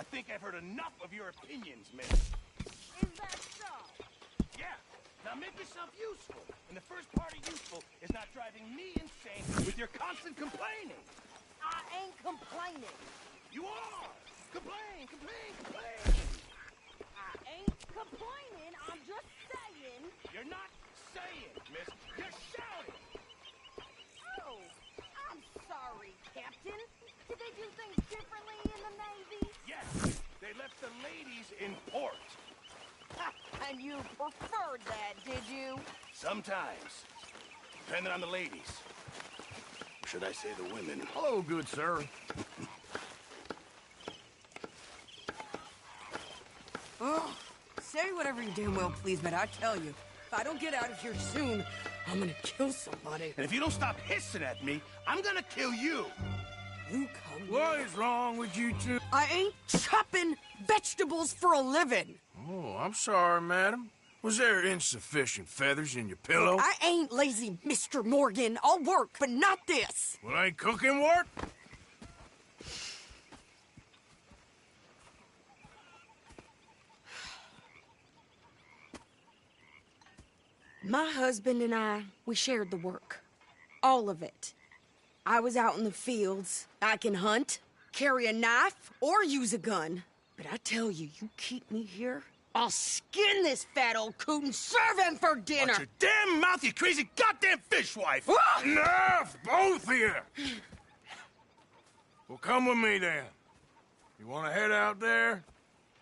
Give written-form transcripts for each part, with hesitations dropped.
I think I've heard enough of your opinions, miss. Is that so? Yeah. Now make yourself useful. And the first part of useful is not driving me insane with your constant complaining. I ain't complaining. You are! Complain, complain, complain! I ain't complaining. I'm just saying. You're not saying, miss. You're shouting! Oh, I'm sorry, Captain. Did they do things differently in the Navy? Yes, they left the ladies in port. And you preferred that, did you? Sometimes. Depending on the ladies. Should I say the women? Hello, good sir. Oh, say whatever you damn well please, but I tell you, if I don't get out of here soon, I'm gonna kill somebody. And if you don't stop hissing at me, I'm gonna kill you. You come What is wrong with you two? I ain't chopping vegetables for a living. Oh, I'm sorry, madam. Was there insufficient feathers in your pillow? I ain't lazy, Mr. Morgan. I'll work, but not this. Well, ain't cooking work? My husband and I, we shared the work. All of it. I was out in the fields. I can hunt, carry a knife, or use a gun. But I tell you, you keep me here, I'll skin this fat old coot and serve him for dinner. Watch your damn mouth, you crazy goddamn fishwife! Ah! Enough, both of you! Well, come with me, then. You want to head out there,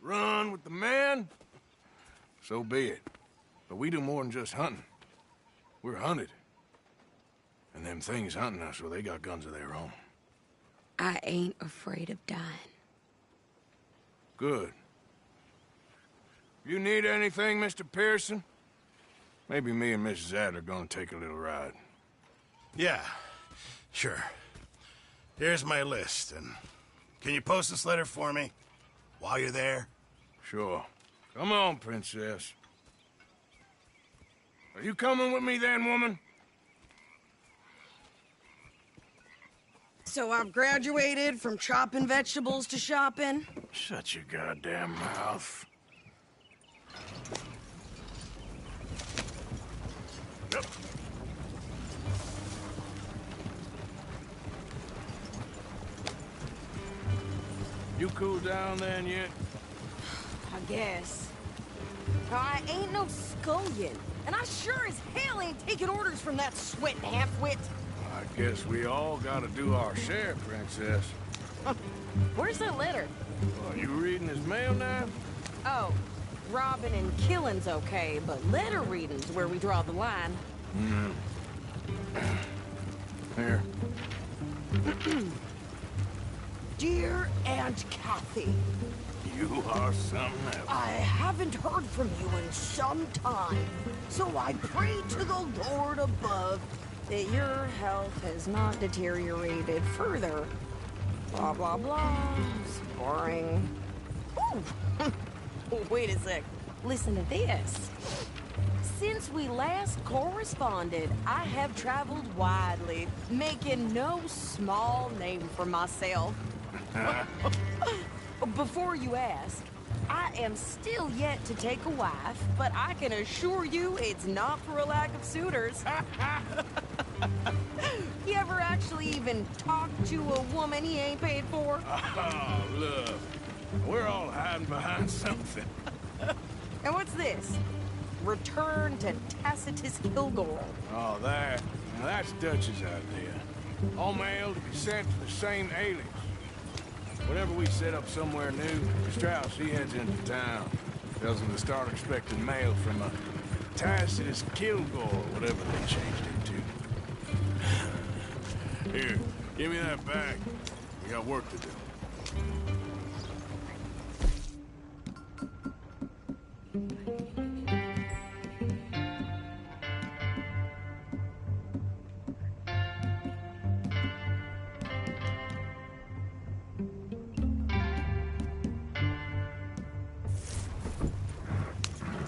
run with the men? So be it. But we do more than just hunting. We're hunted. And them things hunting us, well, they got guns of their own. I ain't afraid of dying. Good. You need anything, Mr. Pearson? Maybe me and Mrs. Adler are gonna take a little ride. Yeah, sure. Here's my list, and can you post this letter for me while you're there? Sure. Come on, princess. Are you coming with me then, woman? So I've graduated from chopping vegetables to shopping. Shut your goddamn mouth. Yep. You cool down then yet? I guess. I ain't no scullion, and I sure as hell ain't taking orders from that sweating half-wit. I guess we all gotta do our share, princess. Where's that letter? Are you reading his mail now? Oh, robbing and killing's okay, but letter reading's where we draw the line. Here. Dear Aunt Kathy, You are something else. I haven't heard from you in some time, so I pray to the Lord above that your health has not deteriorated further. Blah, blah, blah. It's boring. Ooh! Wait a sec. Listen to this. Since we last corresponded, I have traveled widely, making no small name for myself. Before you ask, I am still yet to take a wife, but I can assure you it's not for a lack of suitors. You ever actually even talk to a woman he ain't paid for? Oh, look. We're all hiding behind something. And what's this? Return to Tacitus Kilgore. Oh, that. Now, that's Dutch's idea. All mail to be sent to the same alias. Whenever we set up somewhere new, Strauss, he heads into town. Tells them to start expecting mail from a Tacitus Kilgore, whatever they changed it to. Here, give me that bag. We got work to do.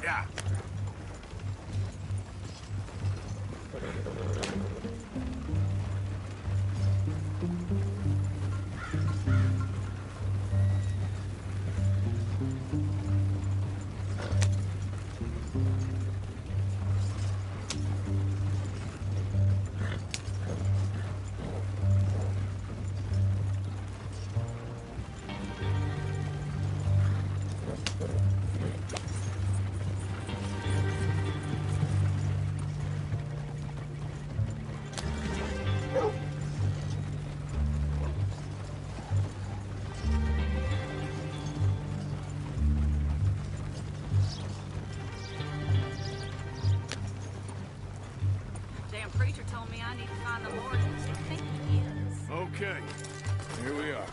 Yeah. preacher told me I need to find the Lord and see think he is. Okay, here we are.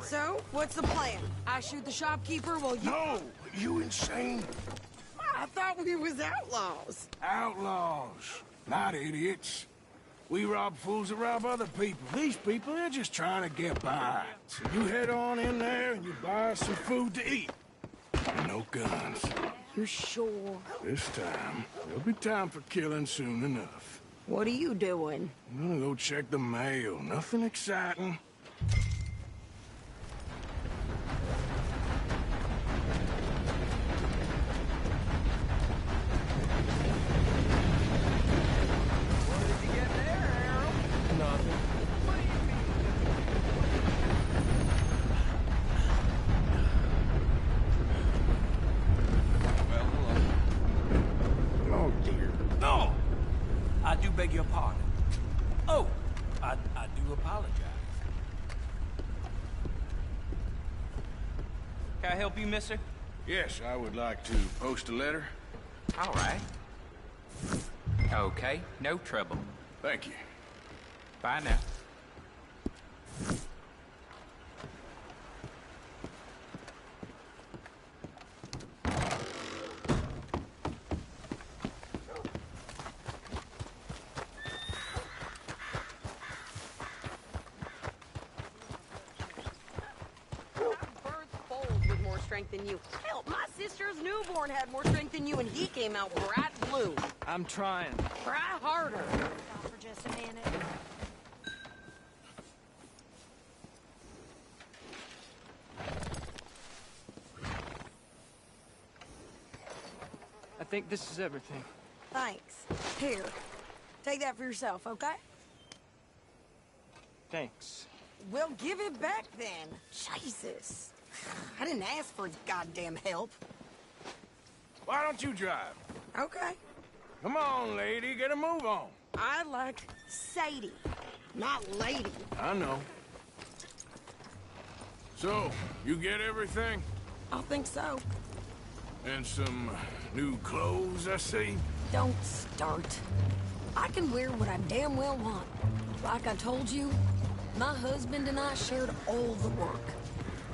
So, what's the plan? I shoot the shopkeeper while you... No! You insane? I thought we was outlaws. Outlaws, not idiots. We rob fools that rob other people. These people, they're just trying to get by. So you head on in there and you buy us some food to eat. And no guns. You sure? This time, there'll be time for killing soon enough. What are you doing? I'm gonna go check the mail. Nothing exciting. Oh, dear. No! I do beg your pardon. Oh, I do apologize. Can I help you, mister? Yes, I would like to post a letter. All right. Okay, no trouble. Thank you. Bye now. Than you. Hell, my sister's newborn had more strength than you, and he came out bright blue. I'm trying. Try harder. Stop for just a minute. I think this is everything. Thanks. Here, take that for yourself, okay? Thanks. Well, give it back then. Jesus. I didn't ask for his goddamn help. Why don't you drive? Okay. Come on, lady, get a move on. I like Sadie, not lady. I know. So, you get everything? I think so. And some new clothes, I see? Don't start. I can wear what I damn well want. Like I told you, my husband and I shared all the work.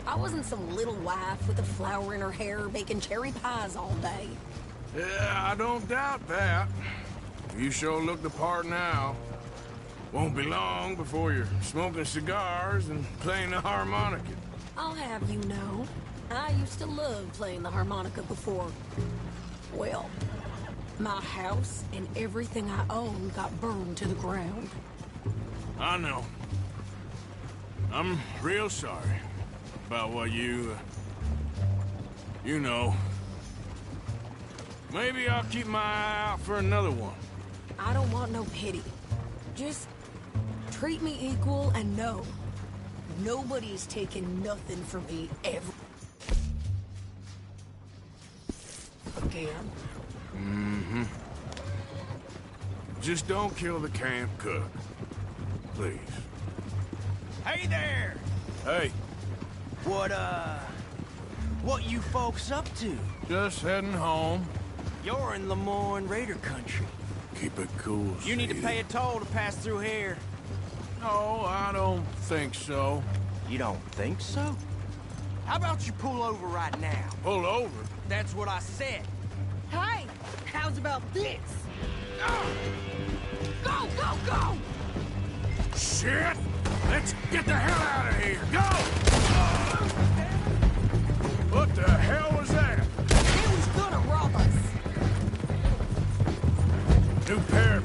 I wasn't some little wife with a flower in her hair baking cherry pies all day. Yeah, I don't doubt that. You sure look the part now. Won't be long before you're smoking cigars and playing the harmonica. I'll have you know, I used to love playing the harmonica before. Well, my house and everything I owned got burned to the ground. I know. I'm real sorry about what you know. Maybe I'll keep my eye out for another one. I don't want no pity. Just treat me equal and know nobody's taking nothing from me ever again. Mm-hmm. Just don't kill the camp cook. Please. Hey there! Hey, What you folks up to? just heading home. You're in Lemoyne Raider country. Keep it cool, You need to Sadie. pay a toll to pass through here. No, I don't think so. You don't think so? How about you pull over right now? Pull over. That's what I said. Hey, how's about this? Go, go, go! Shit! Let's get the hell out of here! Go! What the hell was that? He was gonna rob us. New pair.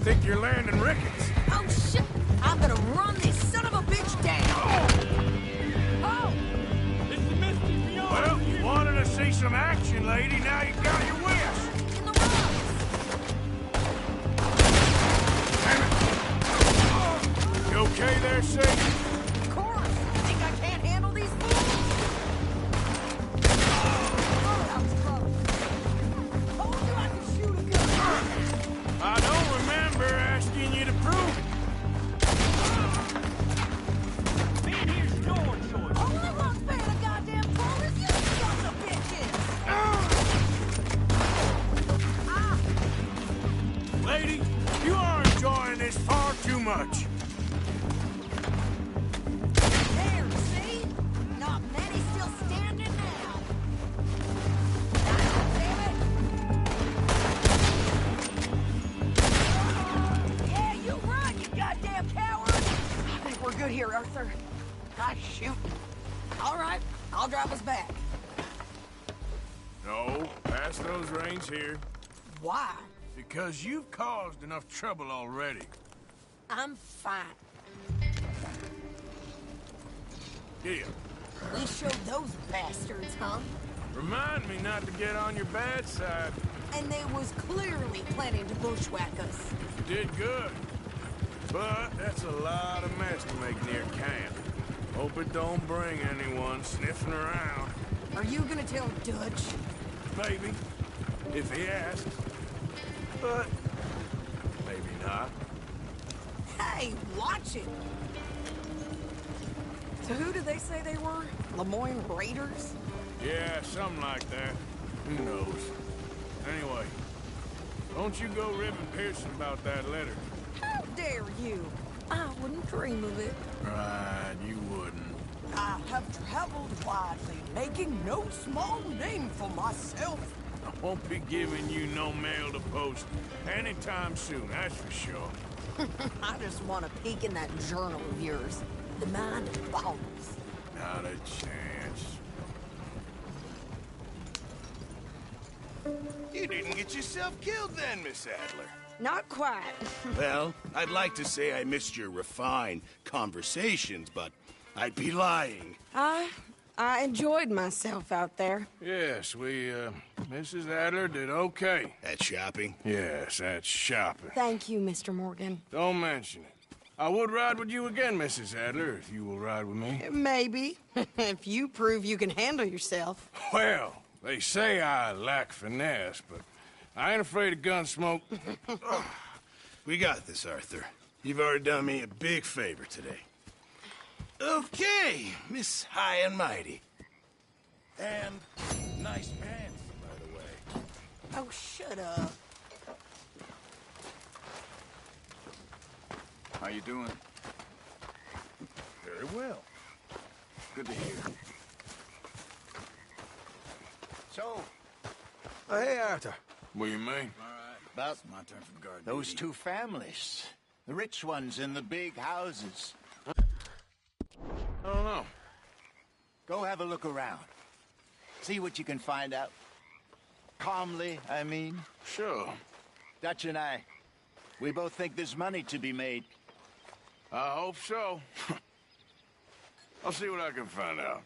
Think you're landing Ricketts? Oh, shit! I'm gonna run this son of a bitch down! Oh! Well, you wanted to see some action, lady. Now you got your wish. In the rocks! You okay there, Sadie? Of course! You think I can't handle these fools? Oh, that was close. Told you I could shoot a gun. I don't remember asking you to prove it. Being here's your choice. All right, I'll drive us back. No, pass those reins here. Why? Because you've caused enough trouble already. I'm fine. Here, We showed those bastards, huh? remind me not to get on your bad side. And they was clearly planning to bushwhack us. You did good. But that's a lot of mess to make near camp. Hope it don't bring anyone sniffing around. Are you gonna tell Dutch? Maybe, if he asks. But maybe not. Hey, watch it! So who did they say they were? Lemoyne Raiders? Yeah, something like that. Who knows? Anyway, don't you go ribbing Pearson about that letter. How dare you? I wouldn't dream of it. Right, you wouldn't. I have traveled widely, making no small name for myself. I won't be giving you no mail to post anytime soon, that's for sure. I just want to peek in that journal of yours. The mind boggles. Not a chance. You didn't get yourself killed then, Miss Adler. Not quite. Well, I'd like to say I missed your refined conversations, but I'd be lying. I enjoyed myself out there. Yes, Mrs. Adler did okay. At shopping? Yes, that's shopping. Thank you, Mr. Morgan. Don't mention it. I would ride with you again, Mrs. Adler, if you will ride with me. Maybe. If you prove you can handle yourself. Well, they say I lack finesse, but I ain't afraid of gun smoke. We got this, Arthur. You've already done me a big favor today. Okay, Miss High and Mighty. And nice pants, by the way. Oh, shut up. How you doing? Very well. Good to hear. So, Oh, hey, Arthur. What do you mean? about my turn for the garden. Those two families. The rich ones in the big houses. I don't know. Go have a look around. See what you can find out. Calmly, I mean. Sure. Dutch and I, we both think there's money to be made. I hope so. I'll see what I can find out.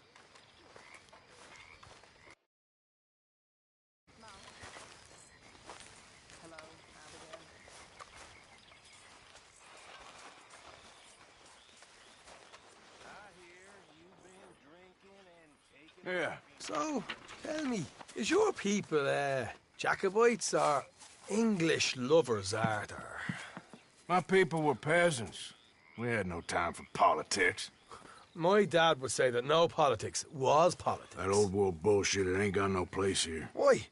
Yeah. So, tell me, is your people, Jacobites or English lovers, Arthur? My people were peasants. We had no time for politics. My dad would say that no politics was politics. That old world bullshit, it ain't got no place here. Why?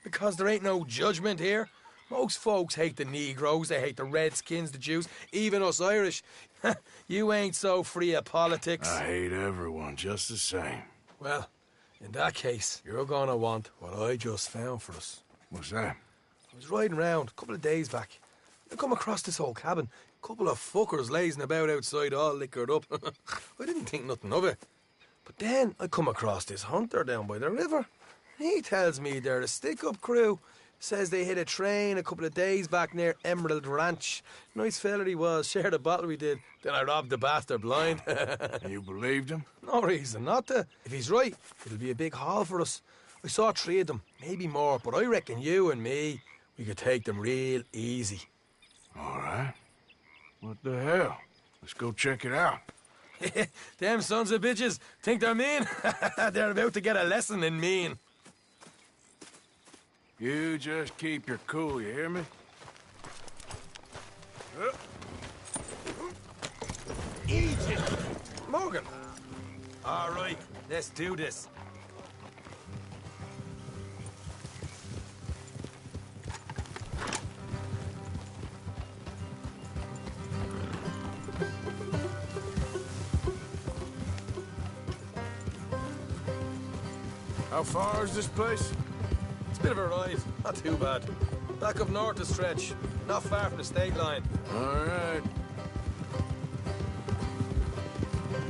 Because there ain't no judgment here. Most folks hate the Negroes, they hate the Redskins, the Jews, even us Irish. You ain't so free of politics. I hate everyone just the same. Well, in that case, you're gonna want what I just found for us. What's that? I was riding around a couple of days back. I come across this old cabin. A couple of fuckers lazing about outside all liquored up. I didn't think nothing of it. But then I come across this hunter down by the river. He tells me they're a stick-up crew. Says they hit a train a couple of days back near Emerald Ranch. Nice fella he was, shared a bottle we did. Then I robbed the bastard blind. You believed him? No reason not to. If he's right, it'll be a big haul for us. I saw 3 of them, maybe more, but I reckon you and me, we could take them real easy. All right. What the hell? Let's go check it out. Them sons of bitches think they're mean. They're about to get a lesson in mean. You just keep your cool, you hear me? Morgan. All right, let's do this. How far is this place? It's a bit of a ride, not too bad. Back up north a stretch, not far from the state line. All right.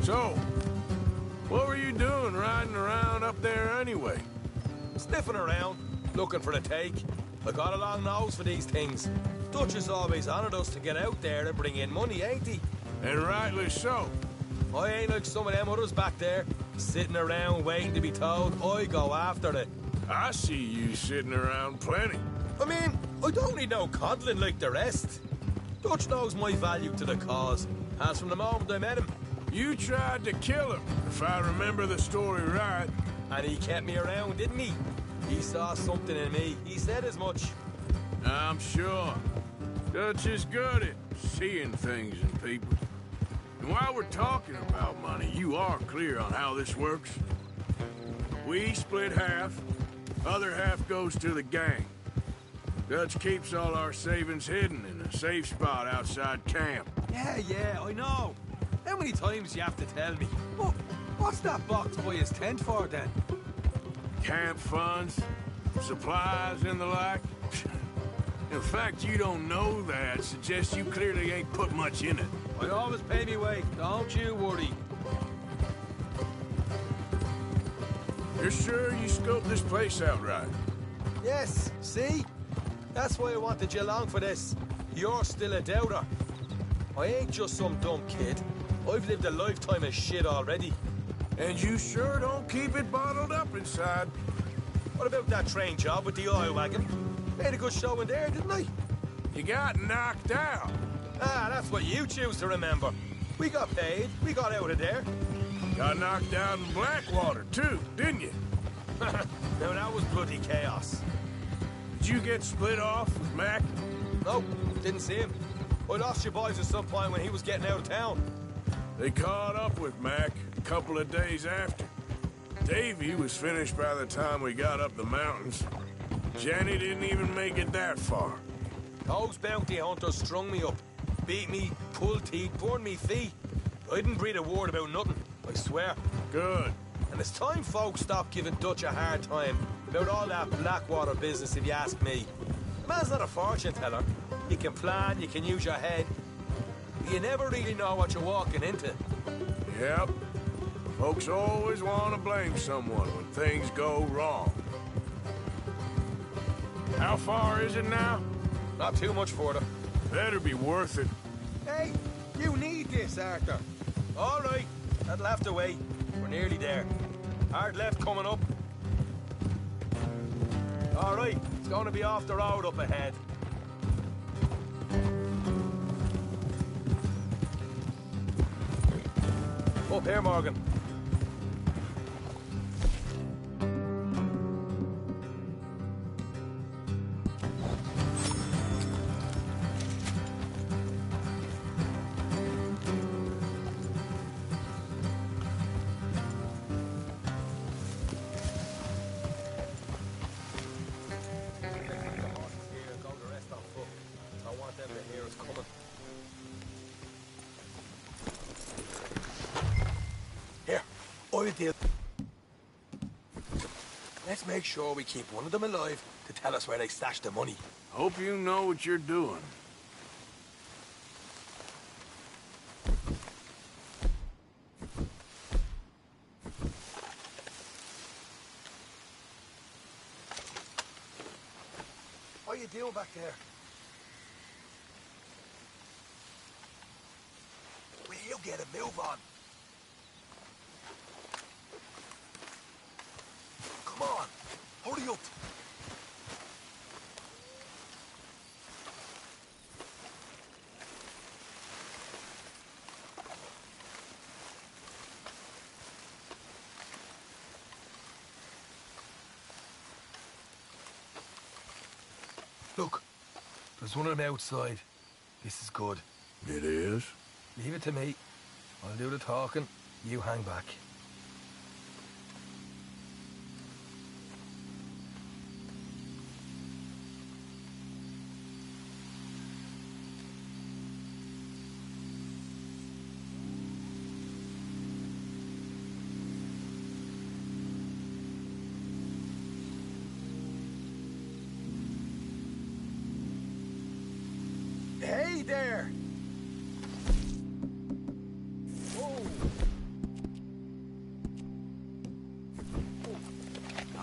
So, hiding around up there anyway? Sniffing around, looking for the take. I got a long nose for these things. Dutch has always honoured us to get out there and bring in money, ain't he? And rightly so. I ain't like some of them others back there, sitting around waiting to be told I go after it. I see you sitting around plenty. I mean, I don't need no coddling like the rest. Dutch knows my value to the cause, as from the moment I met him. You tried to kill him, if I remember the story right. And he kept me around, didn't he? He saw something in me. He said as much. I'm sure. Dutch is good at seeing things in people. And while we're talking about money, you are clear on how this works? We split half, other half goes to the gang. Dutch keeps all our savings hidden in a safe spot outside camp. Yeah, I know. How many times you have to tell me? What's that box by his tent for, then? Camp funds, supplies, and the like. In fact, you don't know that suggests you clearly ain't put much in it. I always pay me way, don't you worry. You're sure you scoped this place out right? Yes, see? That's why I wanted you along for this. You're still a doubter. I ain't just some dumb kid. I've lived a lifetime of shit already. And you sure don't keep it bottled up inside. What about that train job with the oil wagon? Made a good show in there, didn't I? You got knocked out. Ah, that's what you choose to remember. We got paid. We got out of there. Got knocked out in Blackwater, too, didn't you? Now, that was bloody chaos. Did you get split off with Mac? Nope, didn't see him. I lost your boys at some point when he was getting out of town. They caught up with Mac a couple of days after. Davy was finished by the time we got up the mountains. Jenny didn't even make it that far. Those bounty hunters strung me up. Beat me, pulled teeth, burned me feet. I didn't breathe a word about nothing, I swear. Good. And it's time folks stop giving Dutch a hard time about all that Blackwater business, if you ask me. The man's not a fortune teller. You can plan, you can use your head. But you never really know what you're walking into. Yep. Folks always want to blame someone when things go wrong. How far is it now? Not too much further. Better be worth it. Hey, you need this, Arthur. All right, that'll have to wait. We're nearly there. Hard left coming up. All right, it's going to be off the road up ahead. Up here, Morgan. Deal. Let's make sure we keep one of them alive to tell us where they stashed the money. Hope you know what you're doing. What are you doing back there? Will you get a move on? Come on, hurry up. Look, there's one of them outside. This is good. It is? Leave it to me. I'll do the talking. You hang back. Hey there! Whoa!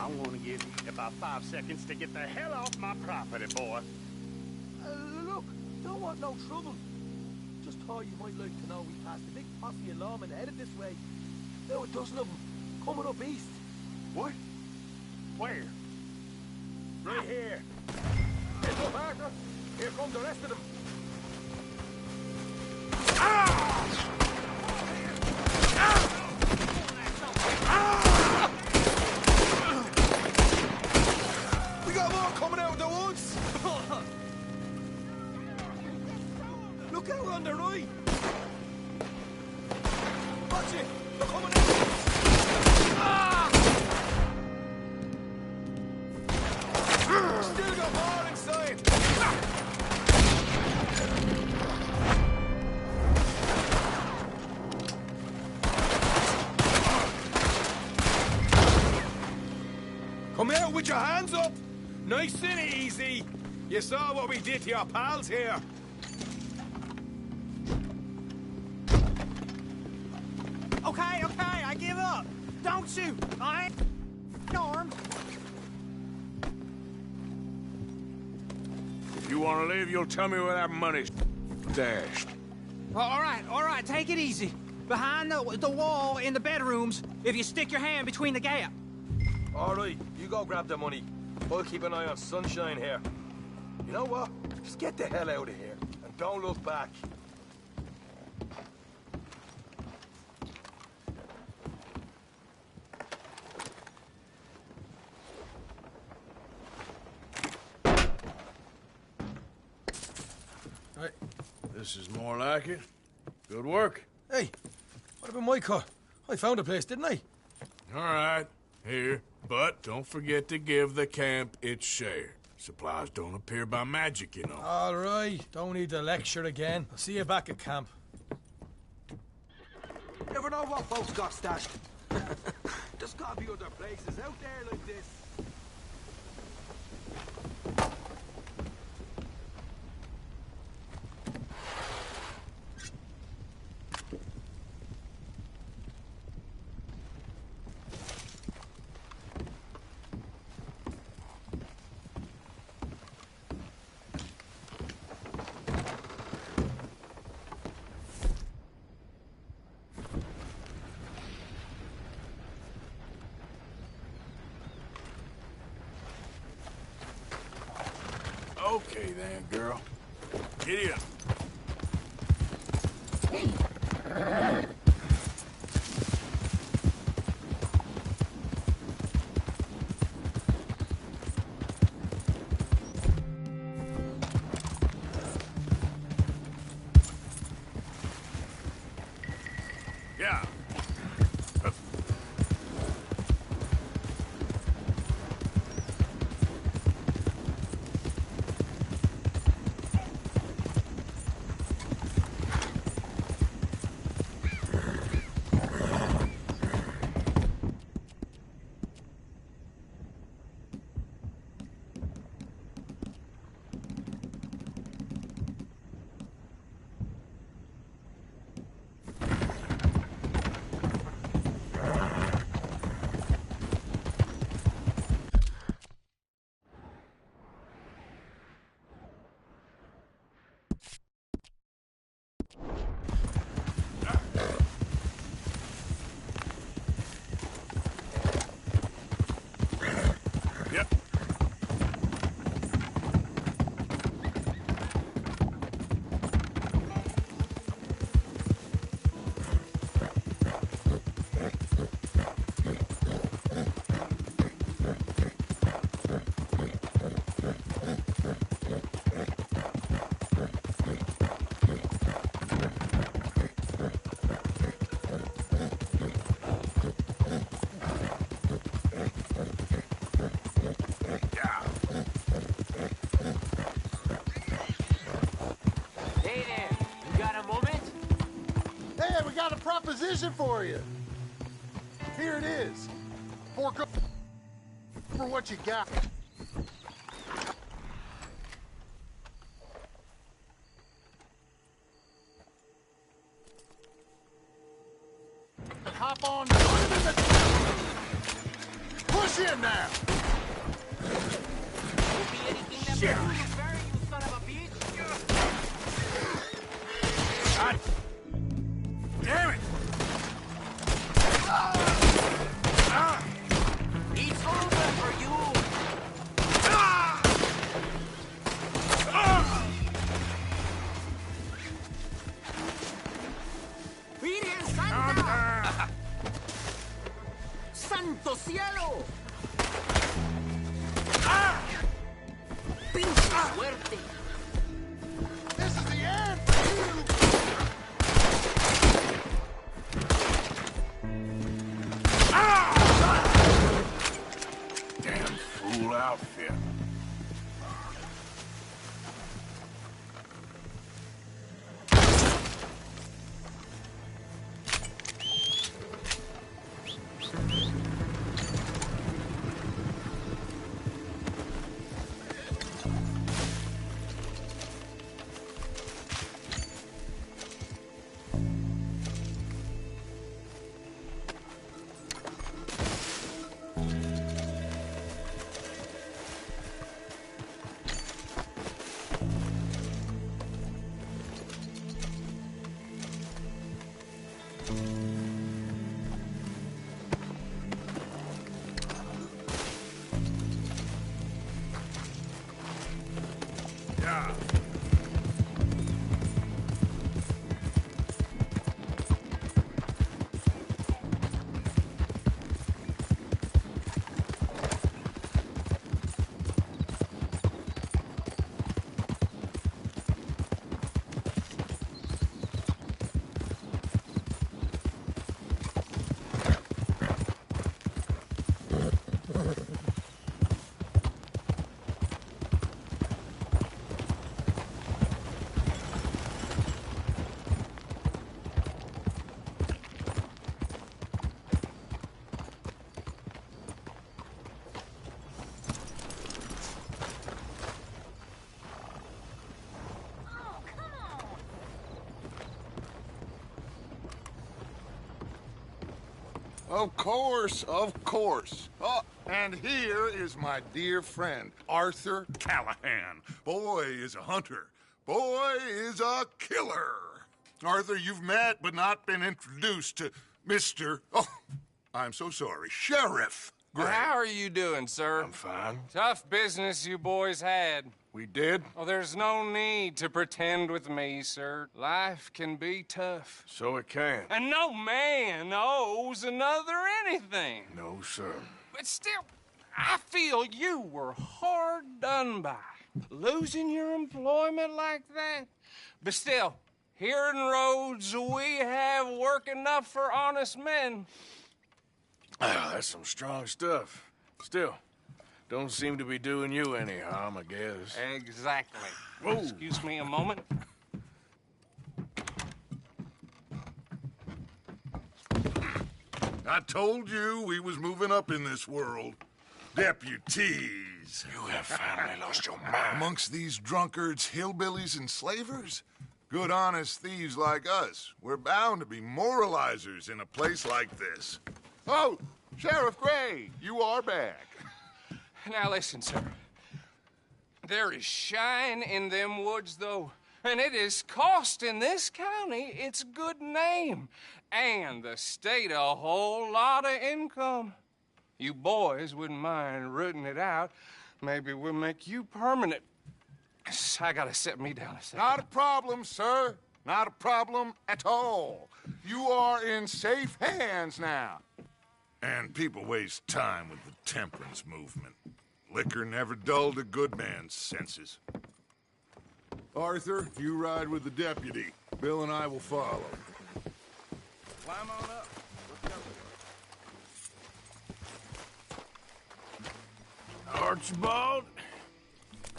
I want to give you about 5 seconds to get the hell off my property, boy. Look, don't want no trouble. Just thought you might like to know we passed a big posse of lawmen headed this way. Now a dozen of them, coming up east. What? Where? Right here. Heads up, Arthur. Here come the rest of them. We got more coming out of the woods. Look out on the right. Watch it. They're coming out. Still got more inside. Come out with your hands up. Nice and easy. You saw what we did to your pals here. Okay, I give up. Don't shoot. I ain't armed. If you want to leave, you'll tell me where that money's stashed. All right, take it easy. Behind the wall in the bedrooms, if you stick your hand between the gap. All right, you go grab the money. I'll keep an eye on Sunshine here. You know what? Just get the hell out of here and don't look back. Right. This is more like it. Good work. Hey, what about my car? I found a place, didn't I? All right, here. But don't forget to give the camp its share. Supplies don't appear by magic, you know. All right, don't need the lecture again. I'll see you back at camp. Never know what folks got stashed. There's gotta be other places out there like this. Okay then, girl. Giddy up. Yeah. Proposition for you. Here it is. For what you got. Hop on. Push chin now! Shit! God damn it! It's over for you! ¡Virgen Santa! ¡Santo cielo! ¡Pinche suerte! This is the end for you! Damn fool outfit. Yeah. Of course, of course. Oh, and here is my dear friend, Arthur Callahan. Boy is a hunter. Boy is a killer. Arthur, you've met but not been introduced to Mr. Oh, I'm so sorry, Sheriff Gray. How are you doing, sir? I'm fine. Tough business you boys had. We did? Oh, there's no need to pretend with me, sir. Life can be tough. So it can. And no man owes another anything. No, sir. But still, I feel you were hard done by. Losing your employment like that. But still, here in Rhodes, we have work enough for honest men. Ah, that's some strong stuff. Still, don't seem to be doing you any harm, I guess. Exactly. Whoa. Excuse me a moment. I told you we was moving up in this world. Deputies. You have finally lost your mind. Amongst these drunkards, hillbillies, and slavers? Good, honest thieves like us. We're bound to be moralizers in a place like this. Oh, Sheriff Gray, you are back. Now listen, sir. There is shine in them woods, though, and it is costing this county its good name and the state a whole lot of income. You boys wouldn't mind rooting it out. Maybe we'll make you permanent. I gotta sit me down a second. Not a problem, sir. Not a problem at all. You are in safe hands now. And people waste time with the temperance movement. Liquor never dulled a good man's senses. Arthur, you ride with the deputy. Bill and I will follow. Climb on up. Let's go. Archibald?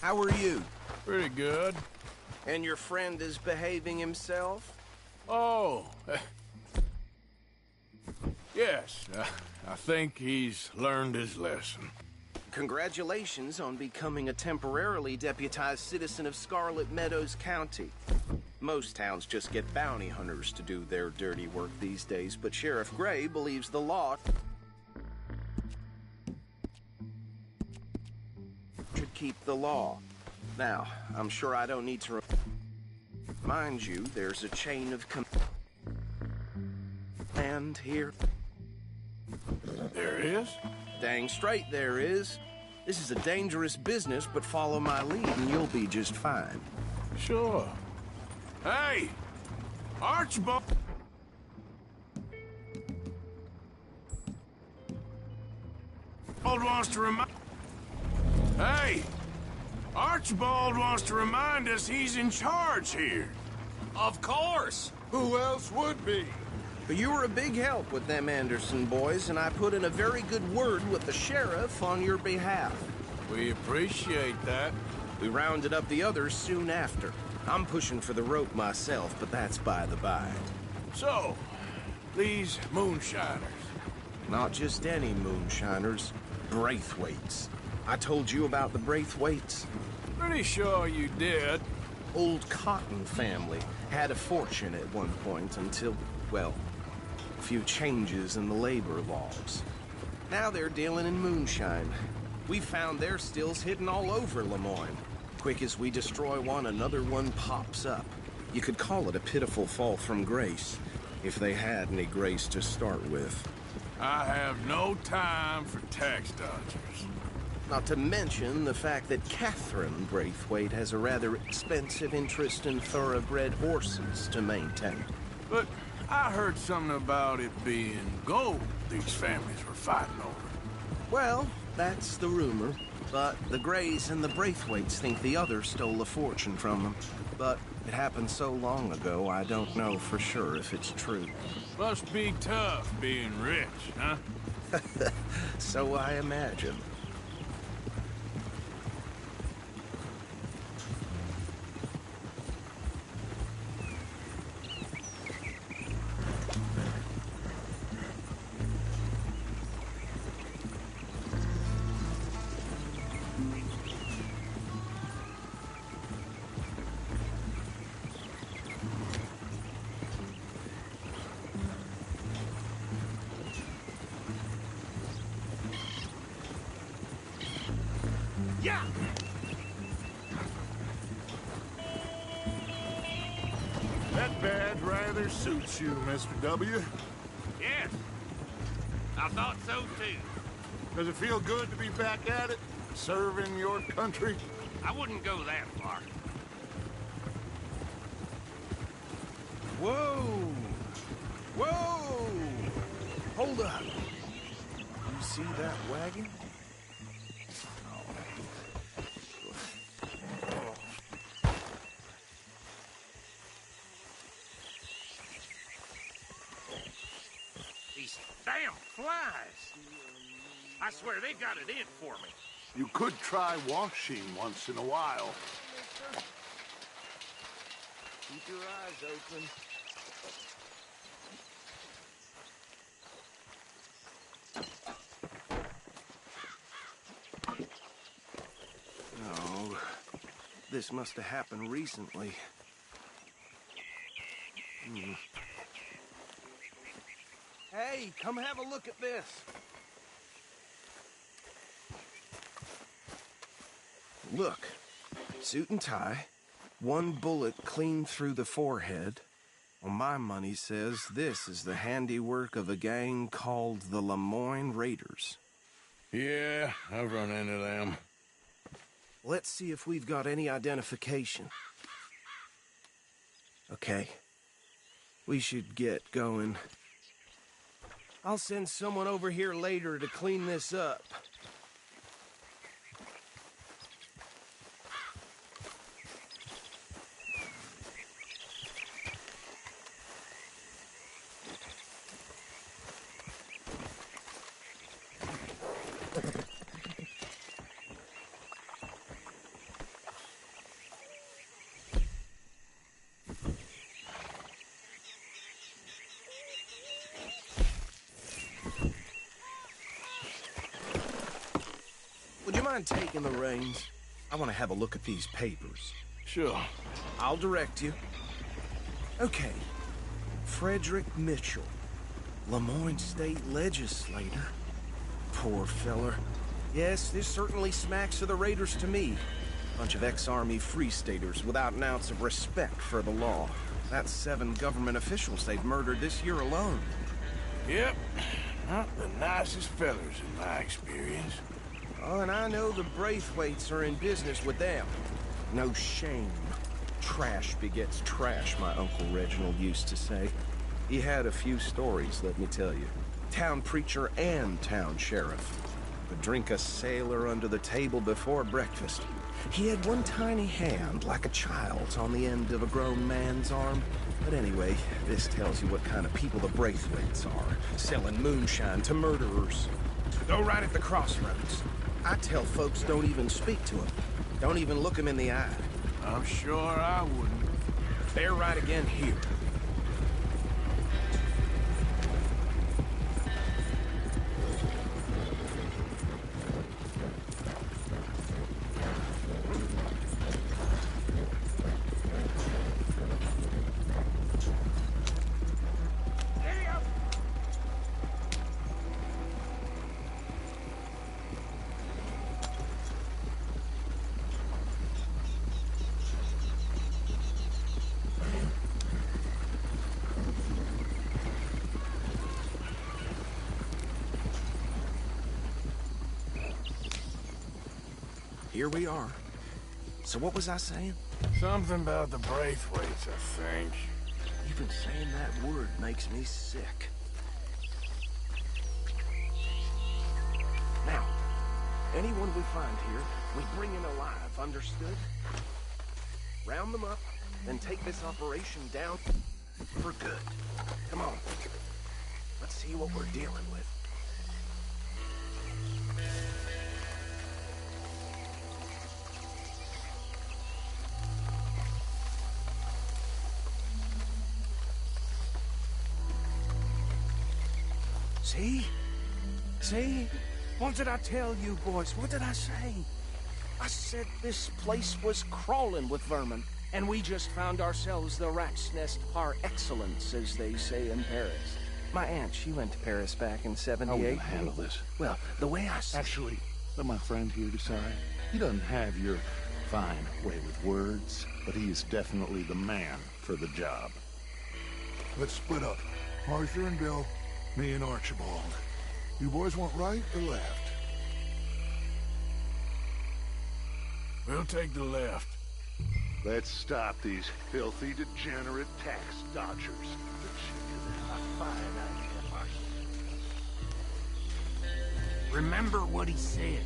How are you? Pretty good. And your friend is behaving himself? Oh. Yes. I think he's learned his lesson. Congratulations on becoming a temporarily deputized citizen of Scarlet Meadows County. Most towns just get bounty hunters to do their dirty work these days, but Sheriff Gray believes the law keep the law. Now, I'm sure I don't need to remind you there's a chain of command here. There is? Dang straight there is. This is a dangerous business, but follow my lead and you'll be just fine. Sure. Hey! Archibald! Wants to remind... Hey! Archibald wants to remind us he's in charge here. Of course. Who else would be? But you were a big help with them Anderson boys, and I put in a very good word with the sheriff on your behalf. We appreciate that. We rounded up the others soon after. I'm pushing for the rope myself, but that's by the by. So, these moonshiners. Not just any moonshiners. Braithwaites. I told you about the Braithwaites? Pretty sure you did. Old Cotton family had a fortune at one point until, well, a few changes in the labor laws. Now they're dealing in moonshine. We found their stills hidden all over Lemoyne. Quick as we destroy one, another one pops up. You could call it a pitiful fall from grace, if they had any grace to start with. I have no time for tax dodgers. Not to mention the fact that Catherine Braithwaite has a rather expensive interest in thoroughbred horses to maintain. But I heard something about it being gold these families were fighting over. Well, that's the rumor. But the Greys and the Braithwaites think the other stole a fortune from them. But it happened so long ago, I don't know for sure if it's true. Must be tough being rich, huh? So I imagine. Yeah! That badge rather suits you, Mr. W. Yes. I thought so, too. Does it feel good to be back at it? Serving your country? I wouldn't go that far. Whoa! Whoa! Hold up. You see that wagon? These damn flies. I swear they got it in for me. You could try washing once in a while. Keep your eyes open. Oh, this must have happened recently. Hey, come have a look at this. Look, suit and tie, one bullet clean through the forehead. Well, my money says this is the handiwork of a gang called the Lemoyne Raiders. Yeah, I've run into them. Let's see if we've got any identification. Okay. We should get going. I'll send someone over here later to clean this up. Would you mind taking the reins? I want to have a look at these papers. Sure. I'll direct you. Okay. Frederick Mitchell, Lemoyne State Legislator. Poor feller. Yes, this certainly smacks of the Raiders to me. Bunch of ex-Army Free Staters without an ounce of respect for the law. That's 7 government officials they've murdered this year alone. Yep. Not the nicest fellas in my experience. Oh, and I know the Braithwaites are in business with them. No shame. Trash begets trash, my Uncle Reginald used to say. He had a few stories, let me tell you. Town preacher and town sheriff. Would drink a sailor under the table before breakfast. He had one tiny hand, like a child's, on the end of a grown man's arm. But anyway, this tells you what kind of people the Braithwaites are. Selling moonshine to murderers. Go right at the crossroads. I tell folks don't even speak to them. Don't even look them in the eye. I'm sure I wouldn't. They're right again here. Here we are. So what was I saying? Something about the Braithwaites, I think. Even saying that word makes me sick. Now, anyone we find here, we bring in alive, understood? Round them up, then take this operation down for good. Come on. Let's see what we're dealing with. See? See? What did I tell you, boys? What did I say? I said this place was crawling with vermin, and we just found ourselves the rat's nest par excellence, as they say in Paris. My aunt, she went to Paris back in '78. How will you handle this? Well, the way I see... Actually, let my friend here decide. He doesn't have your fine way with words, but he is definitely the man for the job. Let's split up. Arthur and Bill, me and Archibald. You boys want right or left? We'll take the left. Let's stop these filthy, degenerate tax dodgers. Remember what he said.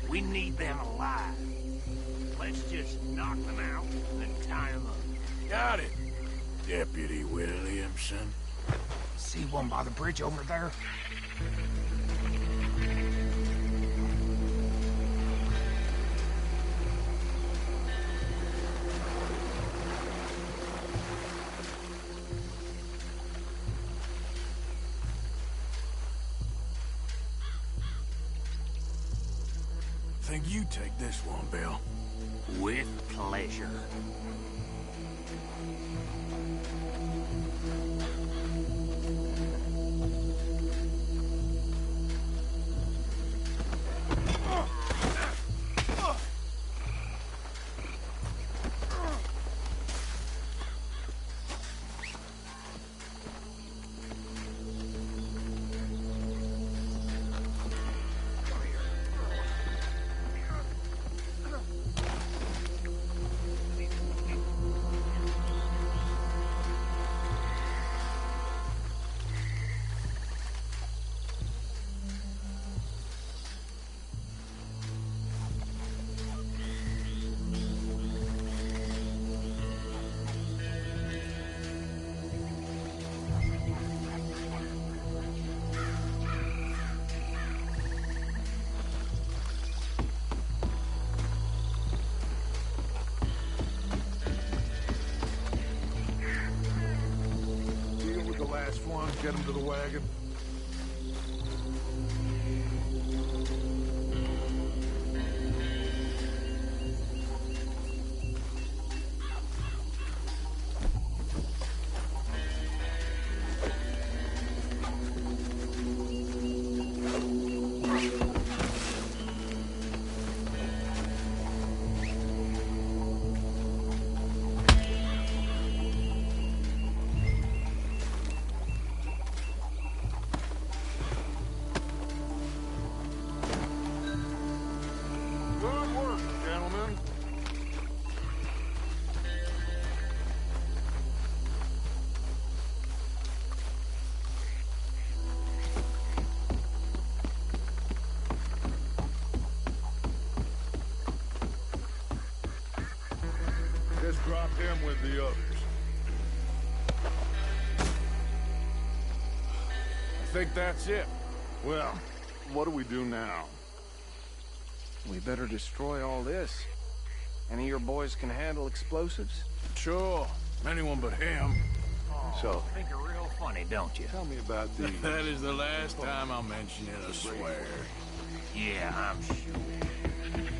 We need them alive. Let's just knock them out and then tie them up. Got it, Deputy Williamson. See one by the bridge over there? Think you take this one, Bill. With pleasure. Get him to the wagon. drop him with the others. I think that's it. Well, what do we do now? We better destroy all this. Any of your boys can handle explosives? Sure. Anyone but him. So, I think you're real funny, don't you? tell me about these. That is the last time I'll mention it, I swear. Yeah, I'm sure.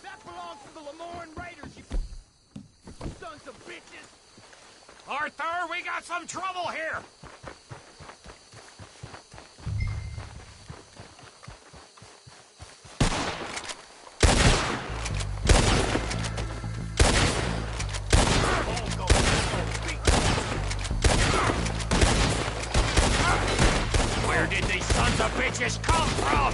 That belongs to the Lemoyne Raiders, you sons of bitches! Arthur, we got some trouble here! Where did these sons of bitches come from?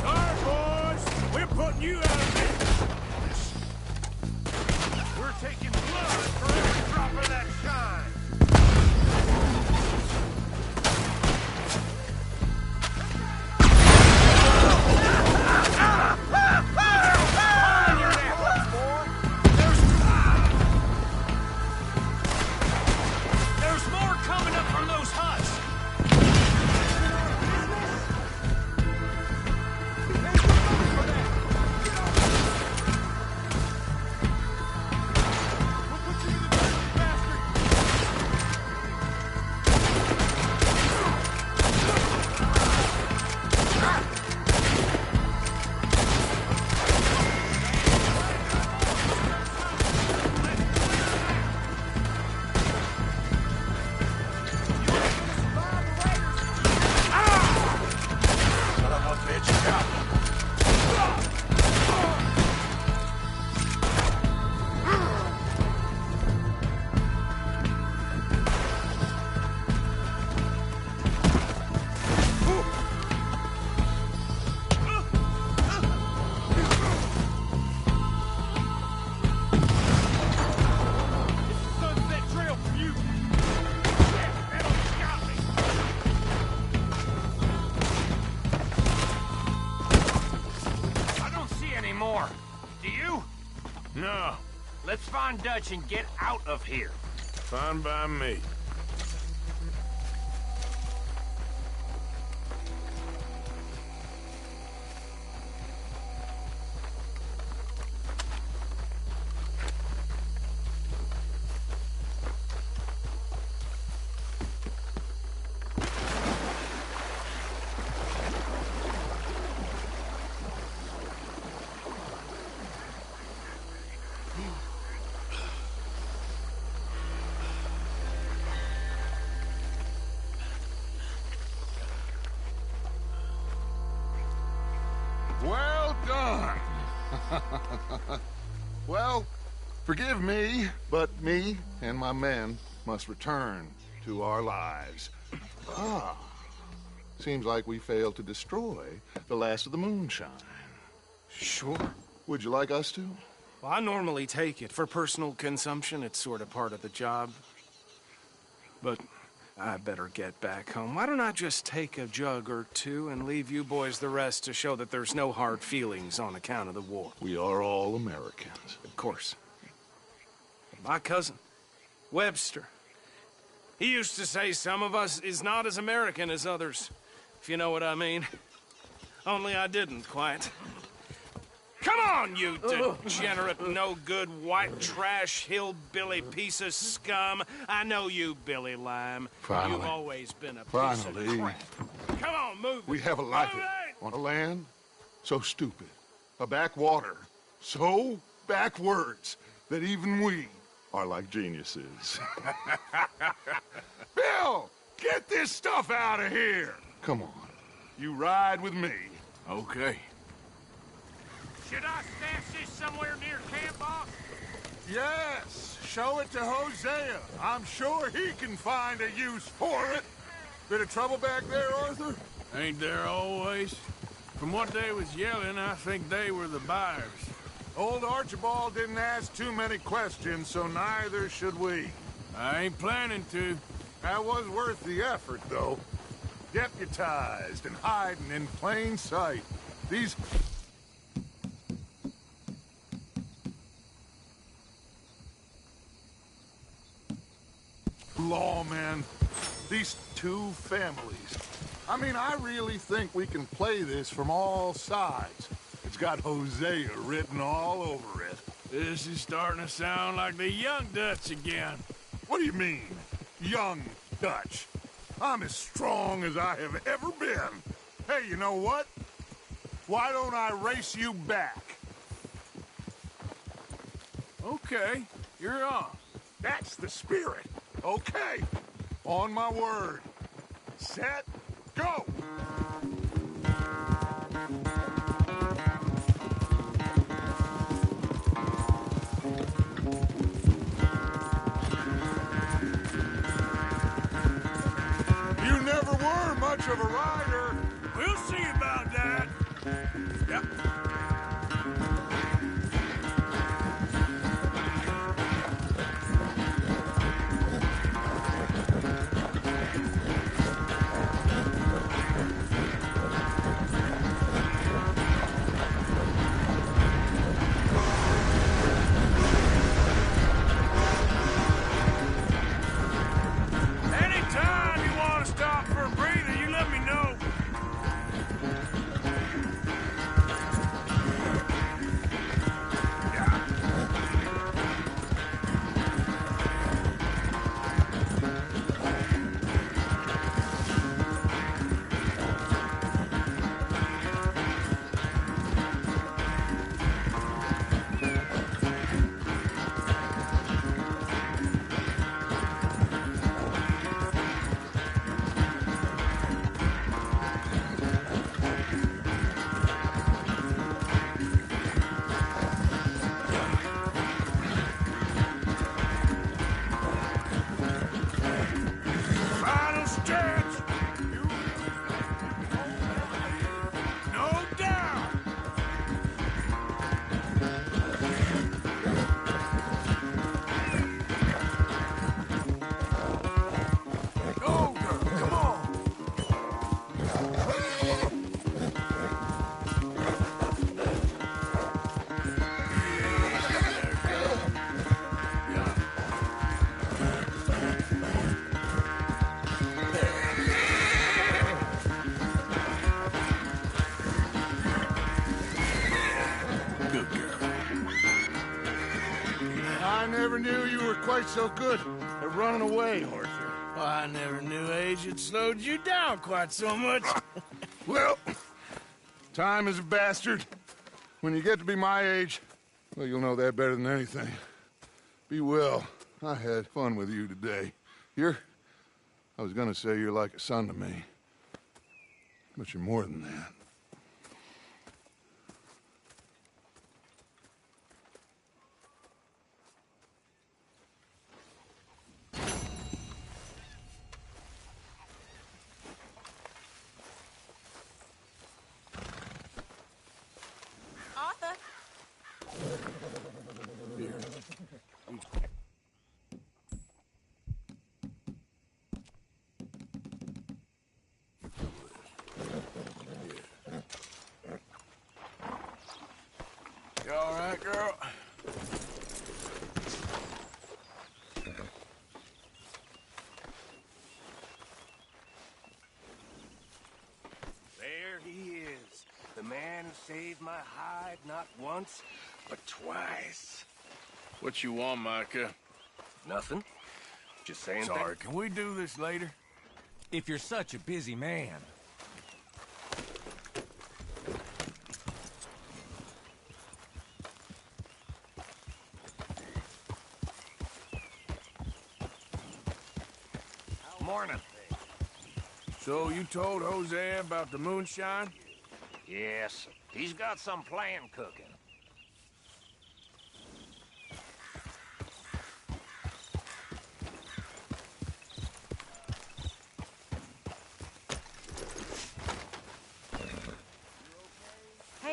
Alright, boys! We're putting you out of business! We're taking blood for every drop of that shine! There's more coming up from those huts! Sunset trail for you! Yeah, that almost got me! I don't see any more. Do you? No, Let's find Dutch and get out of here. fine by me. Well done. Well, forgive me, but me and my men must return to our lives. Ah, seems like we failed to destroy the last of the moonshine. Sure. Would you like us to? Well, I normally take it. For personal consumption, it's sort of part of the job. But I better get back home. Why don't I just take a jug or two and leave you boys the rest to show that there's no hard feelings on account of the war? We are all Americans. Of course. My cousin, Webster, he used to say some of us is not as American as others, if you know what I mean. Only I didn't quite. Come on, you degenerate, no-good, white trash, hillbilly piece of scum. I know you, Billy Lime. Finally. You've always been a piece Finally. of crap. Come on, move We it. have a life Move it! on a land so stupid, a backwater so backwards that even we are like geniuses. Bill, get this stuff out of here. Come on, you ride with me. Okay. Should I stash this somewhere near camp, boss? Yes, show it to Hosea. I'm sure he can find a use for it. Bit of trouble back there, Arthur? Ain't there always? From what they was yelling, I think they were the buyers. Old Archibald didn't ask too many questions, so neither should we. I ain't planning to. That was worth the effort, though. Deputized and hiding in plain sight. These... lawmen. These two families. I mean, I really think we can play this from all sides. It's got Hosea written all over it. This is starting to sound like the Young Dutch again. What do you mean, Young Dutch? I'm as strong as I have ever been. Hey, you know what? Why don't I race you back? Okay, you're on. That's the spirit. Okay, on my word. Set, go! You never were much of a rider. We'll see about that. Yep. Anytime you want to stop for a breather, you let me know. Final stretch. No doubt. Go, girl, come on. Good girl. I never knew you were quite so good at running away, Arthur. I never knew age had slowed you down quite so much. Well, time is a bastard. When you get to be my age, well, you'll know that better than anything. Be well. I had fun with you today. I was gonna say you're like a son to me. But you're more than that. Arthur, You all right, girl? There he is. The man who saved my hide not once, but twice. What you want, Micah? Nothing. Just saying Sorry, can we do this later? If you're such a busy man. Morning. So you told Hosea about the moonshine? Yes, he's got some plan cooking.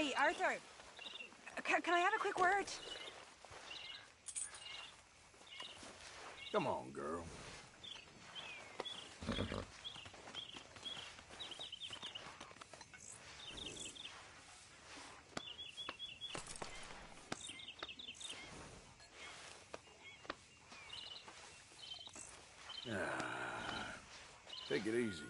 Hey, Arthur. Can I have a quick word? Come on, girl. Take it easy.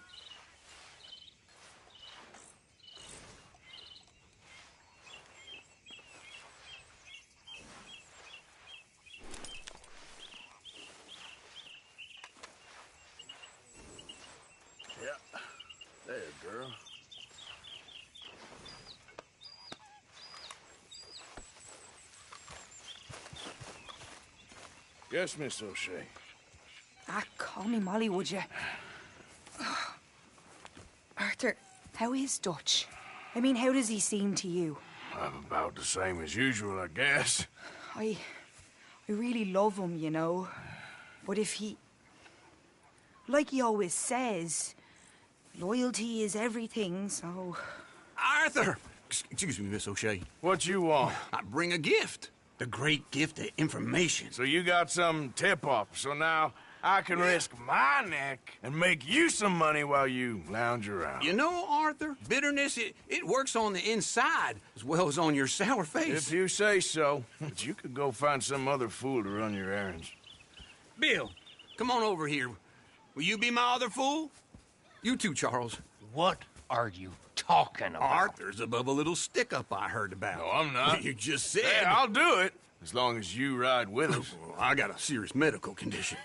Yeah. There, girl. Yes, Miss O'Shea. Call me Molly, would you? Arthur, how is Dutch? I mean, how does he seem to you? I'm about the same as usual, I guess. I really love him, you know. But if he... Like he always says, loyalty is everything, so... Arthur! Excuse me, Miss O'Shea. What you want? I bring a gift. The great gift of information. So you got some tip-off, so now I can risk my neck and make you some money while you lounge around. You know, Arthur, bitterness, it works on the inside as well as on your sour face. If you say so. But you could go find some other fool to run your errands. Bill, come on over here. Will you be my other fool? You too, Charles. What are you talking about? Arthur's above a little stick-up I heard about. No, I'm not. You just said... Yeah, I'll do it, as long as you ride with us. I got a serious medical condition.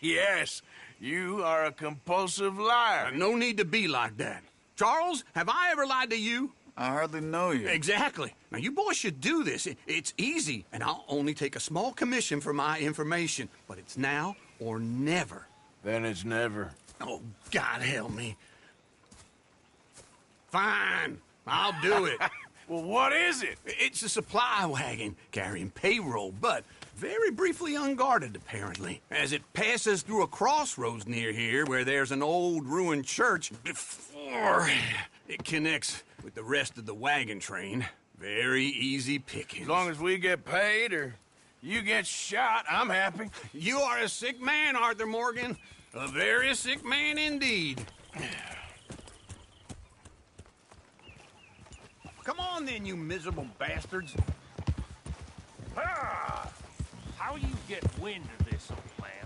Yes, you are a compulsive liar. No need to be like that. Charles, have I ever lied to you? I hardly know you. Exactly. Now, you boys should do this. It's easy, and I'll only take a small commission for my information. But it's now or never. Then it's never. Oh, God help me. Fine, I'll do it. Well, what is it? It's a supply wagon carrying payroll, but very briefly unguarded, apparently, as it passes through a crossroads near here where there's an old ruined church before it connects with the rest of the wagon train. Very easy pickings. As long as we get paid or you get shot, I'm happy. You are a sick man, Arthur Morgan. A very sick man indeed. Come on then, you miserable bastards. How you get wind of this, old man?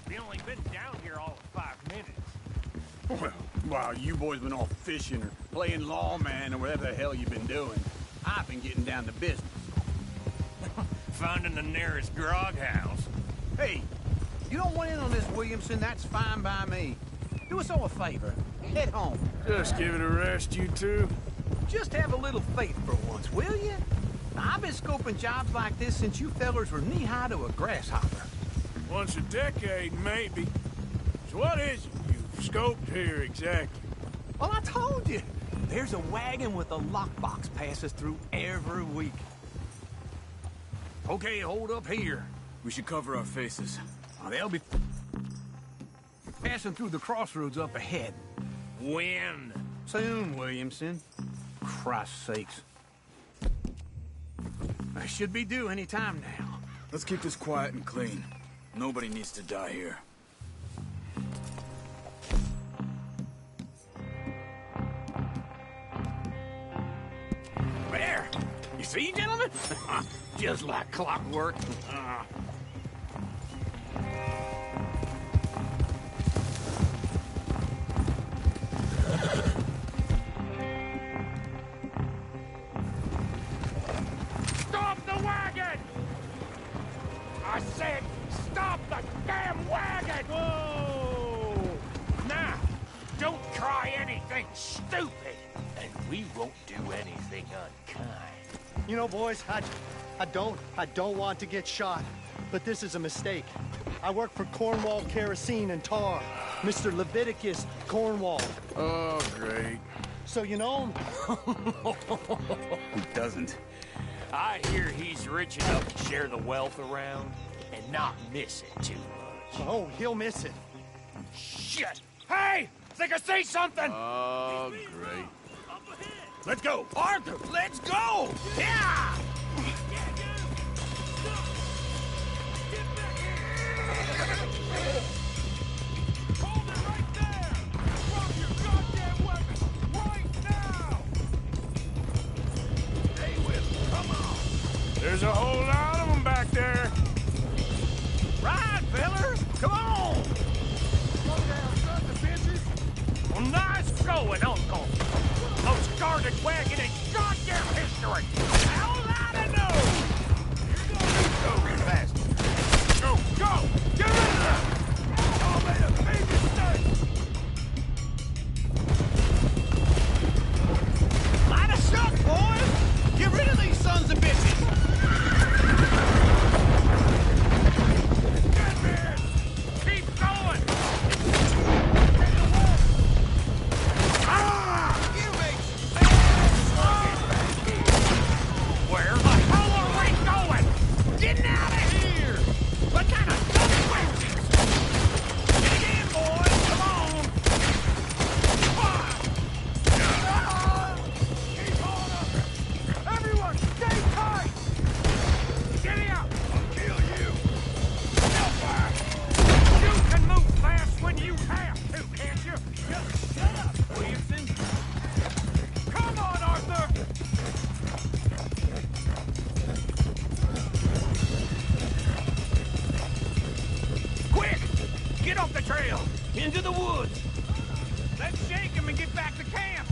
We only been down here all of 5 minutes. Well, while you boys been off fishing or playing lawman or whatever the hell you've been doing, I've been getting down to business. Finding the nearest grog house. Hey, you don't want in on this, Williamson, that's fine by me. Do us all a favor. Head home. Just give it a rest, you two. Just have a little faith for once, will you? Now, I've been scoping jobs like this since you fellers were knee-high to a grasshopper. Once a decade, maybe. So what is it you've scoped here exactly? Well, I told you. There's a wagon with a lockbox passes through every week. Okay, hold up here. We should cover our faces. They'll be passing through the crossroads up ahead. When? Soon, Williamson. Christ's sakes. I should be due any time now. Let's keep this quiet and clean. Nobody needs to die here. There! You see, gentlemen? Just like clockwork. Stop the wagon! I said, stop the damn wagon! Whoa! Now, don't try anything stupid, and we won't do anything unkind. You know, boys, I don't want to get shot, but this is a mistake. I work for Cornwall Kerosene and Tar, Mr. Leviticus Cornwall. Oh, great. So you know him? Who doesn't? I hear he's rich enough to share the wealth around and not miss it too much. Oh, he'll miss it. Shit! Hey! Think I see something! Oh, great. Up ahead! Let's go! Arthur, let's go! Yeah! There's a whole lot of them back there. Right, fellers! Come on! Well, nice going, Uncle. Most guarded wagon in goddamn history. How loud I know! Go fast. Go, go! Get rid of them! Y'all made a big mistake! Light a shuck, boys! Get rid of these sons of bitches! Keep going! Where the hell are we going? Getting out of here! What kind of dumb questions? Dig in, boys! Come on! Keep on up! Everyone, stay tight! Get out! I'll kill you! Hellfire! You can move fast when you have to, can't you? Just shut up, Williamson! Come on, Arthur! Quick! Get off the trail! Into the woods! Let's shake him and get back to camp!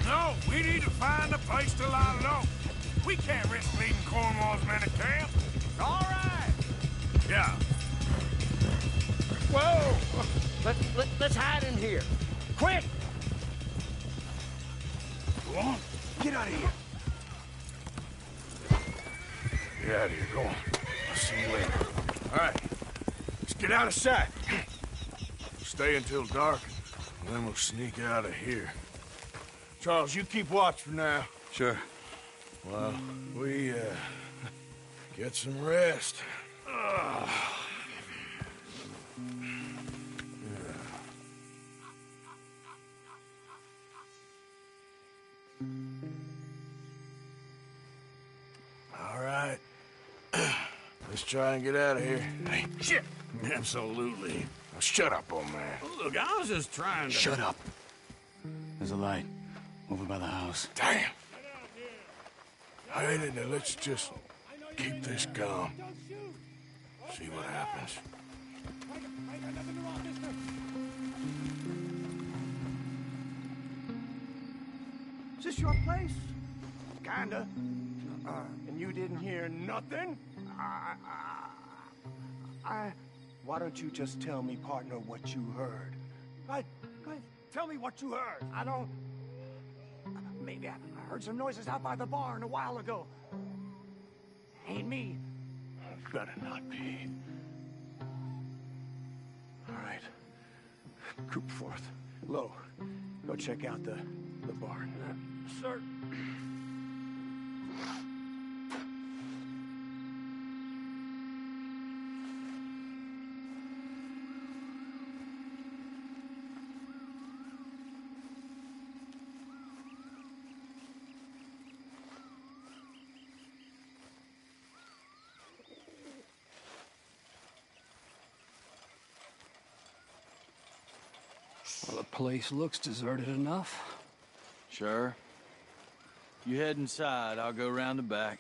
No, we need to find a place to lie low. We can't risk leaving Cornwall's men at camp. All right! Yeah. Whoa! Let's hide in here. Quick! Go on. Get out of here! Get out of here. Go on. I'll see you later. All right. Let's get out of sight. Stay until dark, and then we'll sneak out of here. Charles, you keep watch for now. Sure. Well, we, get some rest. All right. Let's try and get out of here. Hey, shit! Absolutely. Now shut up, old man. Look, I was just trying to... Shut up. There's a light over by the house. Damn! All right, now let's just keep this calm. See what happens. Is this your place? Kinda. And you didn't hear nothing? Why don't you just tell me, partner, what you heard? Go ahead, tell me what you heard. I don't... Maybe I heard some noises out by the barn a while ago. Ain't me. Better not be. All right. Group forth. Low. Go check out the barn. Sir. Well, the place looks deserted enough. Sure. You head inside, I'll go round the back.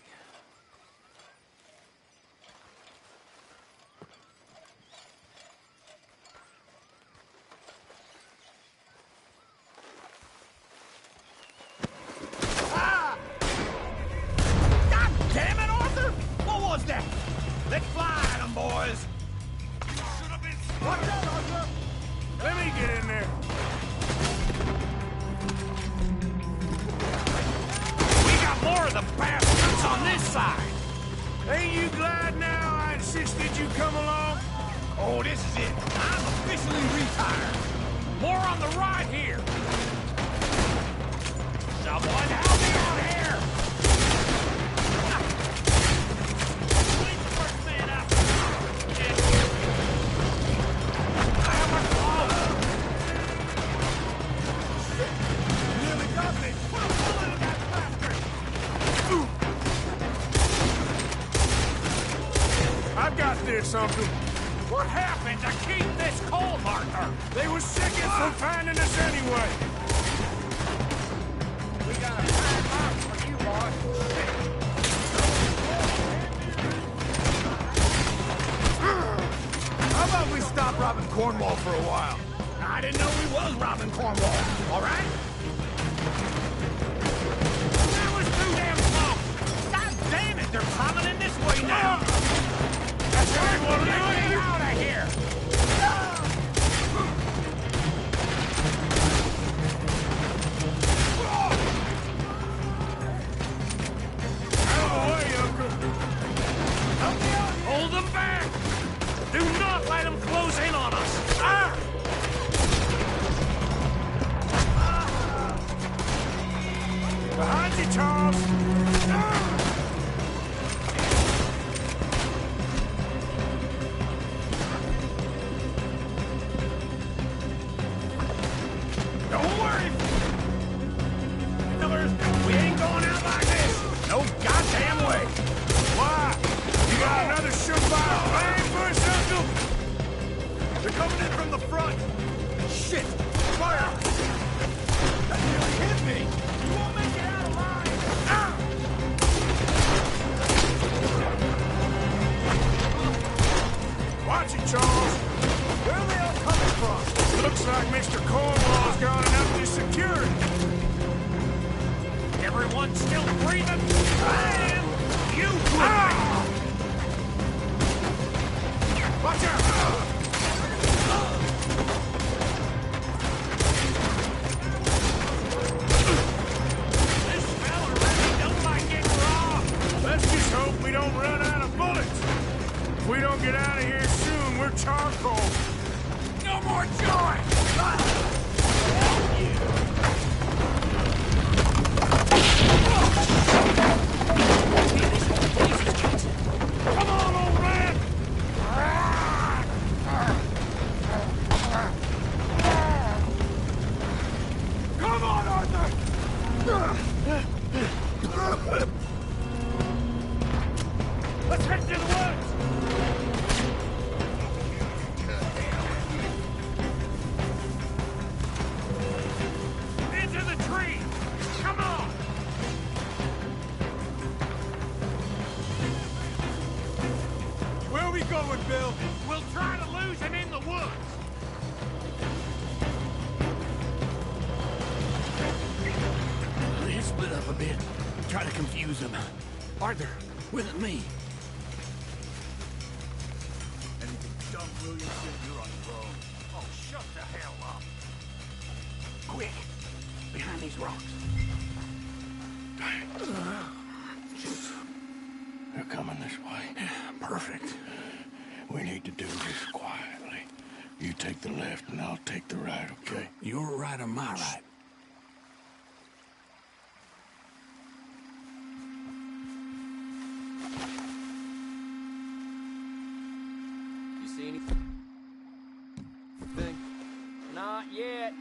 God damn it, Arthur! What was that? Let's fly at 'em, boys! Watch out, Arthur! Let me get in there. We got more of the bastards on this side! Ain't you glad now I insisted you come along? Oh, this is it. I'm officially retired. More on the right here! Someone help me out here! Leave the first man out! Nearly got me. Put a bullet in that us, Uncle. What happened to keep this cold, Arthur? They were sicking from finding us anyway. We got a fine box for you, boss. How about we stop robbing Cornwall for a while? I didn't know we was robbing Cornwall, all right? That was too damn slow. God damn it, they're coming in this way now. That's how you want to do Get it? me out of here. Out of the way, Uncle. Hold them back. Do not let them close in on us. Ah! Behind you, Charles. Don't worry. Killers, we ain't going out like this. No goddamn way. Why? You got another surefire ambush, Uncle? They're coming in from the front. Shit! Fire! That nearly hit me. You won't make it out alive. Ah! Watch it, Charles. Where are they all coming from? Looks like Mr. Cornwall's gone and up to security. Everyone still breathing? And you Watch out! This fella really don't like getting robbed. Let's just hope we don't run out of bullets. If we don't get out of here soon, we're charcoal. No more joy! Come on, old man! Come on, Arthur! Let's head to the woods! Into the tree! Come on! Where are we going, Bill? We'll try to lose him in the woods! Let's split up a bit. Try to confuse them. Arthur, with me. Anything dumb, Williamson, you're on your own. Oh, shut the hell up! Quick! Behind these rocks. They're coming this way. Perfect. We need to do this quietly. You take the left and I'll take the right, okay? Your right or my right? You see anything? Not yet.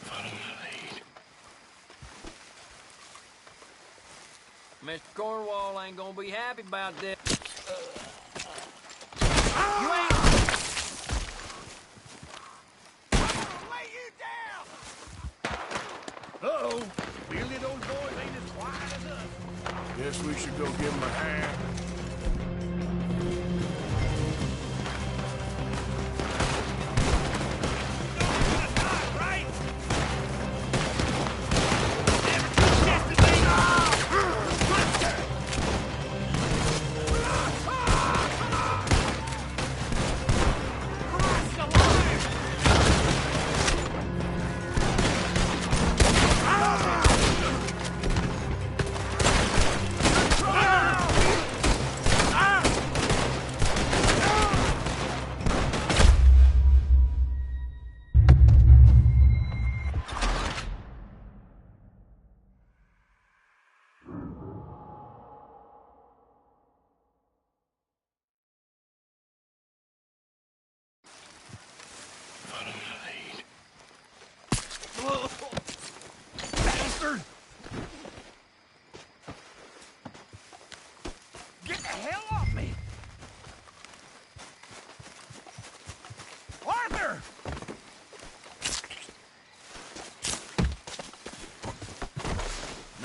Follow my lead. Mr. Cornwall ain't gonna be happy about this. You ain't... Lay you down! Uh-oh. Clearly those boys ain't as quiet as us. Guess we should go give him a hand.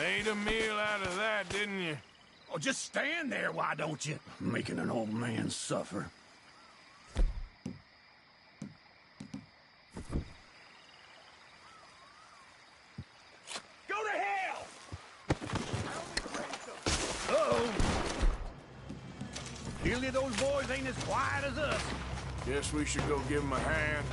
Made a meal out of that, didn't you? Oh, just stand there, why don't you? Making an old man suffer. Go to hell! Uh-oh. Clearly those boys ain't as quiet as us. Guess we should go give him a hand.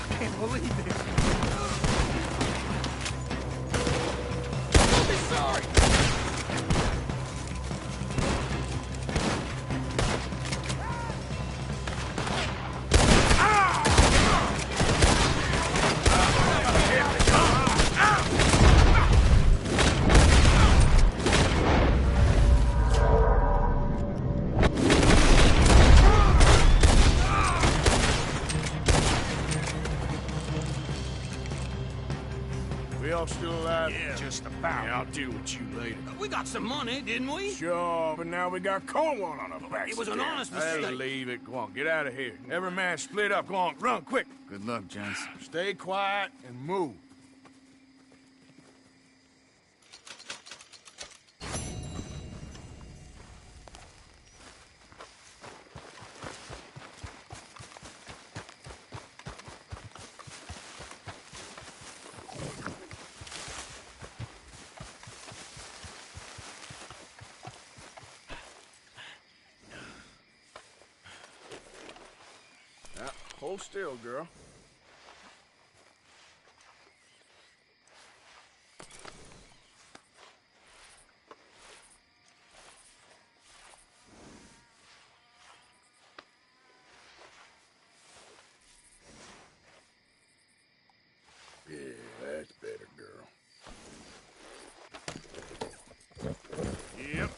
I can't believe this. Don't be sorry! We all still alive? Yeah, just about. Yeah, I'll deal with you later. We got some money, didn't we? Sure, but now we got Cornwall on our backs. It was an honest Hey, mistake. leave it. Go on, get out of here. Every man split up. Go on, run, quick. Good luck, gents. Stay quiet and move. Now, hold still, girl. Yeah, that's better, girl. Yep.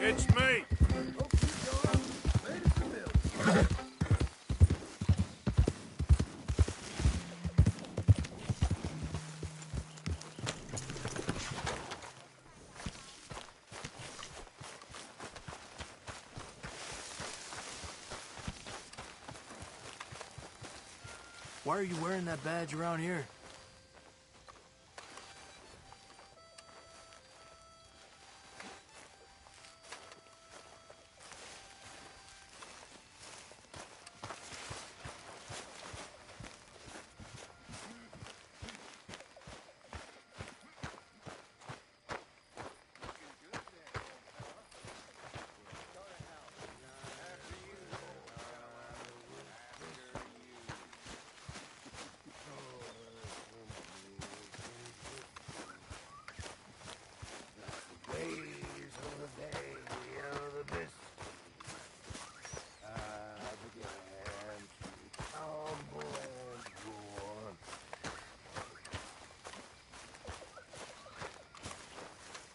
It's me. Why are you wearing that badge around here?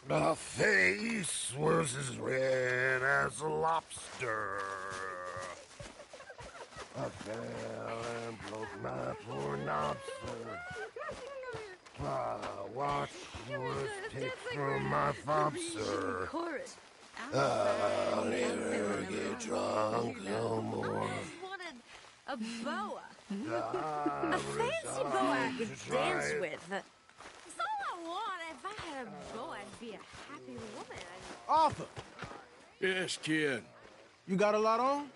The face was as red as a lobster. I fell and broke my poor lobster. What was picked from my fobster? I'll never get drunk no more. A boa. A fancy boa I could dance with. That's all I want. If I had a boa, I'd be a happy woman. Arthur! Yes, kid. You got a lot on?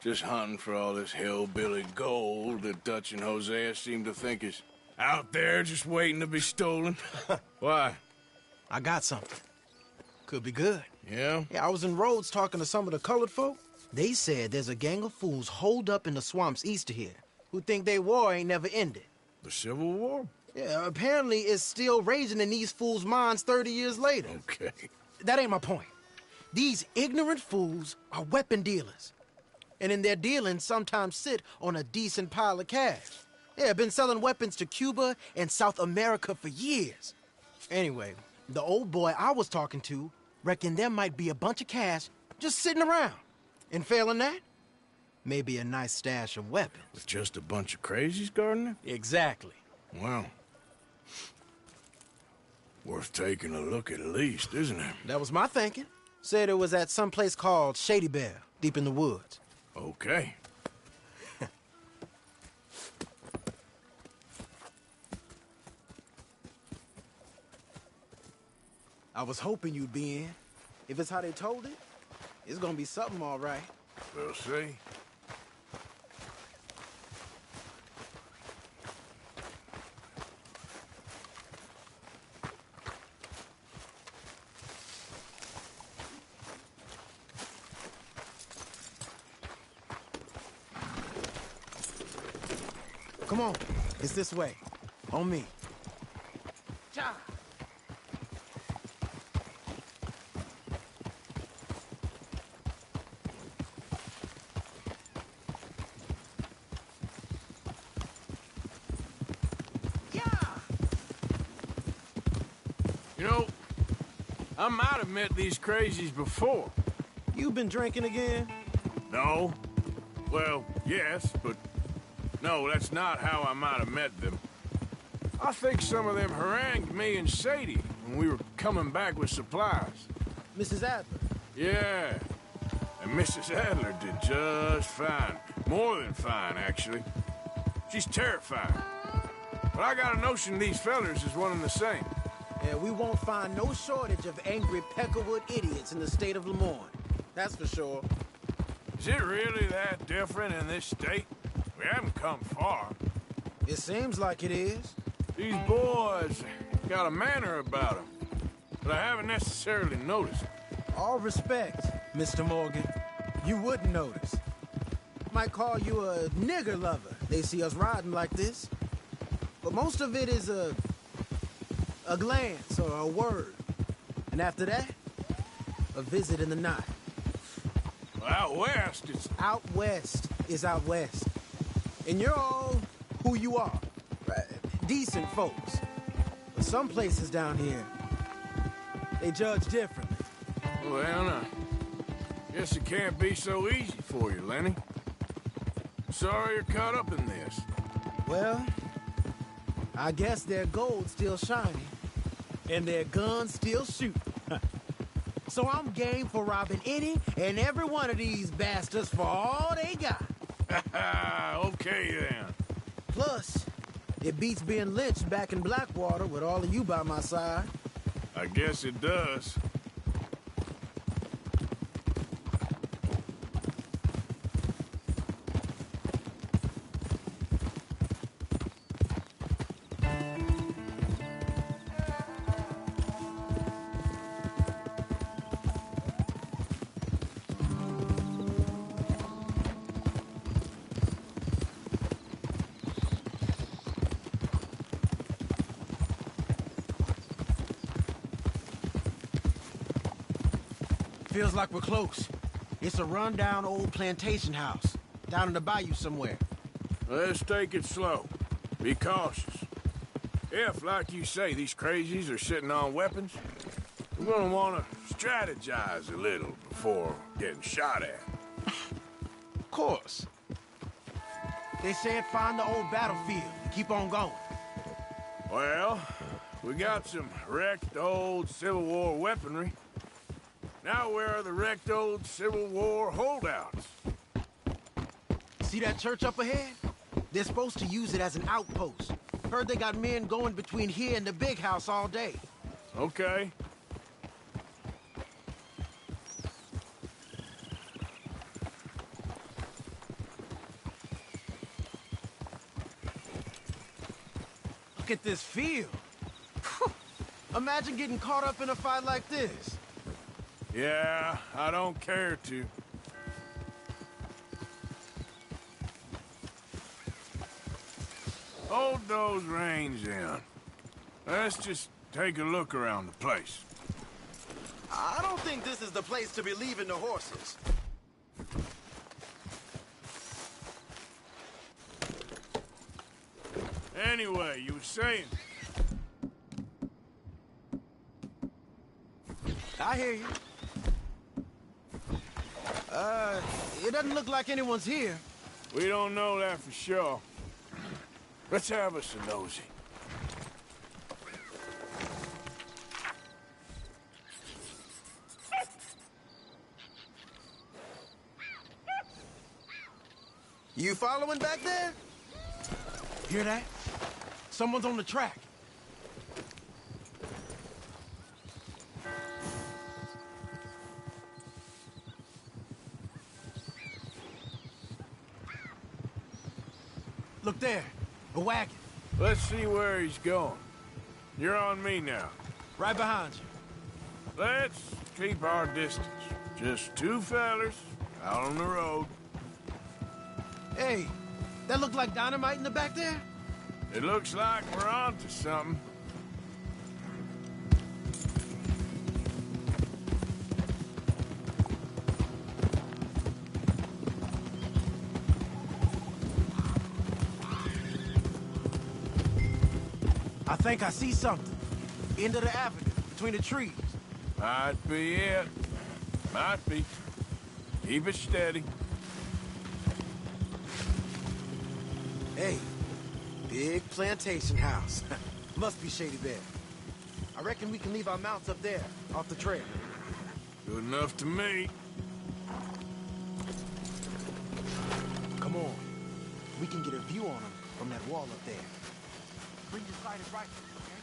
Just hunting for all this hillbilly gold that Dutch and Hosea seem to think is out there just waiting to be stolen. Why? I got something. Could be good. Yeah? Yeah, I was in Rhodes talking to some of the colored folk. They said there's a gang of fools holed up in the swamps east of here who think their war ain't never ended. The Civil War? Yeah, apparently it's still raging in these fools' minds 30 years later. Okay. That ain't my point. These ignorant fools are weapon dealers. And in their dealings sometimes sit on a decent pile of cash. Yeah, been selling weapons to Cuba and South America for years. Anyway, the old boy I was talking to reckoned there might be a bunch of cash just sitting around. And failing that, maybe a nice stash of weapons. With just a bunch of crazies guarding it? Exactly. Well, worth taking a look at least, isn't it? That was my thinking. Said it was at some place called Shady Bear, deep in the woods. Okay. I was hoping you'd be in. If it's how they told it, it's gonna be something all right. We'll see. Come on, it's this way. On me. Ja. You know, I might have met these crazies before. You been drinking again? No. Well, yes, but no, that's not how I might have met them. I think some of them harangued me and Sadie when we were coming back with supplies. Mrs. Adler? Yeah. And Mrs. Adler did just fine. More than fine, actually. She's terrifying. But I got a notion these fellers is one and the same. Yeah, we won't find no shortage of angry Peckerwood idiots in the state of Lemoyne. That's for sure. Is it really that different in this state? We haven't come far. It seems like it is. These boys got a manner about them, but I haven't necessarily noticed. All respect, Mr. Morgan. You wouldn't notice. Might call you a nigger lover. They see us riding like this. But most of it is a glance or a word. And after that, a visit in the night. Well, out west, it's... Out west is out west. And you're all who you are. Decent folks. But some places down here, they judge differently. Well, I guess it can't be so easy for you, Lenny. Sorry you're caught up in this. Well, I guess their gold's still shining, and their guns still shoot. So I'm game for robbing any and every one of these bastards for all they got. Okay, then. Plus, it beats being lynched back in Blackwater with all of you by my side. I guess it does. Feels like we're close. It's a rundown old plantation house, down in the bayou somewhere. Let's take it slow. Be cautious. If, like you say, these crazies are sitting on weapons, we're gonna want to strategize a little before getting shot at. Of course. They said find the old battlefield and keep on going. Well, we got some wrecked old Civil War weaponry. Now where are the wrecked old Civil War holdouts? See that church up ahead? They're supposed to use it as an outpost. Heard they got men going between here and the big house all day. Okay. Look at this field. Imagine getting caught up in a fight like this. Yeah, I don't care to. Hold those reins in. Let's just take a look around the place. I don't think this is the place to be leaving the horses. Anyway, you were saying... I hear you. It doesn't look like anyone's here. We don't know that for sure. Let's have us a nosy. You following back there? Hear that? Someone's on the track. Look there, a wagon. Let's see where he's going. You're on me now. Right behind you. Let's keep our distance. Just two fellers out on the road. Hey, that look like dynamite in the back there? It looks like we're on to something. I think I see something. End of the avenue, between the trees. Might be it. Might be. Keep it steady. Hey, big plantation house. Must be Shady Bear. I reckon we can leave our mounts up there, off the trail. Good enough to me. Come on. We can get a view on them from that wall up there. Bring your sighted rifle, okay?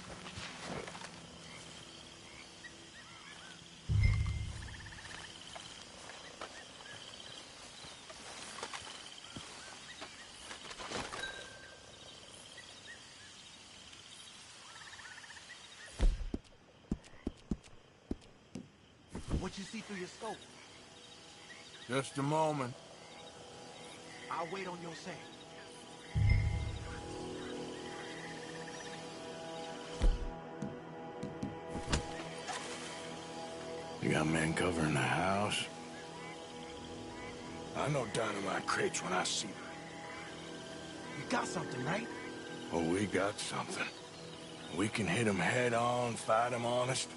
What you see through your scope? Just a moment. I'll wait on your say. You got men covering the house? I know dynamite crates when I see them. You got something, right? Oh, we got something. We can hit them head on, fight them honest.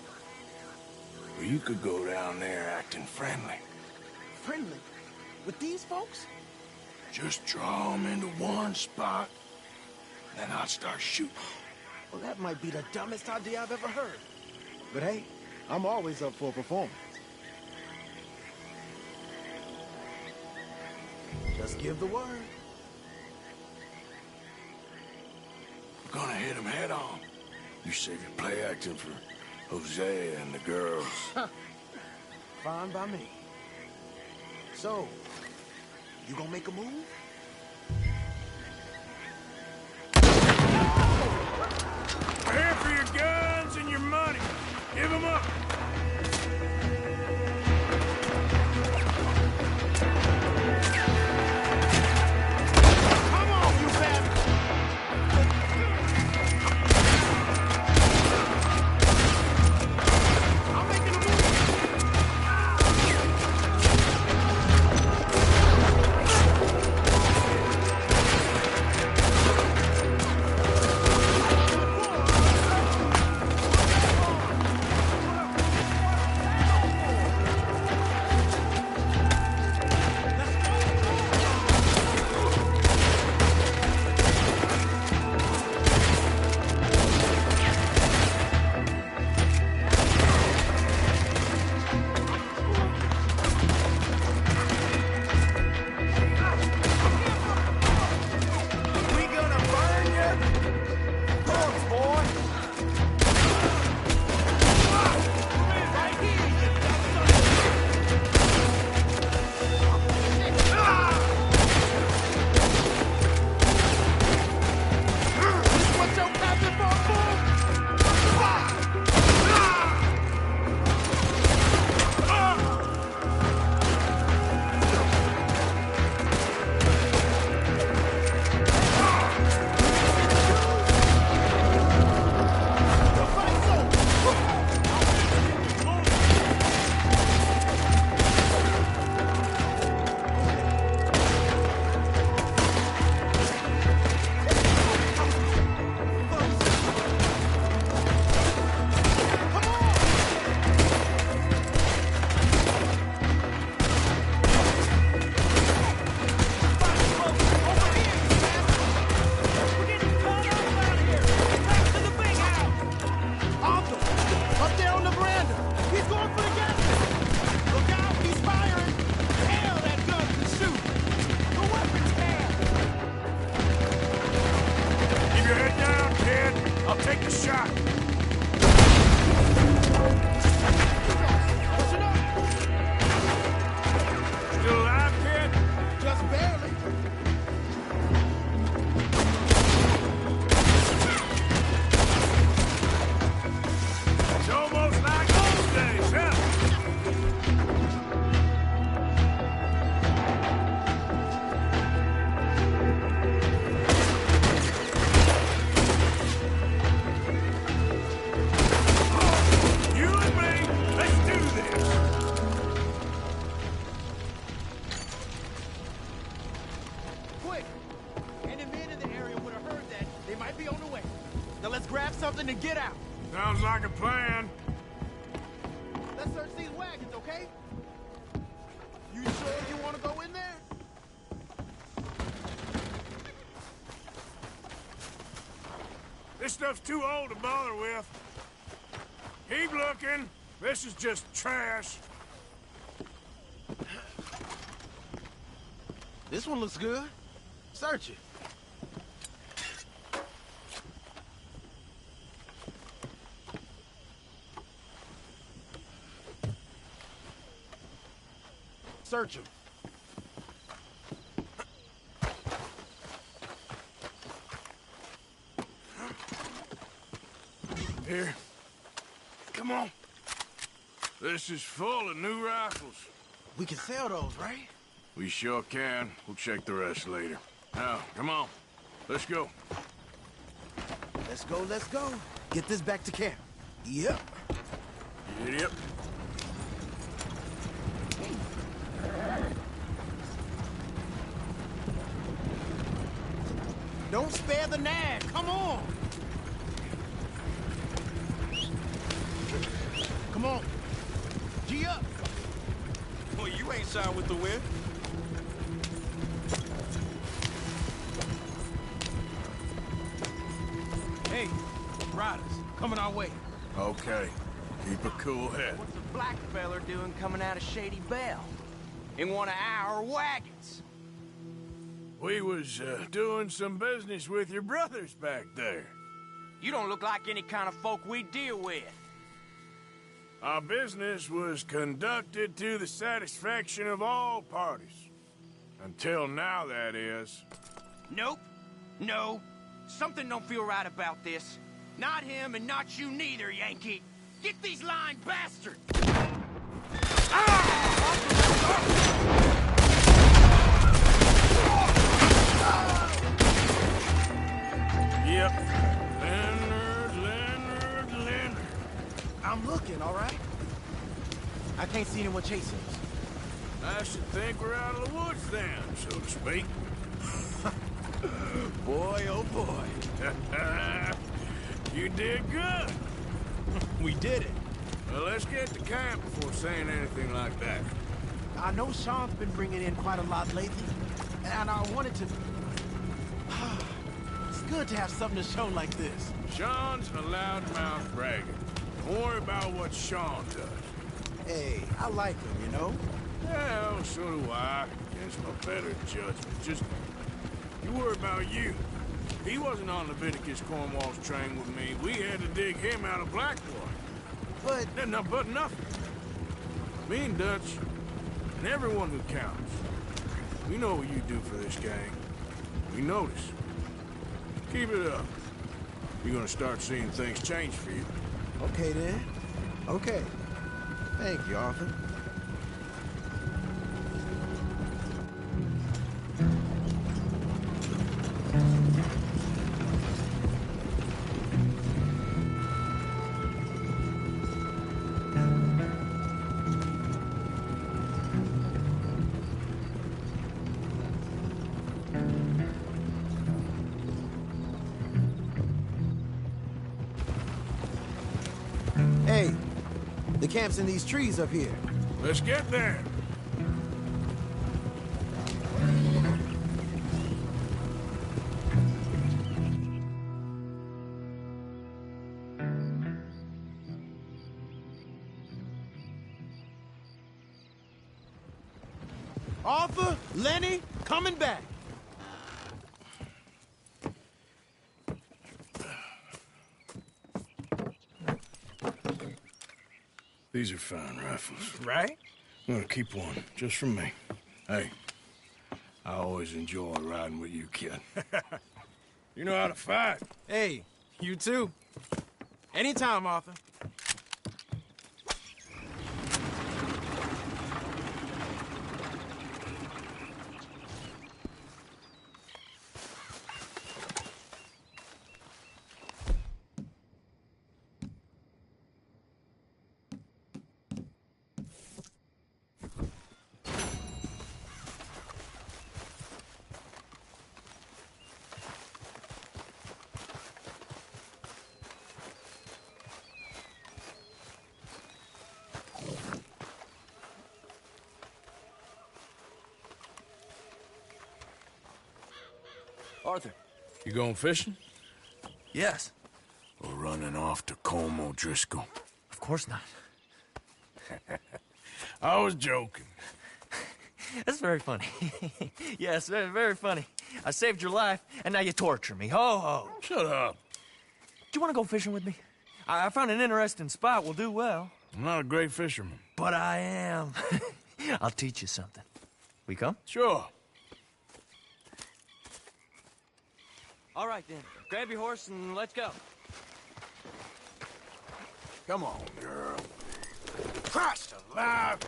Or you could go down there acting friendly. Friendly? With these folks? Just draw them into one spot, then I'll start shooting. Well, that might be the dumbest idea I've ever heard. But hey, I'm always up for a performance. Just give the word. We're gonna hit them head on. You save your play acting for Hosea and the girls. Fine by me. So, you gonna make a move? We're here for your guns and your money. Give them up. Come on, you bastard! I'm making a move. something and get out. Sounds like a plan. Let's search these wagons, okay? You sure you want to go in there? This stuff's too old to bother with. Keep looking. This is just trash. This one looks good. Search it. Search him. Here. Come on. This is full of new rifles. We can sell those, right? We sure can. We'll check the rest later. Now, come on. Let's go. Let's go, let's go. Get this back to camp. Yep. Yep. Don't spare the nag. Come on. Come on. G up. Well, you ain't signed with the wind. Hey, riders, coming our way. Okay. Keep a cool head. What's a black feller doing coming out of Shady Belle? In one of our wagons? We was doing some business with your brothers back there. You don't look like any kind of folk we deal with. Our business was conducted to the satisfaction of all parties. Until now, that is. Nope. No. Something don't feel right about this. Not him and not you neither, Yankee. Get these lying bastards! Yep. Leonard. I'm looking, all right? I can't see anyone chasing us. I should think we're out of the woods then, so to speak. Boy, oh boy. You did good. We did it. Well, let's get to camp before saying anything like that. I know Sean's been bringing in quite a lot lately, and I wanted to... It's good to have something to show like this. Sean's a loudmouth bragger. Don't worry about what Sean does. Hey, I like him, you know? Yeah, well, so do I. Against my better judgment. Just, you worry about you. He wasn't on Leviticus Cornwall's train with me. We had to dig him out of Blackwater. But... But nothing. Me and Dutch, and everyone who counts. We know what you do for this gang. We notice. Keep it up. You're gonna start seeing things change for you. Okay, then. Okay. Thank you, Arthur. Hey, the camp's in these trees up here. Let's get there. Arthur, Lenny, coming back. These are fine rifles. Right? I'm gonna keep one, just for me. Hey, I always enjoy riding with you, kid. You know how to fight. Hey, you too. Anytime, Arthur. Arthur. You going fishing? Yes. Or running off to Colm O'Driscoll? Of course not. I was joking. That's very funny. Yes, very, very funny. I saved your life, and now you torture me. Ho, ho. Shut up. Do you want to go fishing with me? I found an interesting spot. We'll do well. I'm not a great fisherman. But I am. I'll teach you something. We come? Sure. All right, then. Grab your horse and let's go. Come on, girl. Christ alive!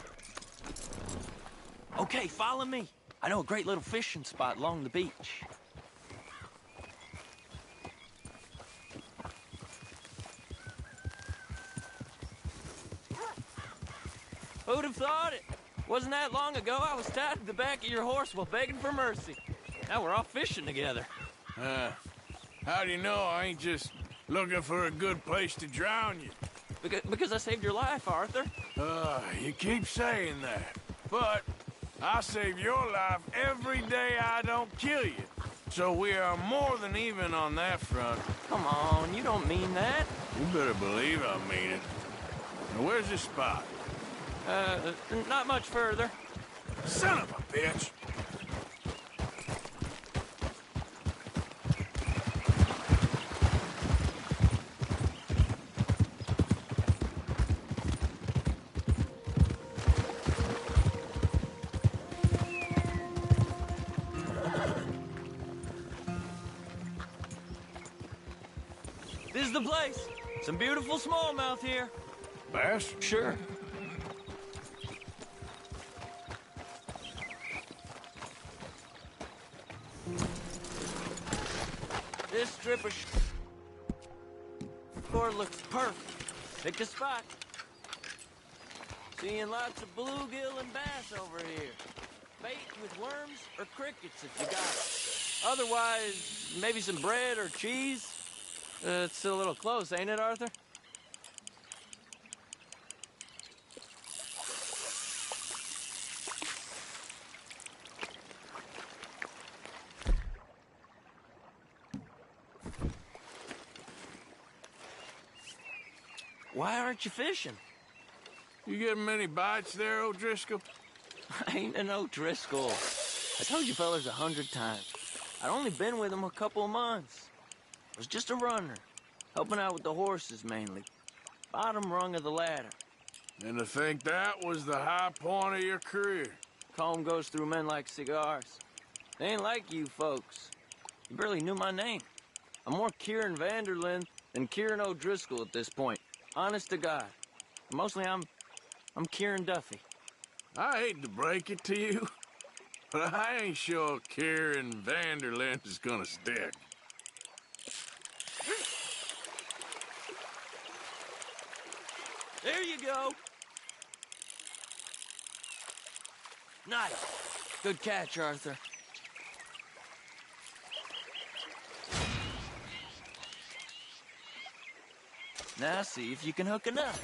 Okay, follow me. I know a great little fishing spot along the beach. Who'd have thought it? Wasn't that long ago I was tied to the back of your horse while begging for mercy. Now we're off fishing together. How do you know I ain't just looking for a good place to drown you? Because I saved your life, Arthur. You keep saying that. But I save your life every day I don't kill you. So we are more than even on that front. Come on, you don't mean that. You better believe I mean it. Now, where's this spot? Not much further. Son of a bitch! This is the place. Some beautiful smallmouth here. Bass? Sure. This strip of shore looks perfect. Pick a spot. Seeing lots of bluegill and bass over here. Bait with worms or crickets if you got it. Otherwise, maybe some bread or cheese. It's still a little close, ain't it, Arthur? Why aren't you fishing? You getting many bites there, O'Driscoll? I ain't an O'Driscoll. I told you fellas 100 times. I'd only been with him a couple of months. I was just a runner, helping out with the horses mainly. Bottom rung of the ladder. And to think that was the high point of your career. Colm goes through men like cigars. They ain't like you folks. You barely knew my name. I'm more Kieran Vanderlyn than Kieran O'Driscoll at this point. Honest to God. Mostly I'm Kieran Duffy. I hate to break it to you, but I ain't sure Kieran Vanderlyn is gonna stick. There you go. Nice. Good catch, Arthur. Now see if you can hook another.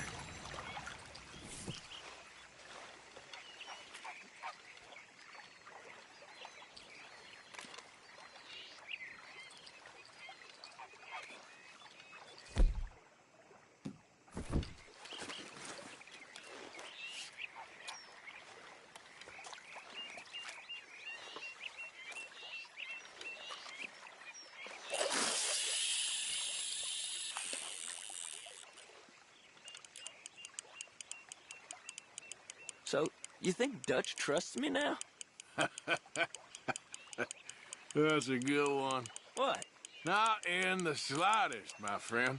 So, you think Dutch trusts me now? That's a good one. What? Not in the slightest, my friend.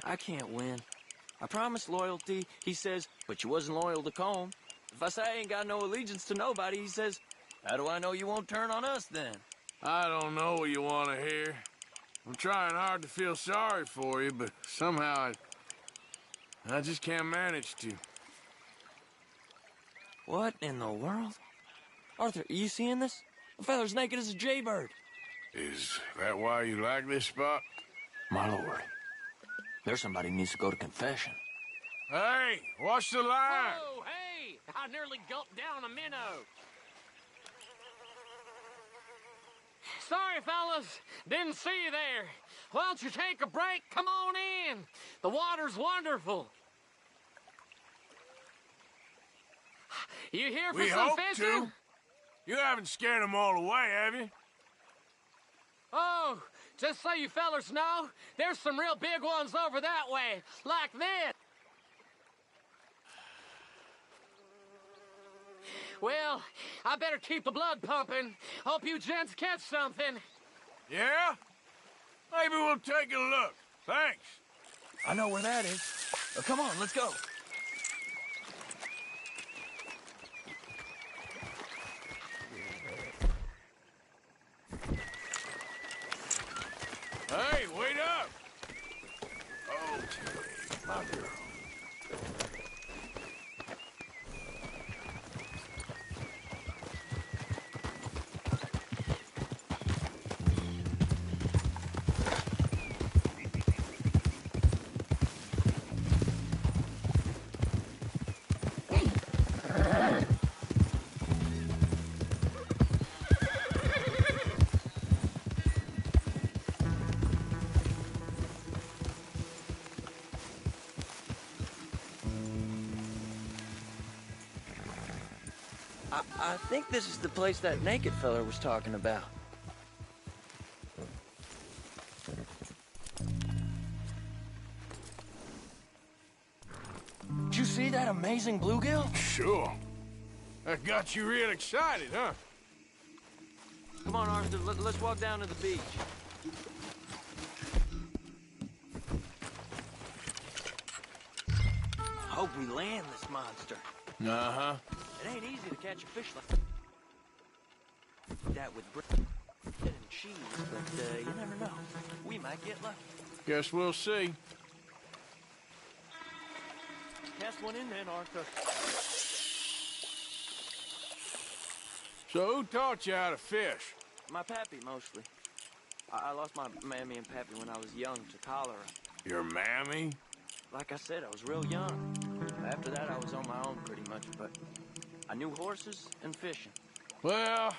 I can't win. I promised loyalty, he says, but you wasn't loyal to Colm. If I say I ain't got no allegiance to nobody, he says, how do I know you won't turn on us then? I don't know what you want to hear. I'm trying hard to feel sorry for you, but somehow I just can't manage to. What in the world? Arthur, are you seeing this? The feather's naked as a jaybird. Is that why you like this spot? My lord, there's somebody who needs to go to confession. Hey, watch the line! Oh, hey! I nearly gulped down a minnow. Sorry, fellas. Didn't see you there. Why don't you take a break? Come on in. The water's wonderful. You here for We some hope fishing? to. You haven't scared them all away, have you? Oh, just so you fellers know, there's some real big ones over that way, like this. Well, I better keep the blood pumping. Hope you gents catch something. Yeah? Maybe we'll take a look. Thanks. I know where that is. Come on, let's go. Hey, wait up! Okay, my girl. I think this is the place that naked fella was talking about. Did you see that amazing bluegill? Sure. That got you real excited, huh? Come on, Arthur, let's walk down to the beach. Hope we land this monster. Uh-huh. It ain't easy to catch a fish like that with bread and cheese, but you never know. We might get lucky. Guess we'll see. Cast one in then, Arthur. So who taught you how to fish? My pappy, mostly. I lost my mammy and pappy when I was young to cholera. Your mammy? Like I said, I was real young. After that, I was on my own pretty much, but I knew horses and fishing. Well,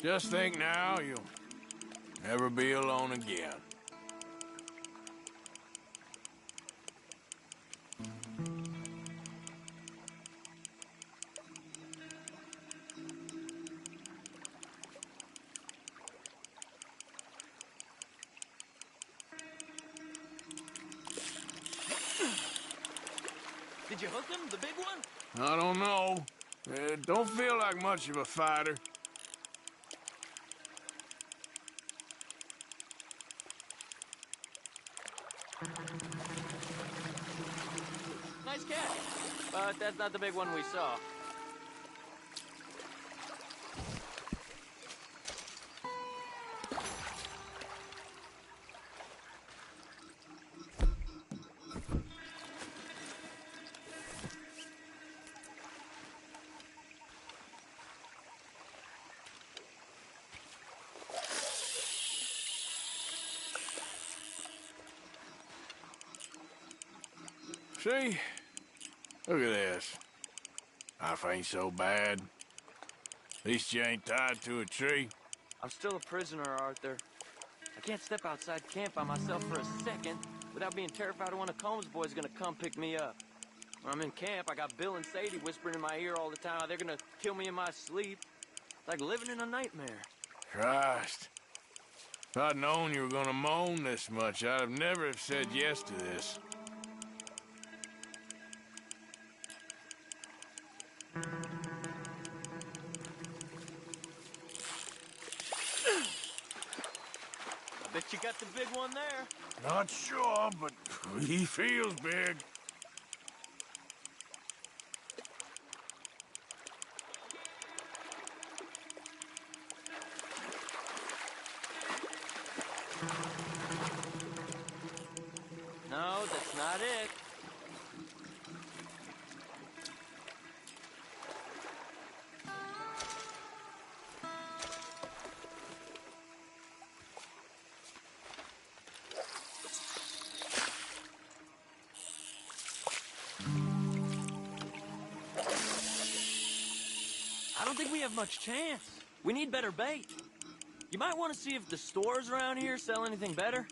just think now, you'll never be alone again. Did you hook him, the big one? I don't know. Don't feel like much of a fighter. Nice catch. But that's not the big one we saw. See? Look at this. Life ain't so bad. At least you ain't tied to a tree. I'm still a prisoner, Arthur. I can't step outside camp by myself for a second without being terrified of one of Combs' boys gonna come pick me up. When I'm in camp, I got Bill and Sadie whispering in my ear all the time how they're gonna kill me in my sleep. It's like living in a nightmare. Christ. If I'd known you were gonna moan this much, I'd have never have said yes to this. I bet you got the big one there. Not sure, but he feels big. No, that's not it. I don't think we have much chance. We need better bait. You might want to see if the stores around here sell anything better.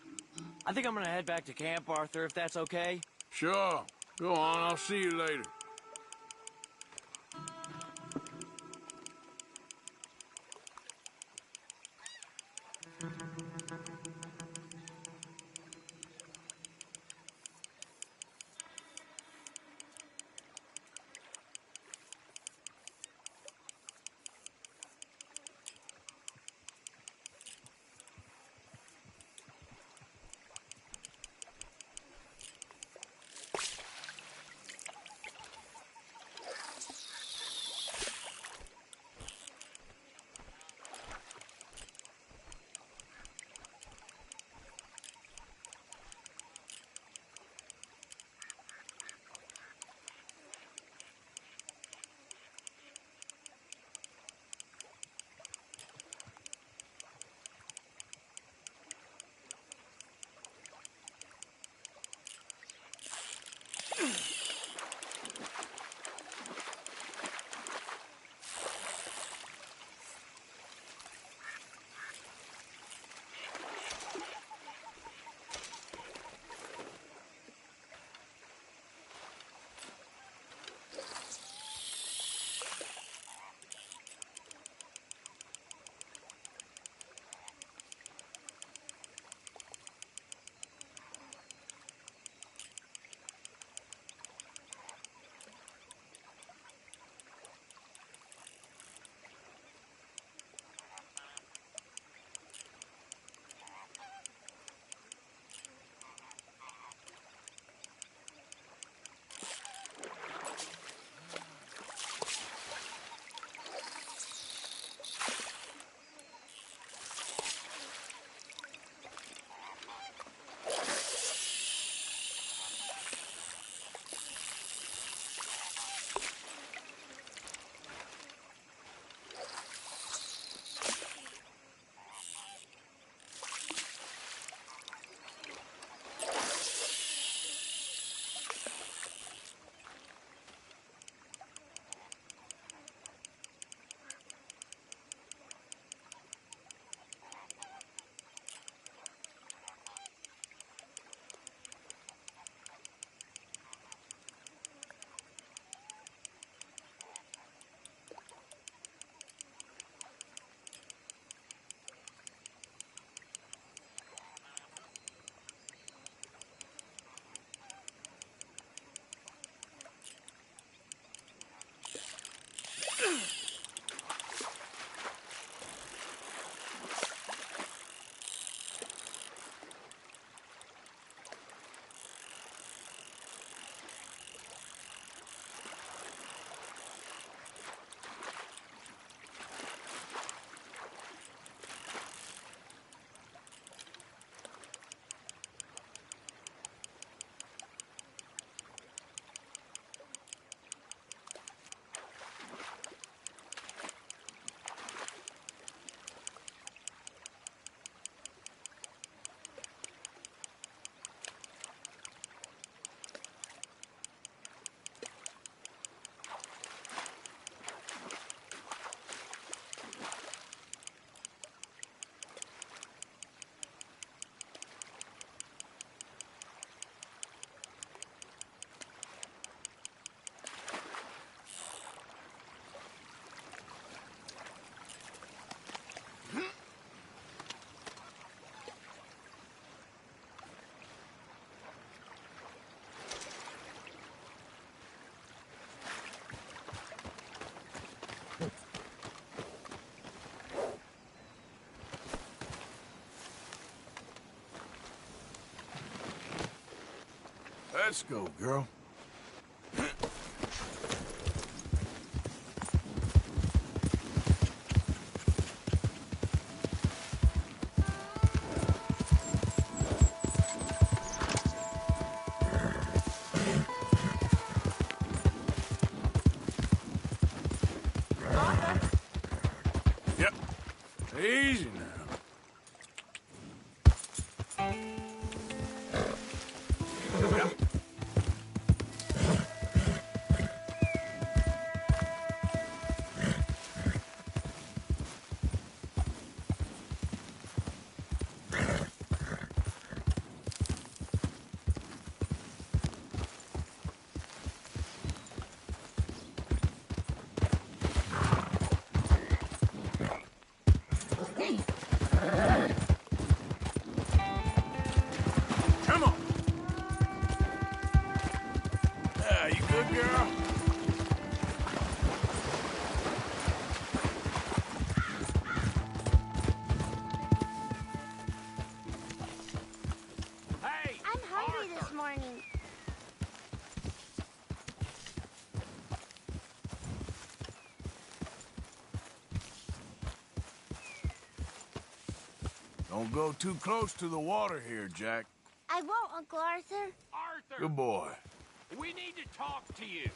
I think I'm gonna head back to camp, Arthur, if that's okay. Sure. Go on, I'll see you later. Let's go, girl. Yep. Easy now. Don't go too close to the water here, Jack. I won't, Uncle Arthur. Arthur! Good boy. We need to talk to you.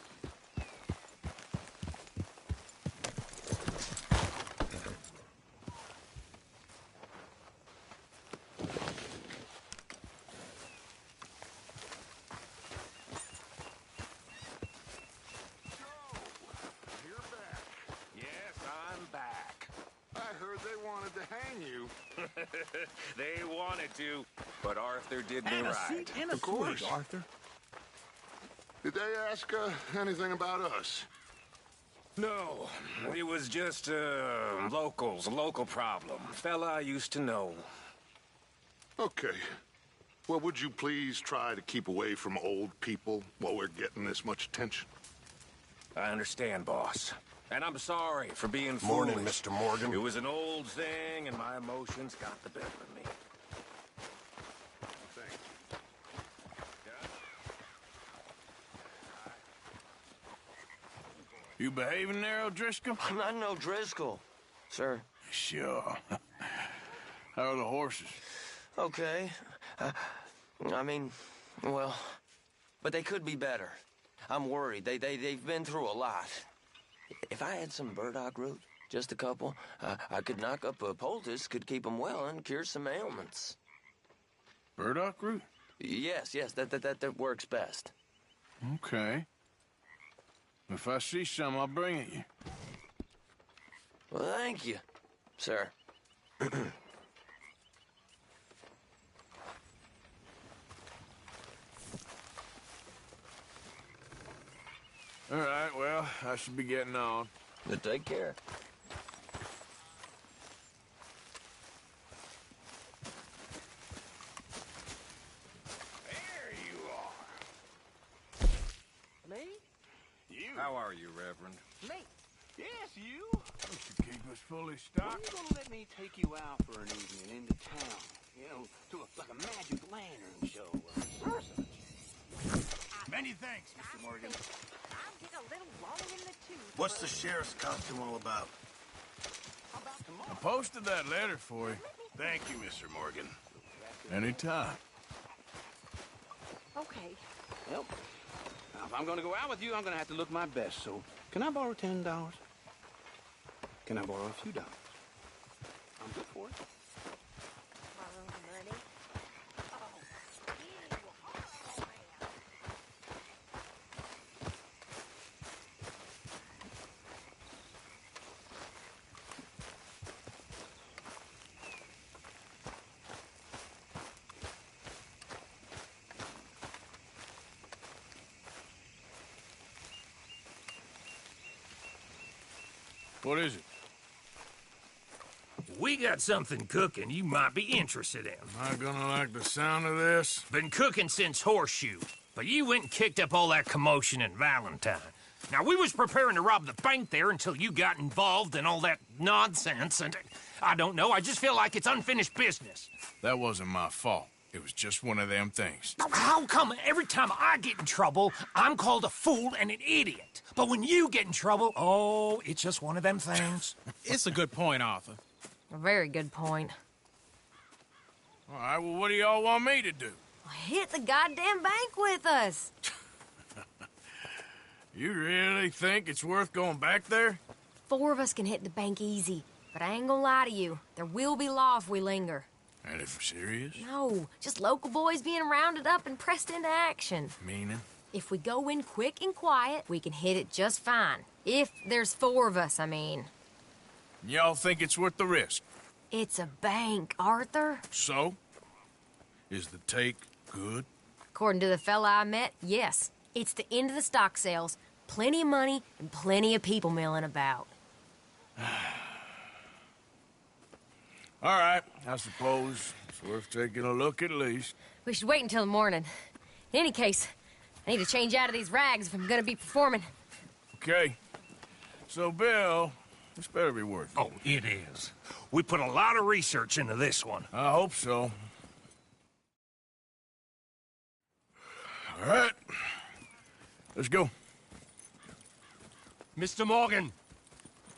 They wanted to, but Arthur did me And a right. seat and a swig, Arthur. Did they ask anything about us? No, it was just locals, a local problem. Fella I used to know. Okay. Well, would you please try to keep away from old people while we're getting this much attention? I understand, boss. And I'm sorry for being Morning, foolish. Mr. Morgan. It was an old thing, and my emotions got the better of me. You behaving there, O'Driscoll? I'm not no Driscoll, sir. Sure. How are the horses? Okay. I mean, well, but they could be better. I'm worried. They've been through a lot. If I had some burdock root, just a couple, I could knock up a poultice, could keep them well, and cure some ailments. Burdock root? Yes, that works best. Okay. If I see some, I'll bring it you. Well, thank you, sir. All right, well, I should be getting on. But take care. There you are. Me? You. How are you, Reverend? Me? Yes, you. You should keep us fully stocked. When are you gonna let me take you out for an evening into town? You know, to like a magic lantern show or such. Many thanks, Mr. Morgan. I'll get a little long in the tooth. What's the sheriff's costume all about? I posted that letter for you. Thank you, Mr. Morgan. Anytime. Okay. Well, now, if I'm gonna go out with you, I'm gonna have to look my best. So, can I borrow $10? Can I borrow a few dollars? I'm good for it. Borrow money? What is it? We got something cooking you might be interested in. Am I gonna like the sound of this? Been cooking since Horseshoe, but you went and kicked up all that commotion in Valentine. Now, we was preparing to rob the bank there until you got involved in all that nonsense, and I don't know, I just feel like it's unfinished business. That wasn't my fault. It was just one of them things. How come every time I get in trouble, I'm called a fool and an idiot? But when you get in trouble, oh, it's just one of them things. It's a good point, Arthur. A very good point. All right, well, what do y'all want me to do? Hit the goddamn bank with us. You really think it's worth going back there? 4 of us can hit the bank easy, but I ain't gonna lie to you. There will be law if we linger. And if serious? No, just local boys being rounded up and pressed into action. Meaning? If we go in quick and quiet, we can hit it just fine. If there's 4 of us, I mean. Y'all think it's worth the risk? It's a bank, Arthur. So? Is the take good? According to the fella I met, yes. It's the end of the stock sales. Plenty of money and plenty of people milling about. All right, I suppose it's worth taking a look at least. We should wait until the morning. In any case, I need to change out of these rags if I'm gonna be performing. Okay. So, Bill, this better be worth it. Oh, it is. We put a lot of research into this one. I hope so. All right. Let's go. Mr. Morgan.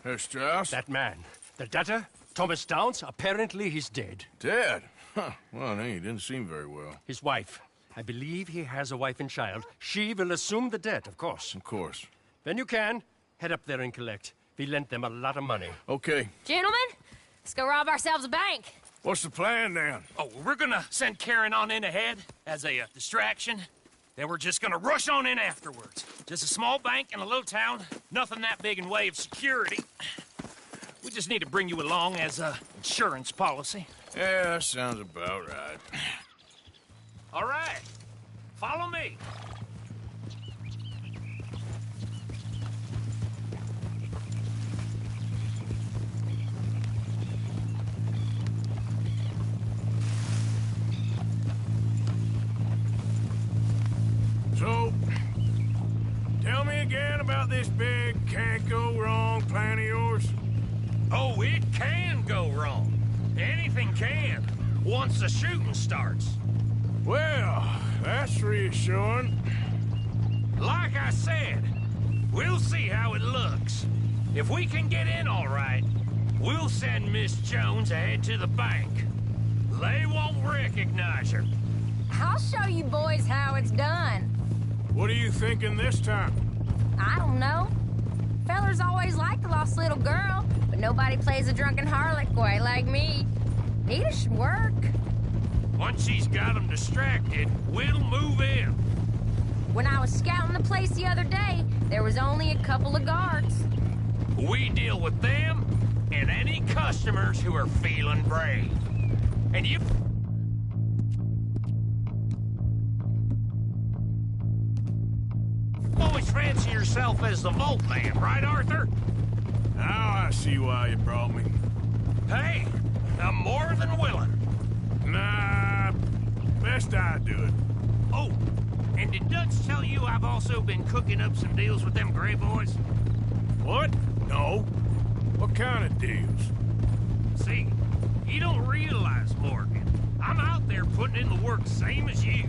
Herr Strauss? That man. The debtor? Thomas Downs, apparently he's dead. Dead? Huh. Well, no, he didn't seem very well. His wife. I believe he has a wife and child. She will assume the debt, of course. Of course. When you can, head up there and collect. We lent them a lot of money. Okay. Gentlemen, let's go rob ourselves a bank. What's the plan, then? Oh, we're gonna send Karen on in ahead as a distraction. Then we're just gonna rush on in afterwards. Just a small bank in a little town. Nothing that big in way of security. We just need to bring you along as a insurance policy. Yeah, that sounds about right. All right. Follow me. So, tell me again about this big can't-go-wrong plan of yours. Oh, it can go wrong. Anything can, once the shooting starts. Well, that's reassuring. Like I said, we'll see how it looks. If we can get in all right, we'll send Miss Jones ahead to the bank. They won't recognize her. I'll show you boys how it's done. What are you thinking this time? I don't know. Fellers always liked the lost little girl, but nobody plays a drunken harlot quite like me. Nita should work. Once she's got them distracted, we'll move in. When I was scouting the place the other day, there was only a couple of guards. We deal with them and any customers who are feeling brave. And you... always fancy yourself as the Vault Man, right, Arthur? Now I see why you brought me. Hey, I'm more than willing. Nah, best I do it. Oh, and did Dutch tell you I've also been cooking up some deals with them Gray Boys? What? No. What kind of deals? See, you don't realize, Morgan. I'm out there putting in the work same as you.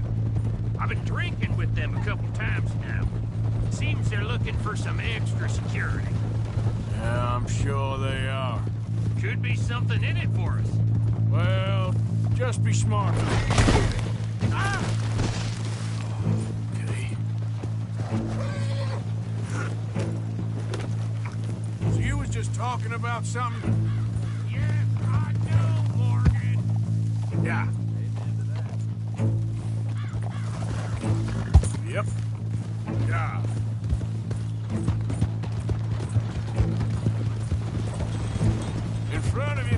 I've been drinking with them a couple times now. Seems they're looking for some extra security. Yeah, I'm sure they are. Could be something in it for us. Well, just be smart. Ah! Okay. So you was just talking about something? Yes, I know, Morgan. Yeah. Yep. Yeah. In front of you.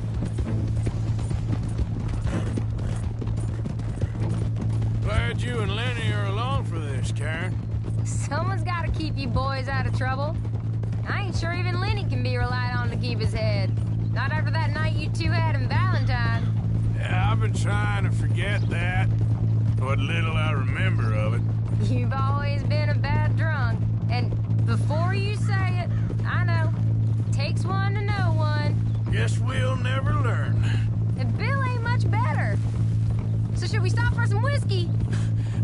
Glad you and Lenny are along for this, Karen. Someone's got to keep you boys out of trouble. I ain't sure even Lenny can be relied on to keep his head. Not after that night you two had in Valentine. Yeah, I've been trying to forget that. What little I remember of it. You've always been a bad drunk. And before you say it, I know. Takes one to know one. Guess we'll never learn. And Bill ain't much better. So should we stop for some whiskey?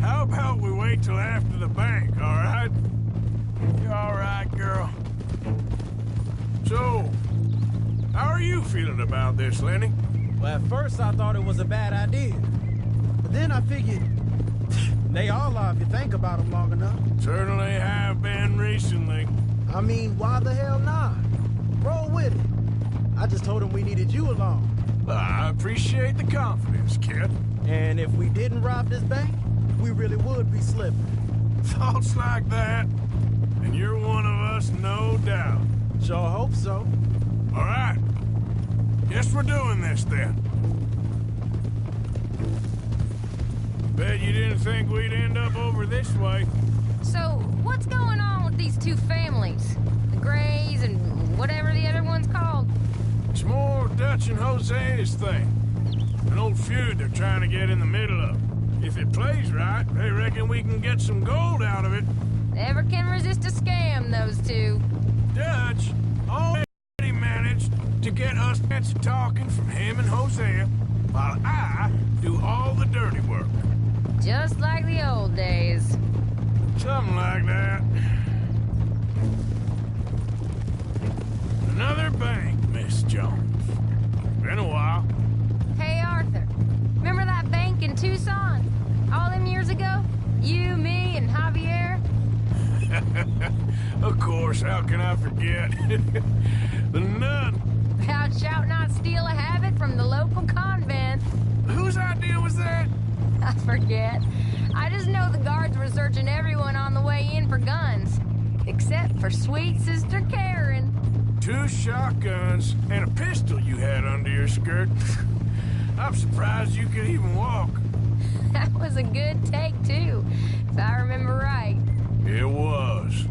How about we wait till after the bank, all right? You all right, girl? So, how are you feeling about this, Lenny? Well, at first I thought it was a bad idea. But then I figured they all are if you think about them long enough. Certainly have been recently. I mean, why the hell not? Roll with it. I just told him we needed you along. I appreciate the confidence, kid. And if we didn't rob this bank, we really would be slipping. Thoughts like that, and you're one of us, no doubt. Sure hope so. All right. Guess we're doing this, then. Bet you didn't think we'd end up over this way. So, what's going on with these two families? The Grays and whatever the other one's called? It's more Dutch and Jose's thing. An old feud they're trying to get in the middle of. If it plays right, they reckon we can get some gold out of it. Never can resist a scam, those two. Dutch already managed to get us talking from him and Hosea, while I do all the dirty work. Just like the old days. Something like that. Another bank, Miss Jones. Of course, how can I forget? The nun. Thou shalt not steal a habit from the local convent. Whose idea was that? I forget. I just know the guards were searching everyone on the way in for guns. Except for sweet Sister Karen. 2 shotguns and a pistol you had under your skirt. I'm surprised you could even walk. That was a good take, too, if I remember right. It was.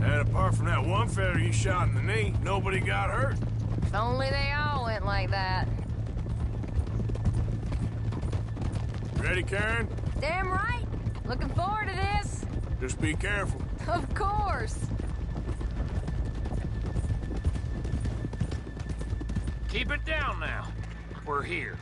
And apart from that one fella you shot in the knee, nobody got hurt. If only they all went like that. Ready, Karen? Damn right. Looking forward to this. Just be careful. Of course. Keep it down now. We're here.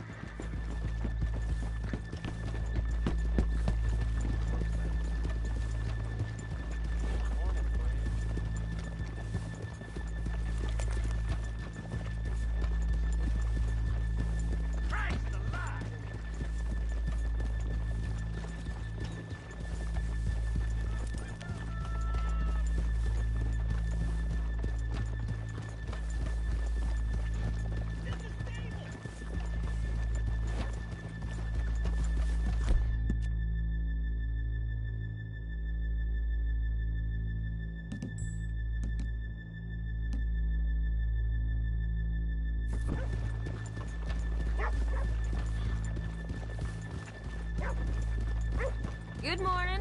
Good morning.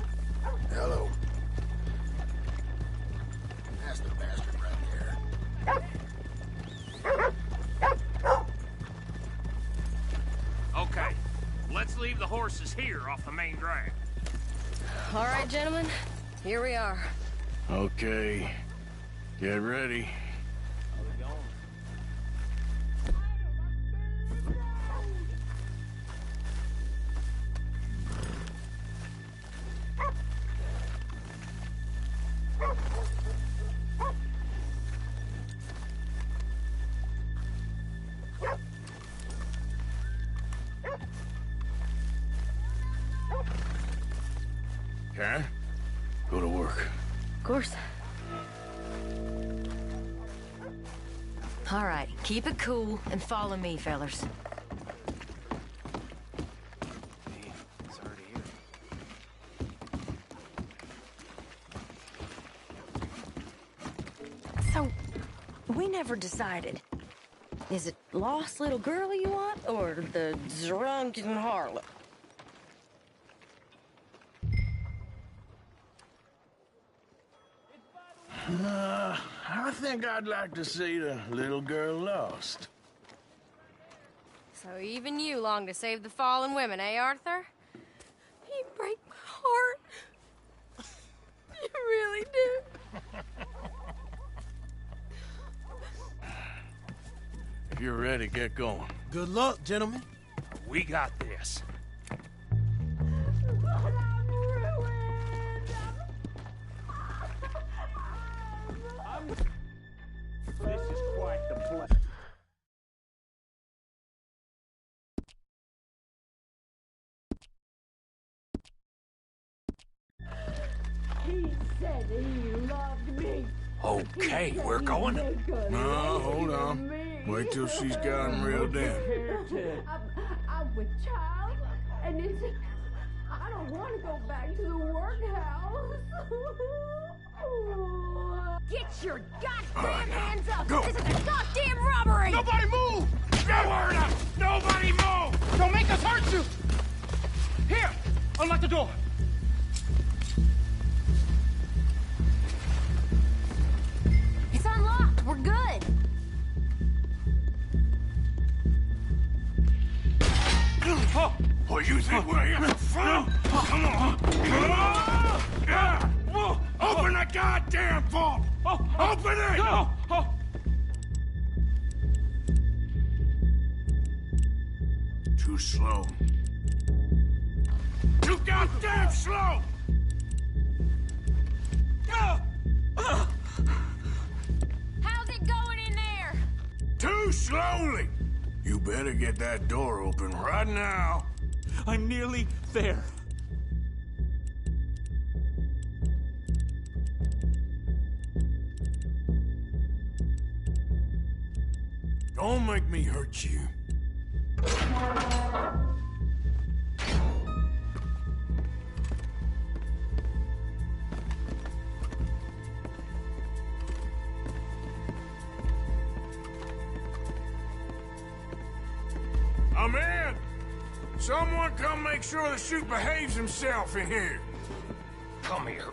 Hello. That's the bastard right there. Okay, let's leave the horses here off the main drag. All right, gentlemen. Here we are. Okay. Get ready. Karen, go to work. Of course. All right, keep it cool and follow me, fellers. So, we never decided. Is it lost little girl you want, or the drunken harlot? I think I'd like to see the little girl lost. So even you long to save the fallen women, eh, Arthur? You break my heart. You really do. If you're ready, get going. Good luck, gentlemen. We got this. This is quite the place. He said he loved me. Okay, we're going. No, hold on. Wait till she's got him reeled in. I'm with child, and it's... I don't want to go back to the workhouse. Get your goddamn hands up! Go. This is a goddamn robbery! Nobody move! Get word up! Nobody move! Don't make us hurt you! Here! Unlock the door! It's unlocked. We're good. Oh, you think we're here for fun? Come on. Open the goddamn vault! Open it! Too slow. Too goddamn slow! How's it going in there? Too slowly! You better get that door open right now. I'm nearly there. Don't make me hurt you. I'm in! Someone come make sure the chute behaves himself in here. Come here.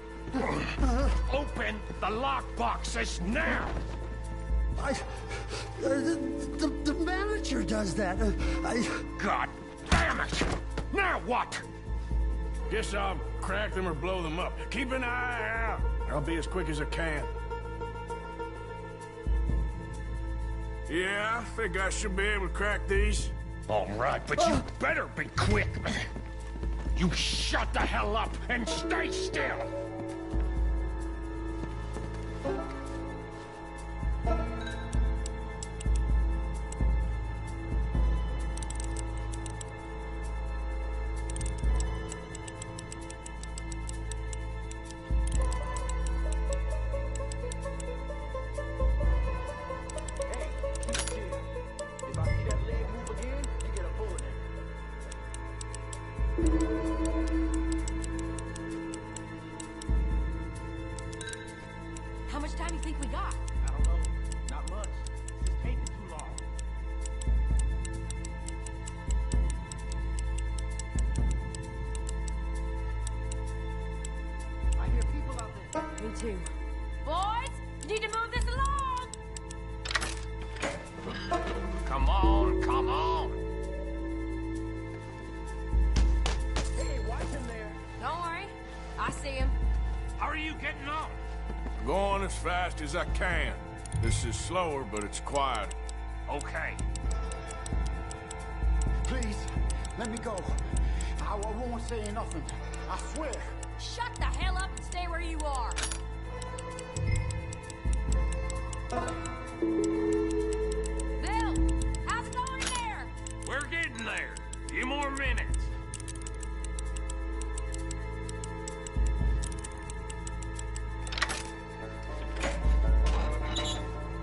Open the lockboxes now! The manager does that. God damn it! Now what? Guess I'll crack them or blow them up. Keep an eye out. I'll be as quick as I can. Yeah, I think I should be able to crack these. All right, but you better be quick. You shut the hell up and stay still. How much time do you think we got? I don't know. Not much. This is taking too long. I hear people out there. Me too. Boys, you need to move this along! Come on, come on. Hey, watch him there. Don't worry. I see him. How are you getting on? Going as fast as I can. This is slower, but it's quiet. Okay. Please, let me go. I won't say nothing. I swear. Shut the hell up and stay where you are. Bill, how's it going there? We're getting there. A few more minutes.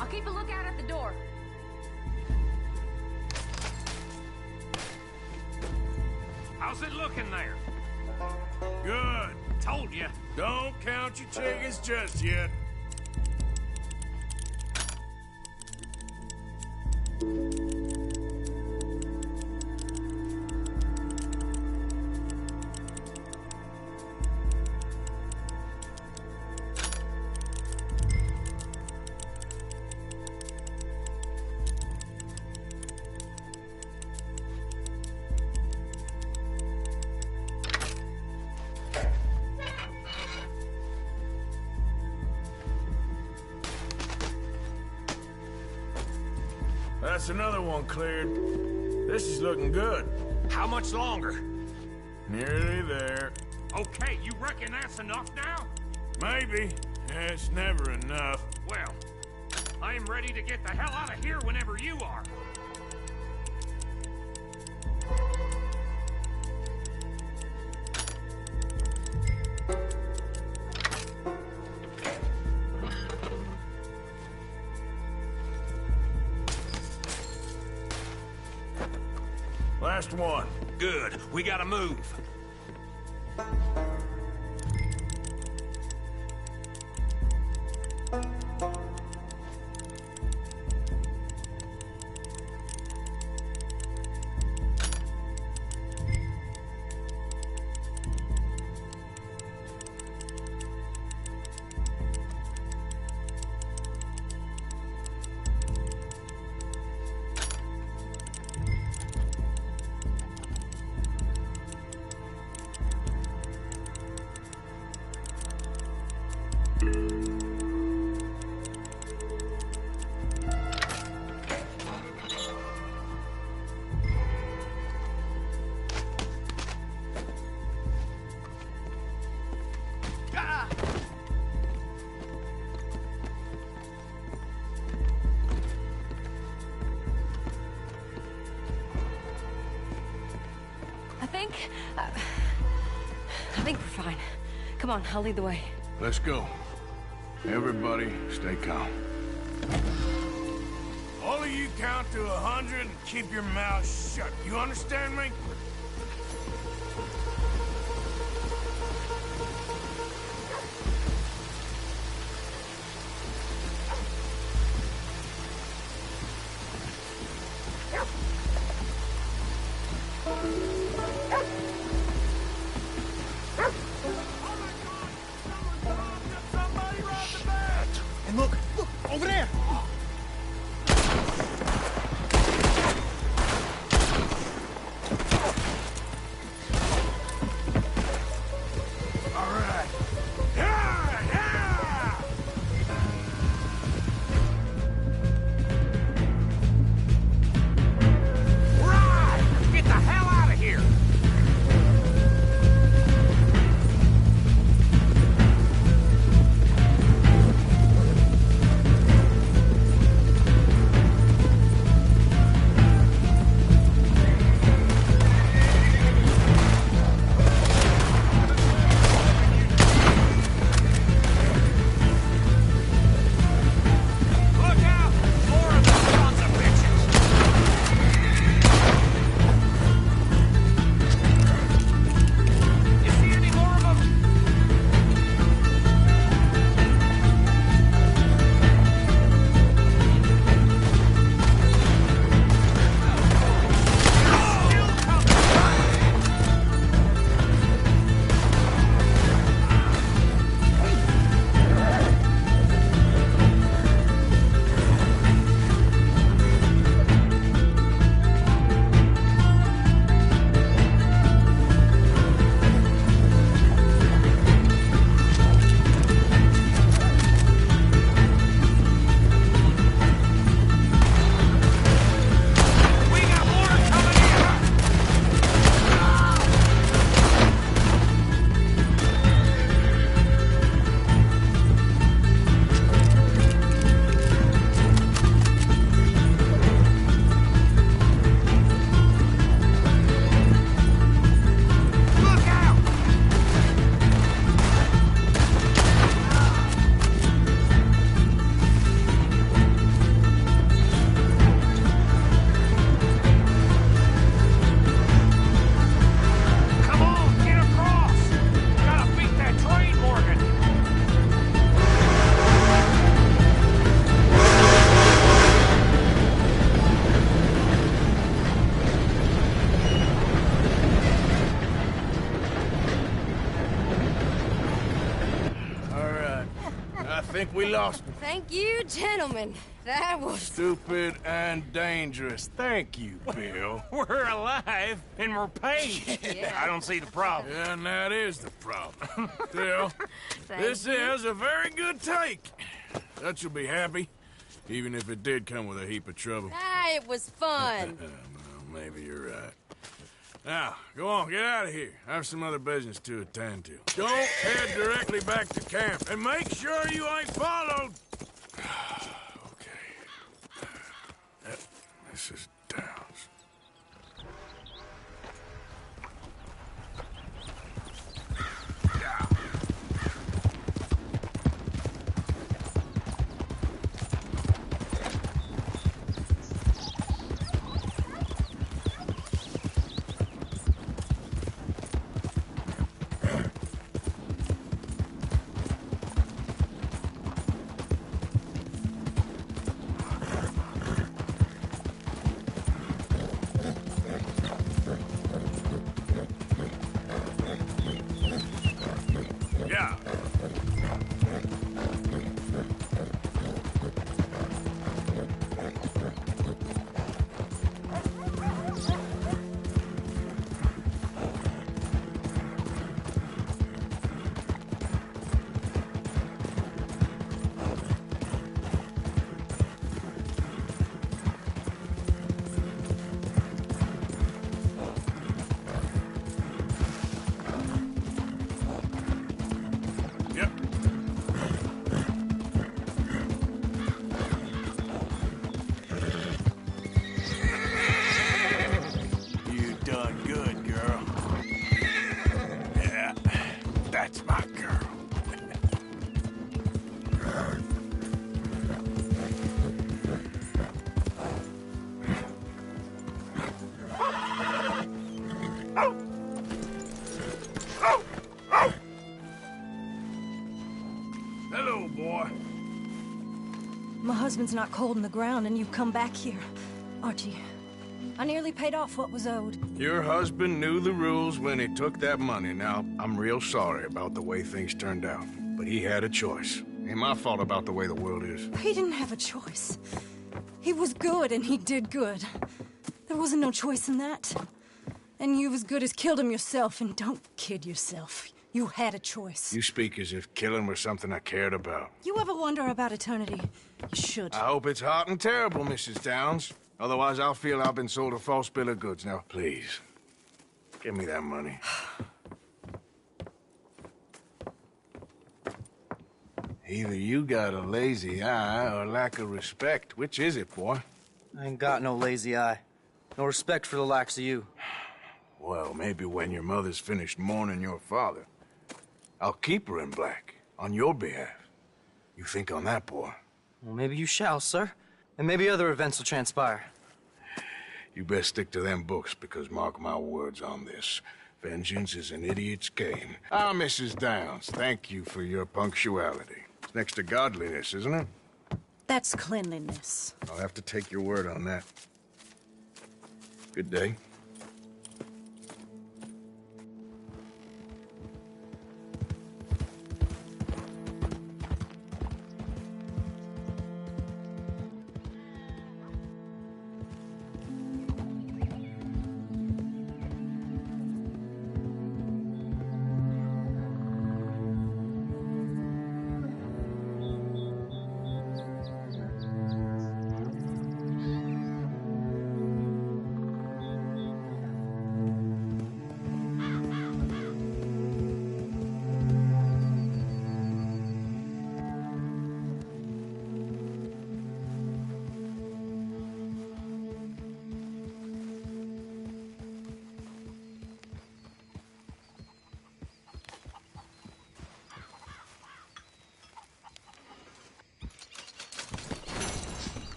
I'll keep a lookout at the door. How's it looking there? Good. Told you. Don't count your chickens just yet. That's another one cleared. This is looking good. How much longer? Nearly there. Okay, you reckon that's enough now? Maybe. It's never enough. Well, I'm ready to get the hell out of here whenever you are. Last one. Good. We gotta move. I think we're fine. Come on, I'll lead the way. Let's go. Everybody, stay calm. All of you you count to 100 and keep your mouth shut. You understand me? And look, over there! Get the hell out of here! Look out! More of those sons of bitches! You see any more of them? We got more coming in! Look out! Come on, get across! Gotta beat that train, Morgan! All right. I think we lost him. Thank you, gentlemen. That was... Stupid and dangerous. Thank you, Bill. We're alive and we're paid. I don't see the problem. Yeah, and that is the problem. Still, Thank this you. is a very good take. Dutch will be happy, even if it did come with a heap of trouble. Ah, it was fun. Well, maybe you're right. Now, go on, get out of here. I have some other business to attend to. Don't head directly back to camp, and make sure you ain't followed. Okay. This is Downs. husband's not cold in the ground and you've come back here. Archie, I nearly paid off what was owed. Your husband knew the rules when he took that money. Now, I'm real sorry about the way things turned out. But he had a choice. Ain't my fault about the way the world is. He didn't have a choice. He was good and he did good. There wasn't no choice in that. And you as good as killed him yourself, and don't kid yourself. You had a choice. You speak as if killing was something I cared about. You ever wonder about eternity? You should. I hope it's hot and terrible, Mrs. Downs. Otherwise, I'll feel I've been sold a false bill of goods. Now, please, give me that money. Either you got a lazy eye or lack of respect. Which is it, boy? I ain't got no lazy eye. No respect for the likes of you. Well, maybe when your mother's finished mourning your father, I'll keep her in black, on your behalf. You think on that, boy? Well, maybe you shall, sir. And maybe other events will transpire. You best stick to them books, because mark my words on this. Vengeance is an idiot's game. Ah, Mrs. Downs, thank you for your punctuality. It's next to godliness, isn't it? That's cleanliness. I'll have to take your word on that. Good day.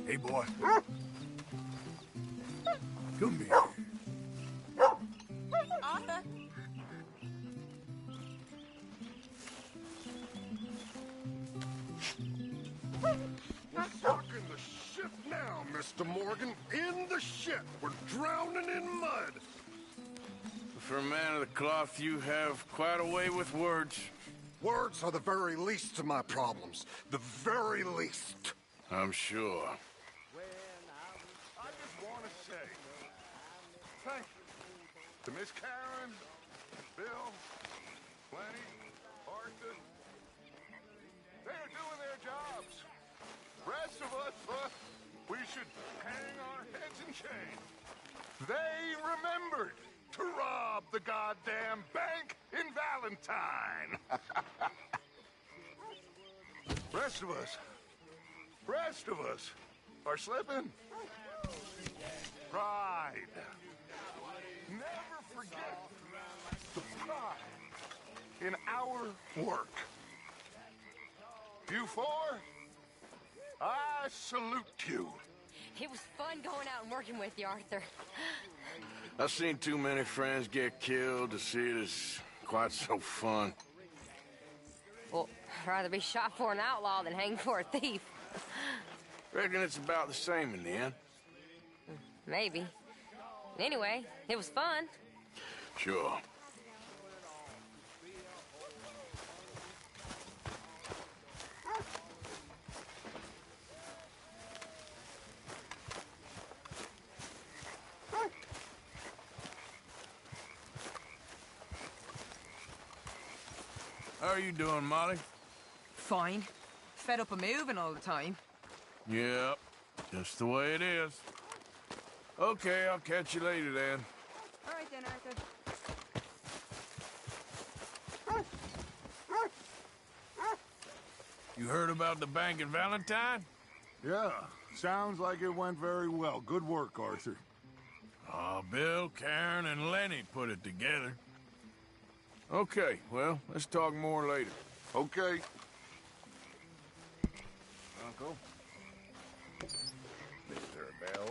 Hey, boy. Come here. Arthur. We're stuck in the ship now, Mr. Morgan. In the ship. We're drowning in mud. For a man of the cloth, you have quite a way with words. Words are the very least of my problems. The very least. I'm sure. I just want to say thank you to Miss Karen, Bill, Lenny, Arthur. They are doing their jobs. Rest of us, we should hang our heads in shame. They remembered to rob the goddamn bank in Valentine. Rest of us are slipping. Pride. Never forget the pride in our work. You four, I salute you. It was fun going out and working with you, Arthur. I've seen too many friends get killed to see it as quite so fun. Well, I'd rather be shot for an outlaw than hanged for a thief. Reckon it's about the same in the end. Maybe. Anyway, it was fun. Sure. How are you doing, Molly? Fine. Fed up of moving all the time. Yep, just the way it is. Okay, I'll catch you later then. All right then, Arthur. You heard about the bank in Valentine? Yeah, sounds like it went very well. Good work, Arthur. Oh, How Bill, Karen, and Lenny put it together. Okay, well, let's talk more later. Okay. Uncle? Mr. Bell?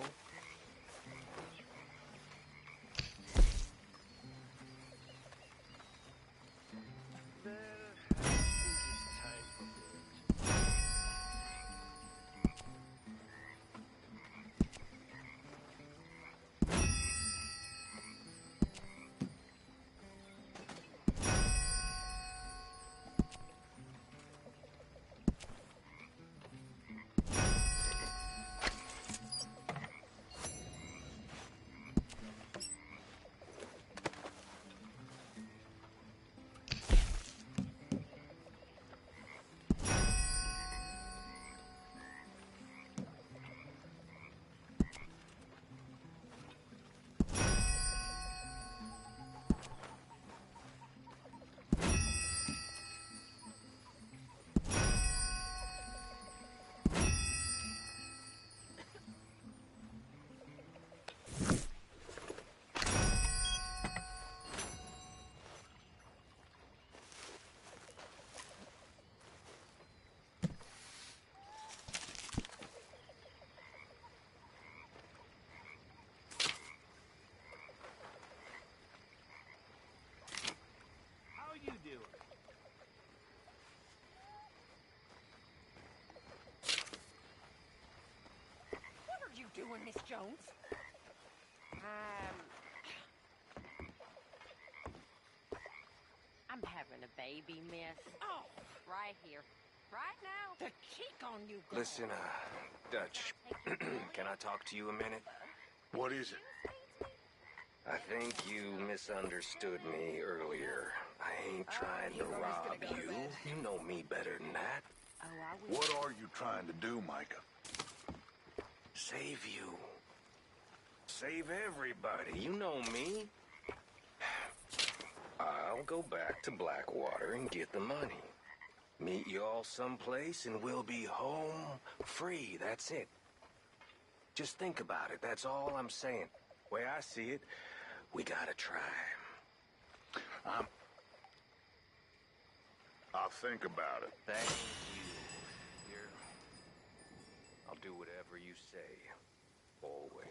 Doing, Miss Jones? I'm having a baby, miss. Oh, right here. Right now. The cheek on you, girl. Listen, Dutch, can I talk to you a minute? What is it? I think you misunderstood me earlier. I ain't trying to rob you. You know me better than that. What are you trying to do, Micah? Save you. Save everybody. You know me. I'll go back to Blackwater and get the money. Meet y'all someplace and we'll be home free. That's it. Just think about it. That's all I'm saying. Way I see it, we gotta try. I'll think about it. Thank you. Here. I'll do whatever you say. Always.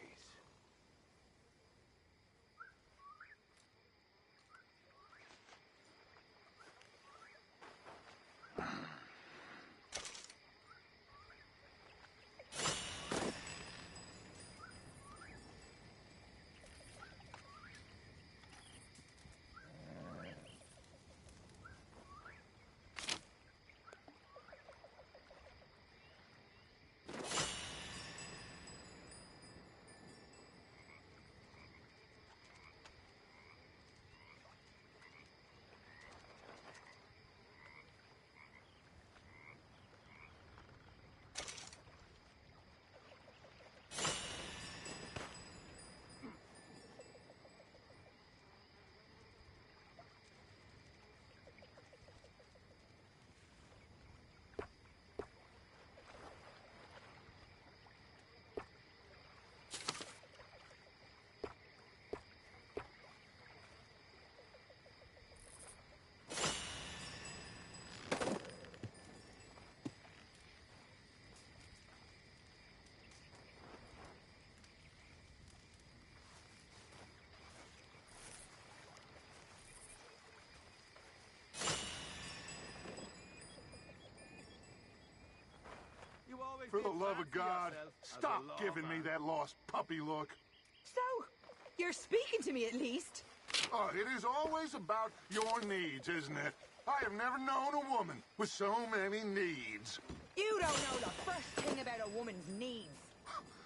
For the love of God, stop giving me that lost puppy look. So, you're speaking to me at least. Oh, it is always about your needs, isn't it? I have never known a woman with so many needs. You don't know the first thing about a woman's needs.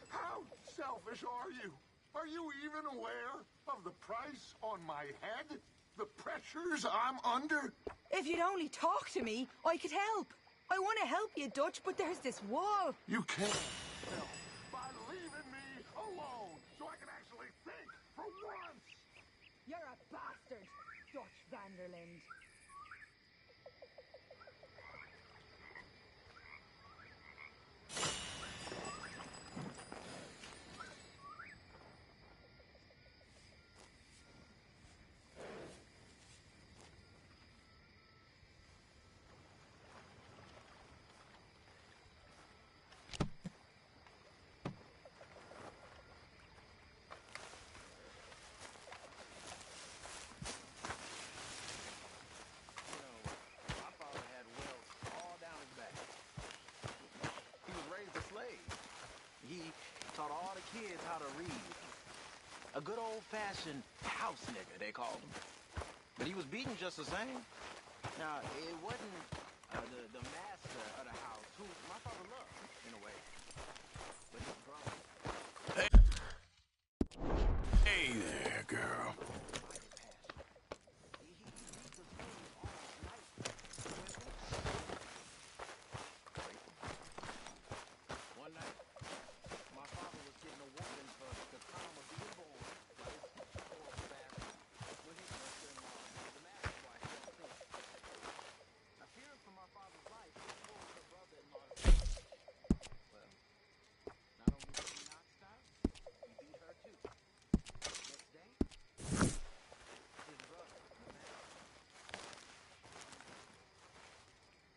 How selfish are you? Are you even aware of the price on my head? The pressures I'm under? If you'd only talk to me, I could help. I want to help you, Dutch, but there's this wall. You can't help by leaving me alone so I can actually think for once. You're a bastard, Dutch Vanderland. kids how to read. A good old-fashioned house nigga, they called him. But he was beaten just the same. Now, it wasn't the master of the house who my father loved, in a way. But his brother. Hey there, girl. One night, my father was getting a whooping for the crime of being born. When his sister-in-law, the master's wife, got sick. Now, fearing for my father's life, he told her brother-in-law to well, not only was he knocked out, he beat her too. Next day, his brother, the master,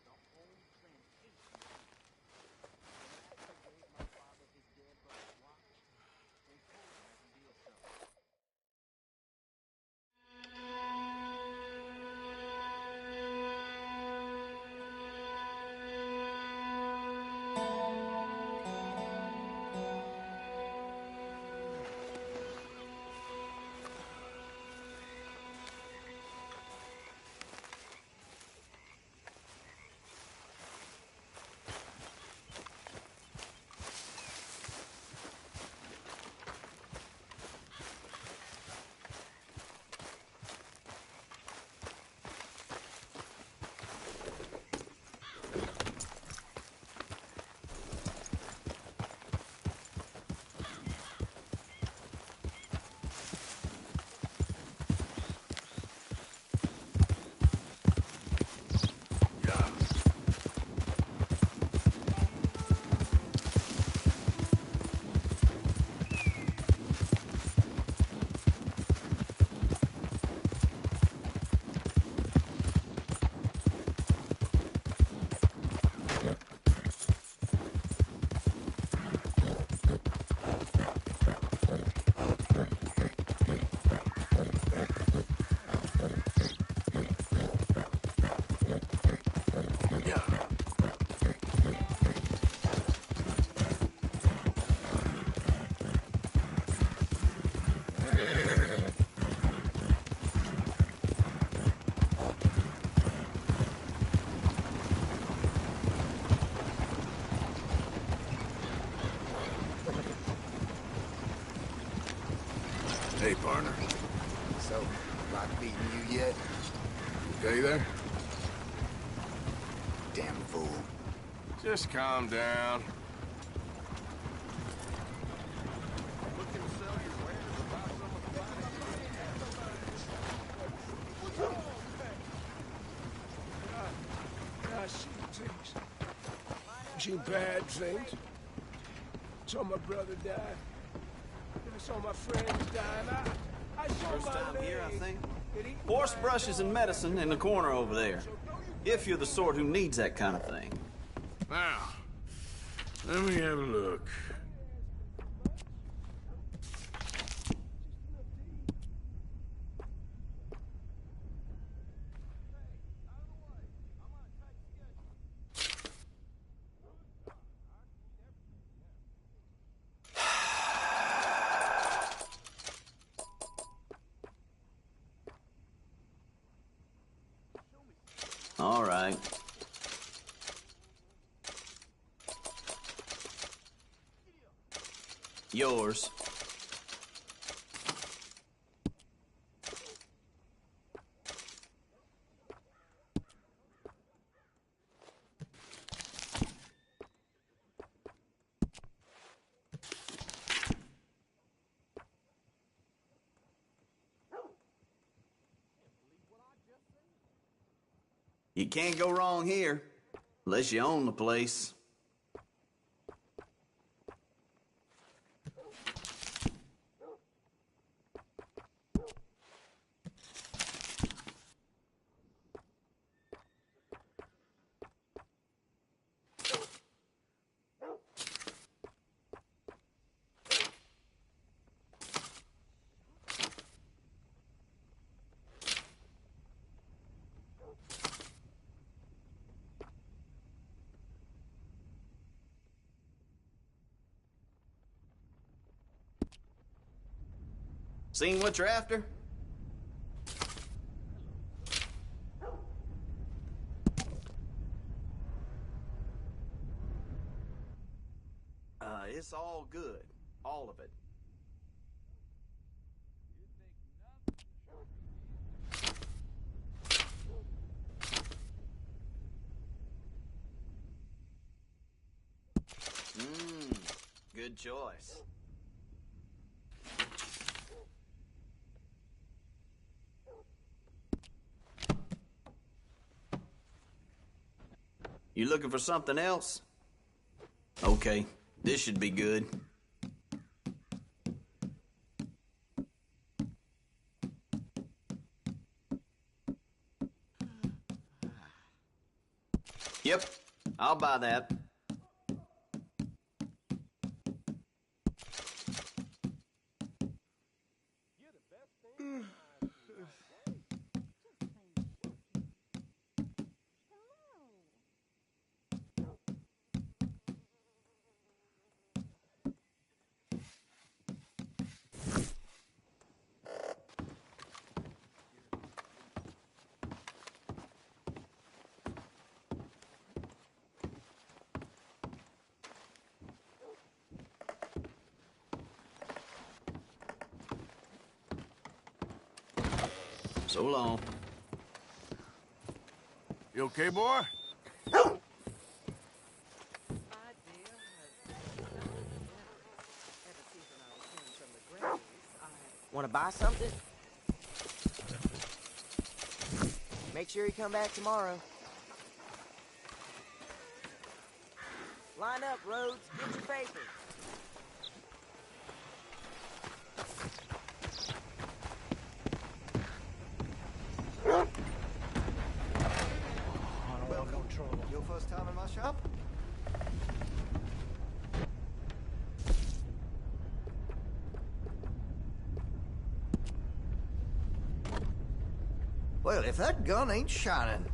the whole plantation. The master gave my father his dead brother's watch and told him as he did so. Hey, partner. So, not beating you yet? Okay there? Damn fool. Just calm down. I see things. See bad things. Saw my brother die. I saw my friends die. I saw First my time leg. here, I think. Horse brushes and medicine in the corner over there. If you're the sort who needs that kind of thing. Now, let me have a look. All right. Yours. You can't go wrong here, unless you own the place. Seen what you're after? It's all good. All of it. Good choice. You looking for something else? Okay, this should be good. Yep, I'll buy that. So long. You okay, boy? Want to buy something? Make sure you come back tomorrow. Line up, Rhodes. Get your papers. Your first time in my shop? Well, if that gun ain't shining,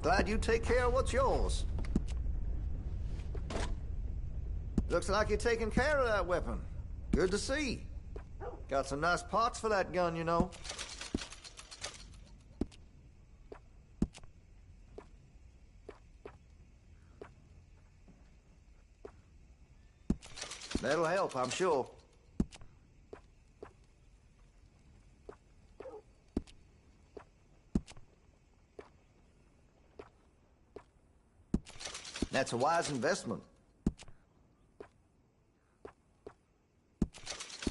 glad you take care of what's yours. Looks like you're taking care of that weapon. Good to see. Got some nice parts for that gun, you know. That'll help, I'm sure. That's a wise investment.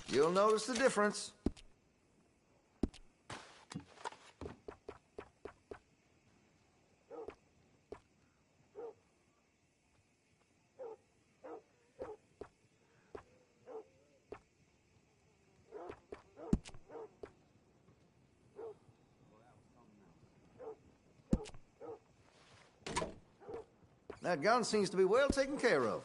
You'll notice the difference. That gun seems to be well taken care of.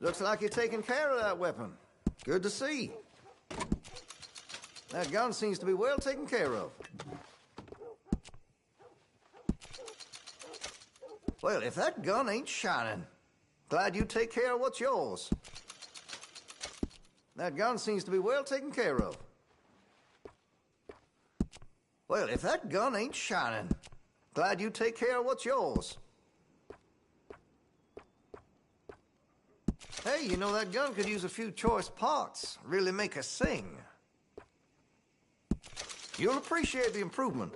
Looks like you're taking care of that weapon. Good to see. That gun seems to be well taken care of. Well, if that gun ain't shining, glad you take care of what's yours. That gun seems to be well taken care of. Well, if that gun ain't shining, glad you take care of what's yours. Hey, you know, that gun could use a few choice parts. Really make us sing. You'll appreciate the improvement.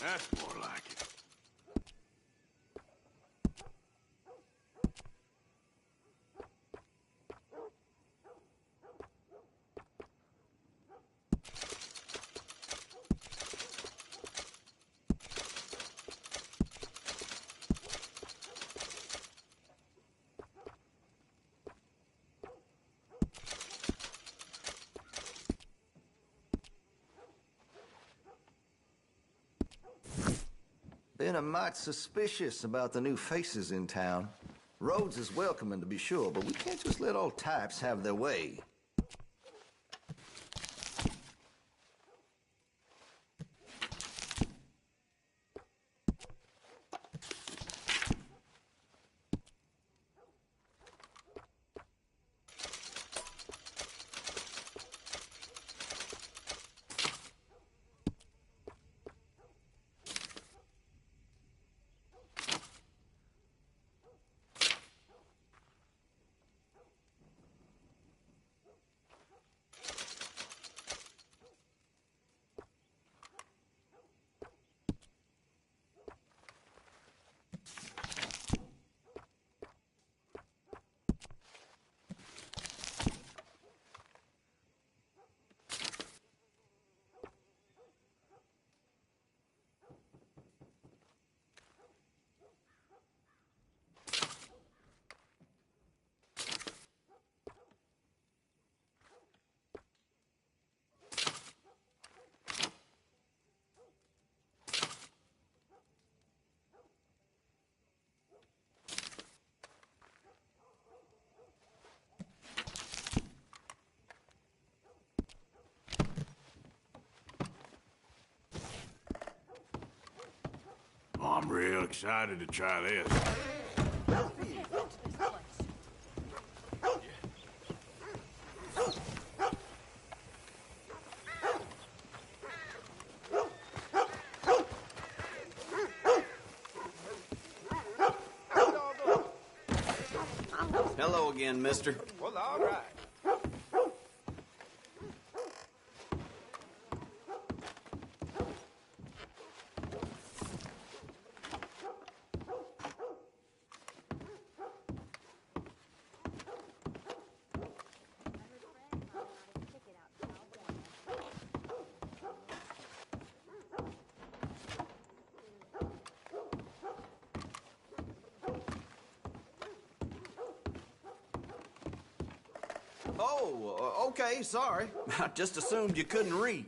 That's more like it. Been a mite suspicious about the new faces in town. Rhodes is welcoming, to be sure, but we can't just let old types have their way. excited to try this. Hello again, mister. Well, all right. Oh, okay, sorry. I just assumed you couldn't read.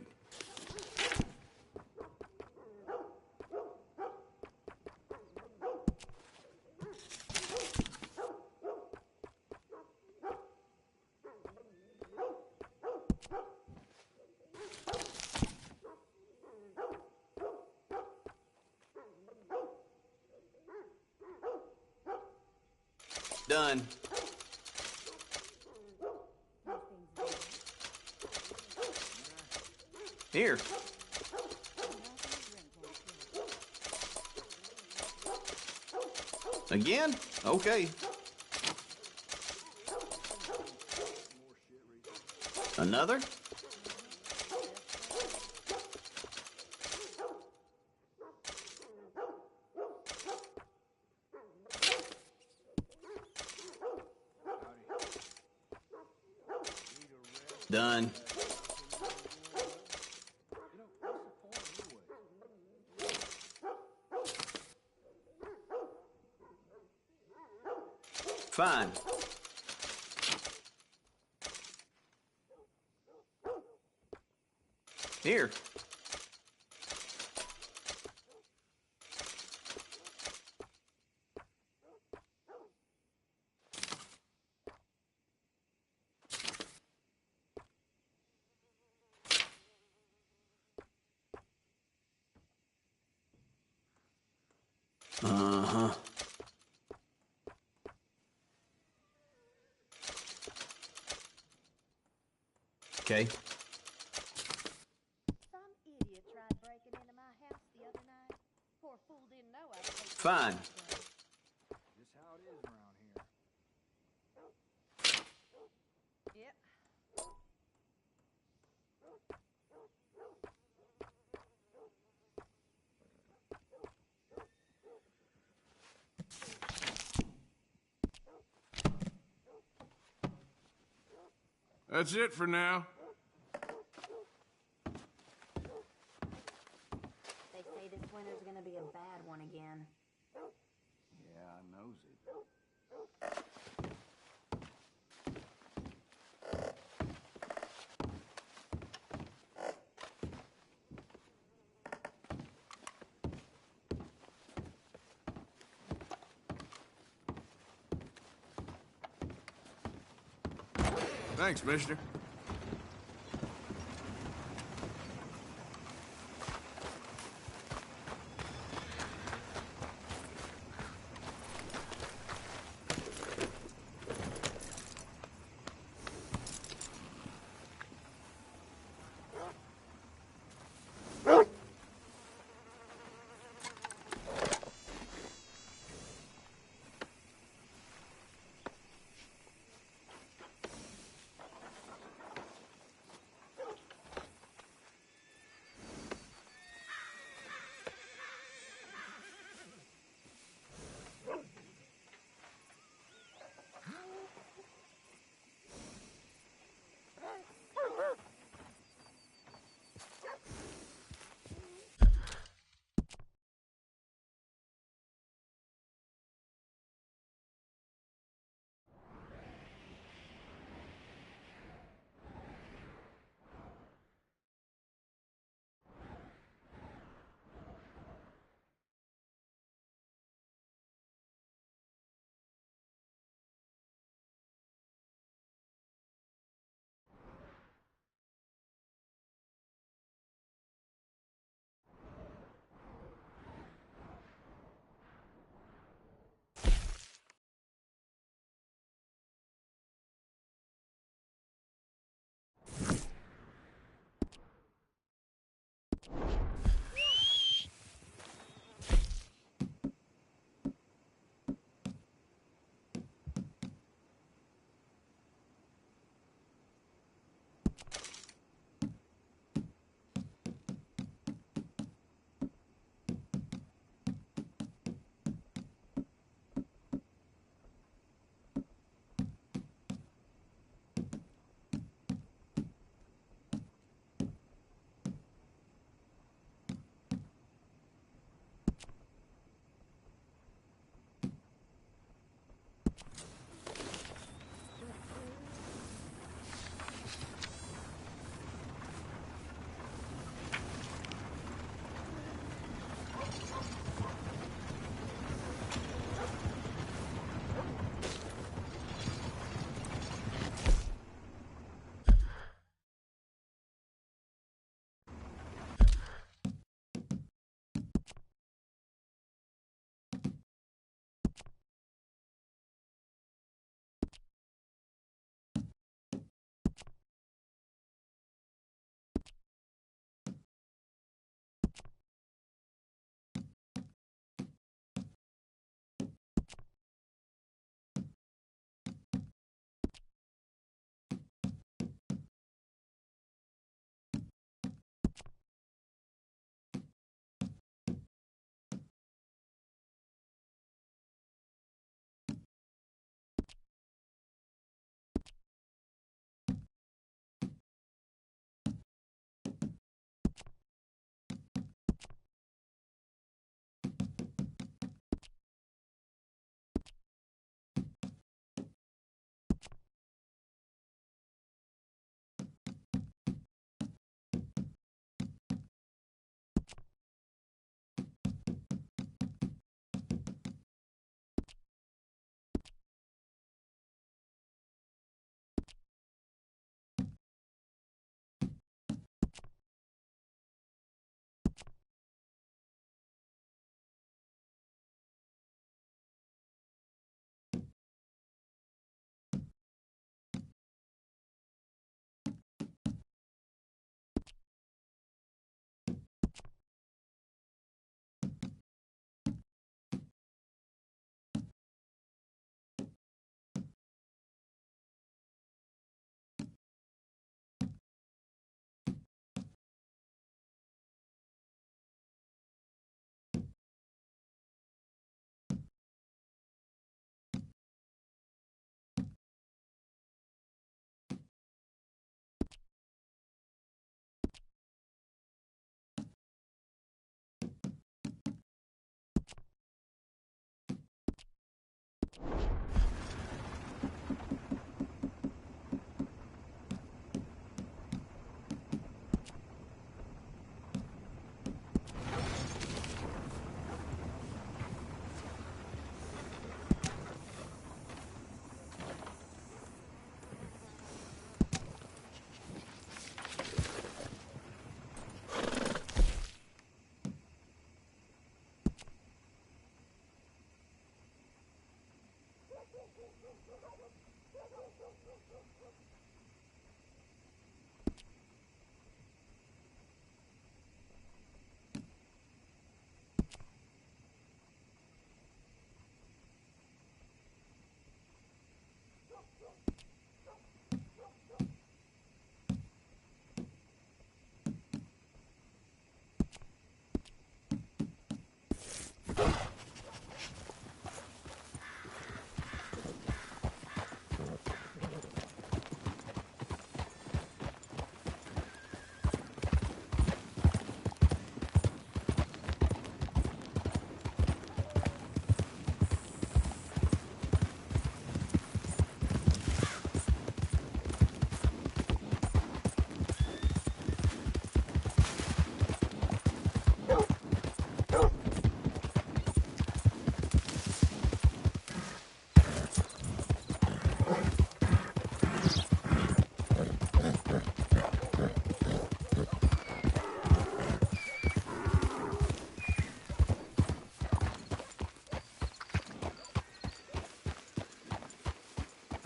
Done. Here. Again? Okay. Another? Done. Fine. Here. Uh-huh. Okay. Some idiot tried breaking into my house the other night. Poor fool didn't know I was Fine. Just how it is around here. Yep. That's it for now. They say this winter's gonna be a bad one again. Yeah, I knows it. Thanks, mister.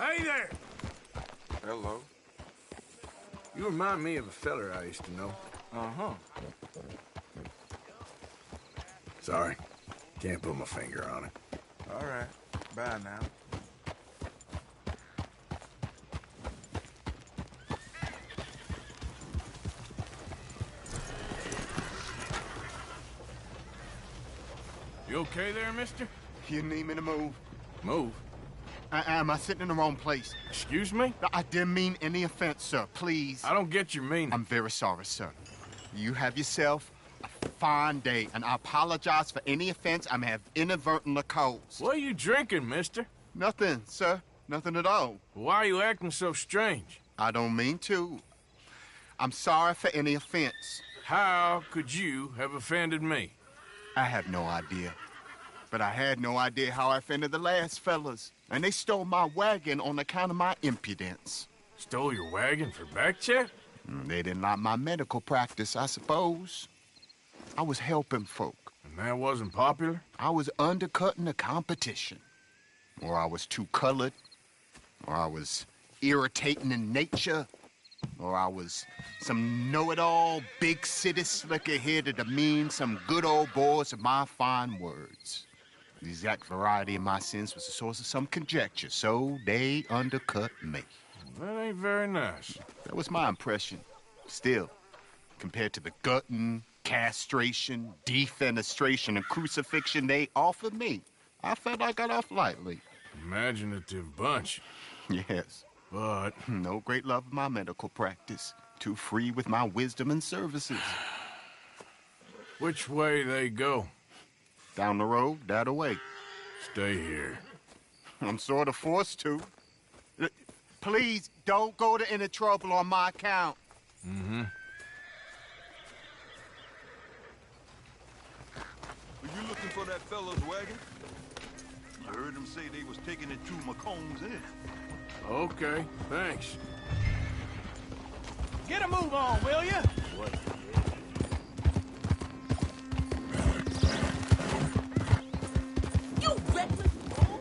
Hey there! Hello. You remind me of a feller I used to know. Uh-huh. Sorry. Can't put my finger on it. All right. Bye now. You okay there, mister? You need me to move? Move? Am I sitting in the wrong place? Excuse me? I didn't mean any offense, sir. Please. I don't get your meaning. I'm very sorry, sir. You have yourself a fine day, and I apologize for any offense I may have inadvertently caused. What are you drinking, mister? Nothing, sir. Nothing at all. Why are you acting so strange? I don't mean to. I'm sorry for any offense. How could you have offended me? I have no idea. But I had no idea how I offended the last fellas. And they stole my wagon on account of my impudence. Stole your wagon for back check? They didn't like my medical practice, I suppose. I was helping folk. And that wasn't popular? I was undercutting the competition. Or I was too colored. Or I was irritating in nature. Or I was some know-it-all, big city slicker here to demean some good old boys of my fine words. The exact variety of my sins was the source of some conjecture, so they undercut me. That ain't very nice. That was my impression. Still, compared to the gutting, castration, defenestration, and crucifixion they offered me, I felt I got off lightly. Imaginative bunch. Yes. But no great love of my medical practice. Too free with my wisdom and services. Which way they go? Down the road, that away. Stay here. I'm sort of forced to. Please, don't go to any trouble on my account. Mm-hmm. Are you looking for that fella's wagon? I heard him say they was taking it to McComb's Inn. Okay, thanks. Get a move on, will you? What? You reckless fool!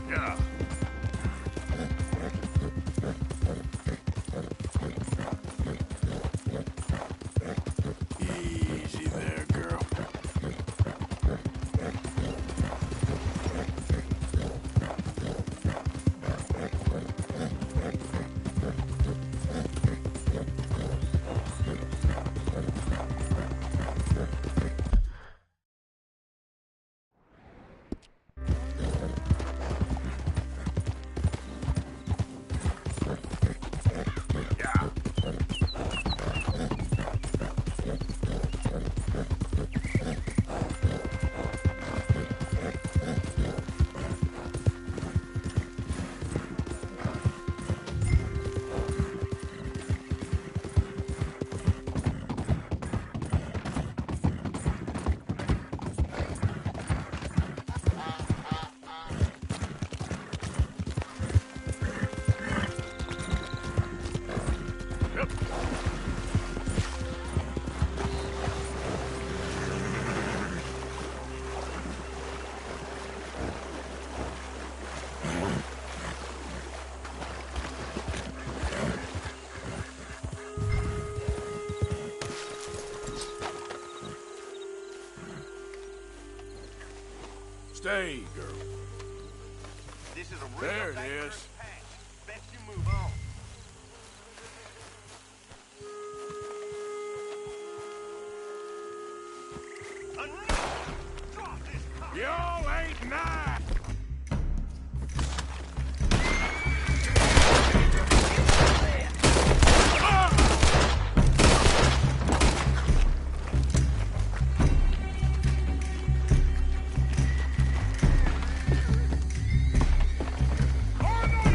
Yeah. Easy there, girl. Stay, girl. This is a real There it dangerous is. patch. Best you move on. Y'all ain't nice. On the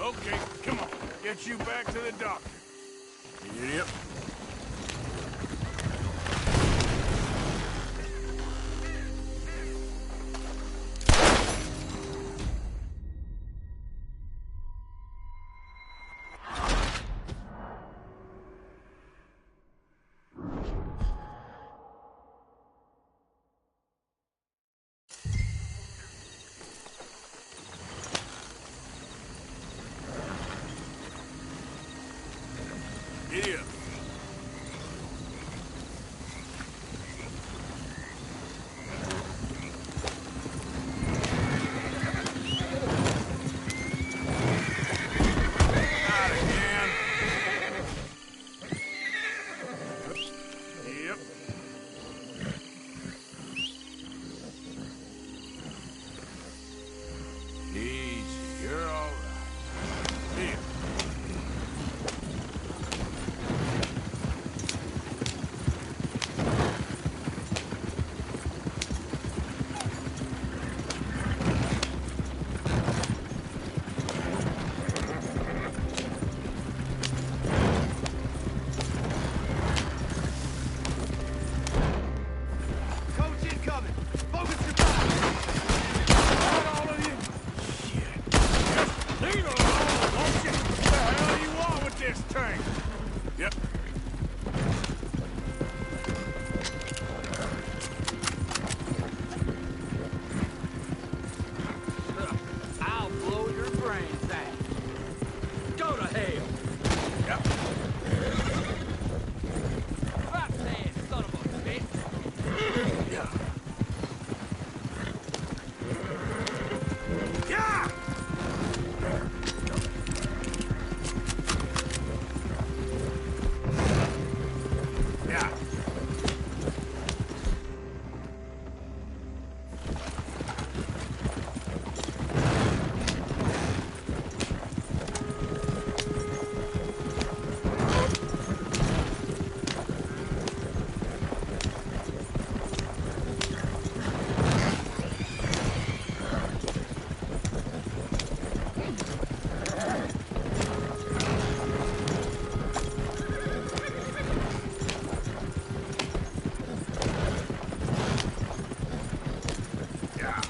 Okay, come on. Get you back to the doctor. Yep. Here. Not again. Yep. Easy, you're all right. Here. Coach incoming! Focus your fire! All of you! Shit. Leave it alone, won't you? What the hell do you want with this tank? Yep. I'll blow your brains out. Go to hell! Yep. Drop dead, son of a bitch! Yeah. Yeah! Yeah. Yeah.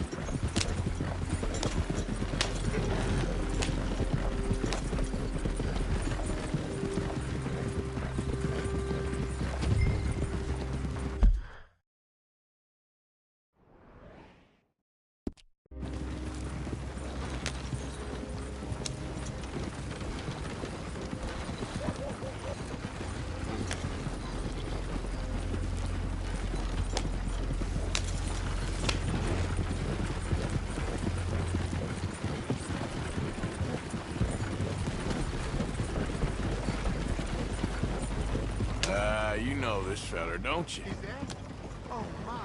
You know this feller, don't you? Oh, my.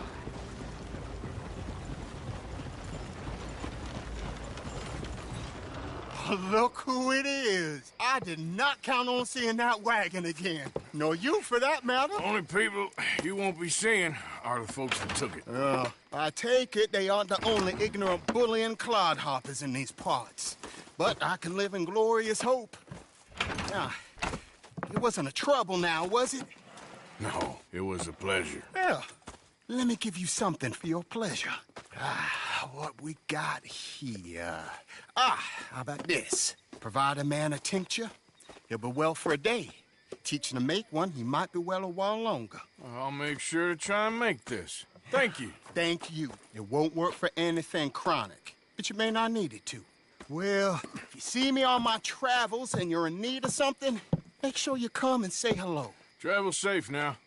Look who it is. I did not count on seeing that wagon again. Nor you, for that matter. Only people you won't be seeing are the folks that took it. I take it they aren't the only ignorant bullying clodhoppers in these parts. But I can live in glorious hope. Now, it wasn't a trouble now, was it? No, it was a pleasure. Yeah. Let me give you something for your pleasure. What we got here. How about this? Provide a man a tincture, he'll be well for a day. Teach him to make one, he might be well a while longer. I'll make sure to try and make this. Thank you. Thank you. It won't work for anything chronic, but you may not need it to. Well, if you see me on my travels and you're in need of something, make sure you come and say hello. Travel safe now.